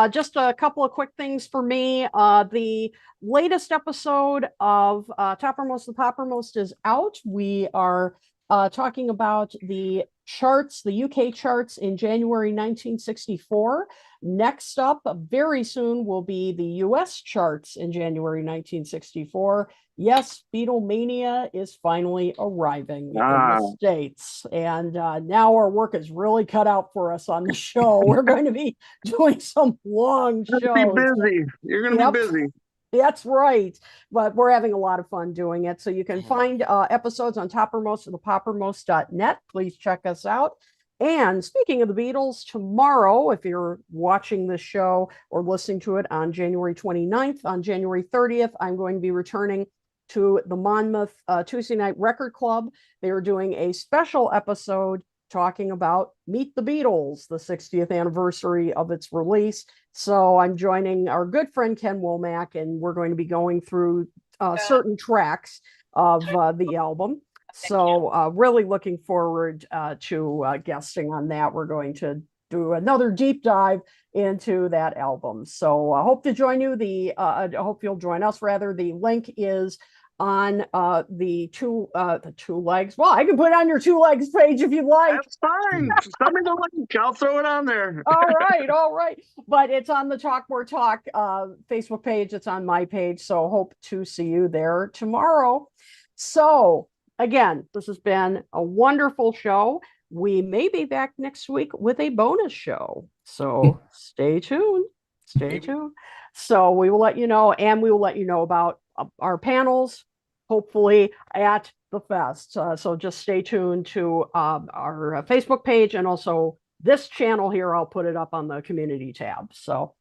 Just a couple of quick things for me. The latest episode of Toppermost and Poppermost is out. We are talking about the charts, the UK charts in January 1964. Next up, very soon, will be the US charts in January 1964. Yes, Beatlemania is finally arriving in the States. And now our work is really cut out for us on the show. We're going to be doing some long shows. You're going to be busy. You're going to be busy. That's right. But we're having a lot of fun doing it. So you can find episodes on Toppermost and the Poppermost.net. Please check us out. And speaking of the Beatles, tomorrow, if you're watching this show or listening to it on January 29th, on January 30th, I'm going to be returning to the Monmouth Tuesday Night Record Club. They are doing a special episode talking about Meet the Beatles, the 60th anniversary of its release. So I'm joining our good friend Ken Womack, and we're going to be going through certain tracks of the album. So really looking forward to guesting on that. We're going to do another deep dive into that album. So I hope to join you. I hope you'll join us, rather. The link is on the two legs. Well, I can put it on your Two Legs page if you'd like. That's fine. Send me the link. I'll throw it on there. All right. But it's on the Talk More Talk Facebook page. It's on my page. So hope to see you there tomorrow. So again, this has been a wonderful show. We may be back next week with a bonus show. So stay tuned. Stay tuned. So we will let you know, and we will let you know about our panels, hopefully at the fest. So just stay tuned to our Facebook page, and also this channel here. I'll put it up on the community tab. So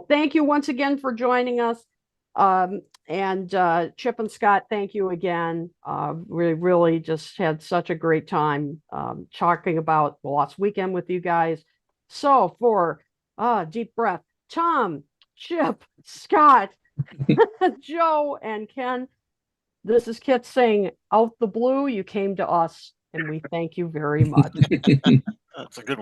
thank you once again for joining us. And Chip and Scott, thank you again. We really just had such a great time talking about the Lost Weekend with you guys. So for deep breath, Tom, Chip, Scott, Joe, and Ken, this is Kit saying, out the blue, you came to us, and we thank you very much. That's a good one.